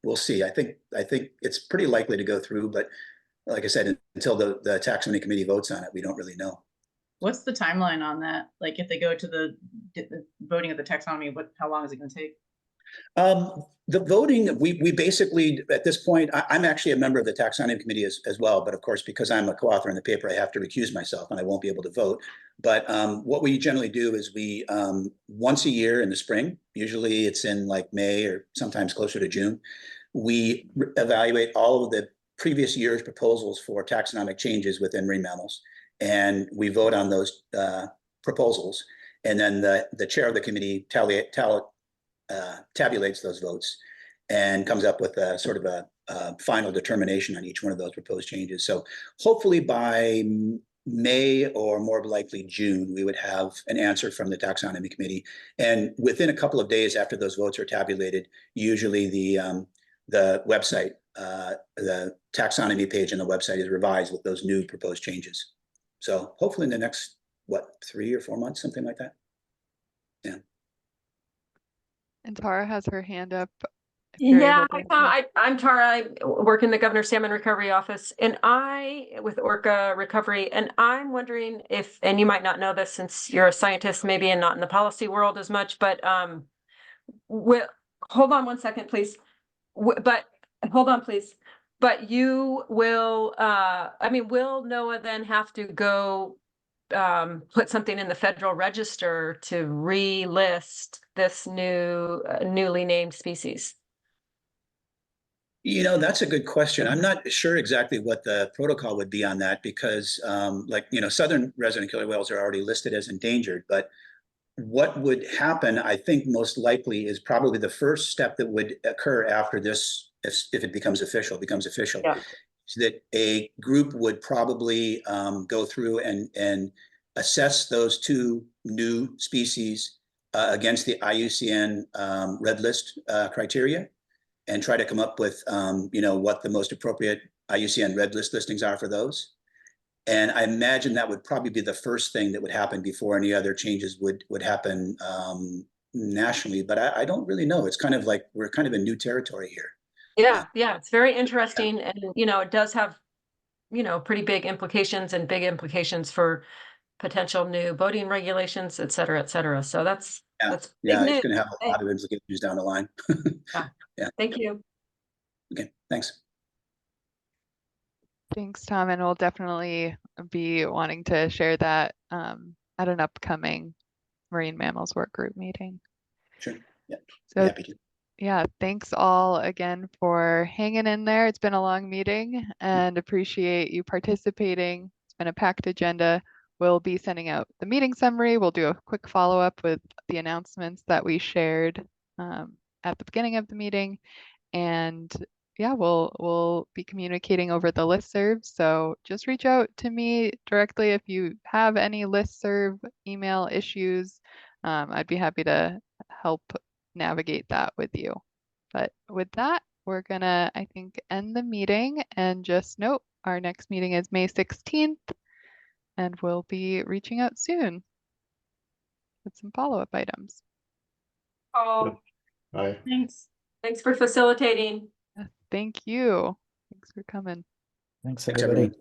we'll see. I think it's pretty likely to go through, but like I said, until the taxonomy committee votes on it, we don't really know. What's the timeline on that? Like if they go to the voting of the taxonomy, how long is it going to take? The voting, we basically, at this point, I'm actually a member of the taxonomy committee as well, but of course, because I'm a co-author in the paper, I have to recuse myself and I won't be able to vote. But what we generally do is we, once a year in the spring, usually it's in like May or sometimes closer to June, we evaluate all of the previous year's proposals for taxonomic changes within marine mammals. And we vote on those proposals. And then the chair of the committee tabulates those votes and comes up with a sort of a final determination on each one of those proposed changes. So hopefully by May or more likely June, we would have an answer from the taxonomy committee. And within a couple of days after those votes are tabulated, usually the website, the taxonomy page on the website is revised with those new proposed changes. So hopefully in the next, 3 or 4 months, something like that. Yeah. And Tara has her hand up. Yeah, I'm Tara. I work in the Governor's Salmon Recovery Office, and with Orca Recovery, and I'm wondering if, and you might not know this since you're a scientist maybe and not in the policy world as much, but hold on one second, please. But hold on, please. But you will, will NOAA then have to go put something in the Federal Register to relist this newly named species? You know, that's a good question. I'm not sure exactly what the protocol would be on that because southern resident killer whales are already listed as endangered, but what would happen, I think most likely is probably the first step that would occur after this, if it becomes official, Yeah. is that a group would probably go through and assess those two new species against the IUCN red list criteria and try to come up with, what the most appropriate IUCN red list listings are for those. And I imagine that would probably be the first thing that would happen before any other changes would happen nationally. But I don't really know. It's kind of like we're kind of in new territory here. Yeah, it's very interesting, and it does have pretty big implications for potential new boating regulations, et cetera, et cetera. So that's it's going to have a lot of implications down the line. Yeah. Thank you. Okay, thanks. Thanks, Tom, and we'll definitely be wanting to share that at an upcoming marine mammals work group meeting. Sure. Yeah. So happy to. Yeah, thanks all again for hanging in there. It's been a long meeting and appreciate you participating. It's been a packed agenda. We'll be sending out the meeting summary. We'll do a quick follow-up with the announcements that we shared at the beginning of the meeting. And yeah, we'll be communicating over the listserv. So just reach out to me directly if you have any listserv email issues. I'd be happy to help navigate that with you. But with that, we're gonna, I think, end the meeting and just note our next meeting is May 16th and we'll be reaching out soon with some follow-up items. Oh, Bye. Thanks for facilitating. Thank you. Thanks for coming. Thanks, everybody.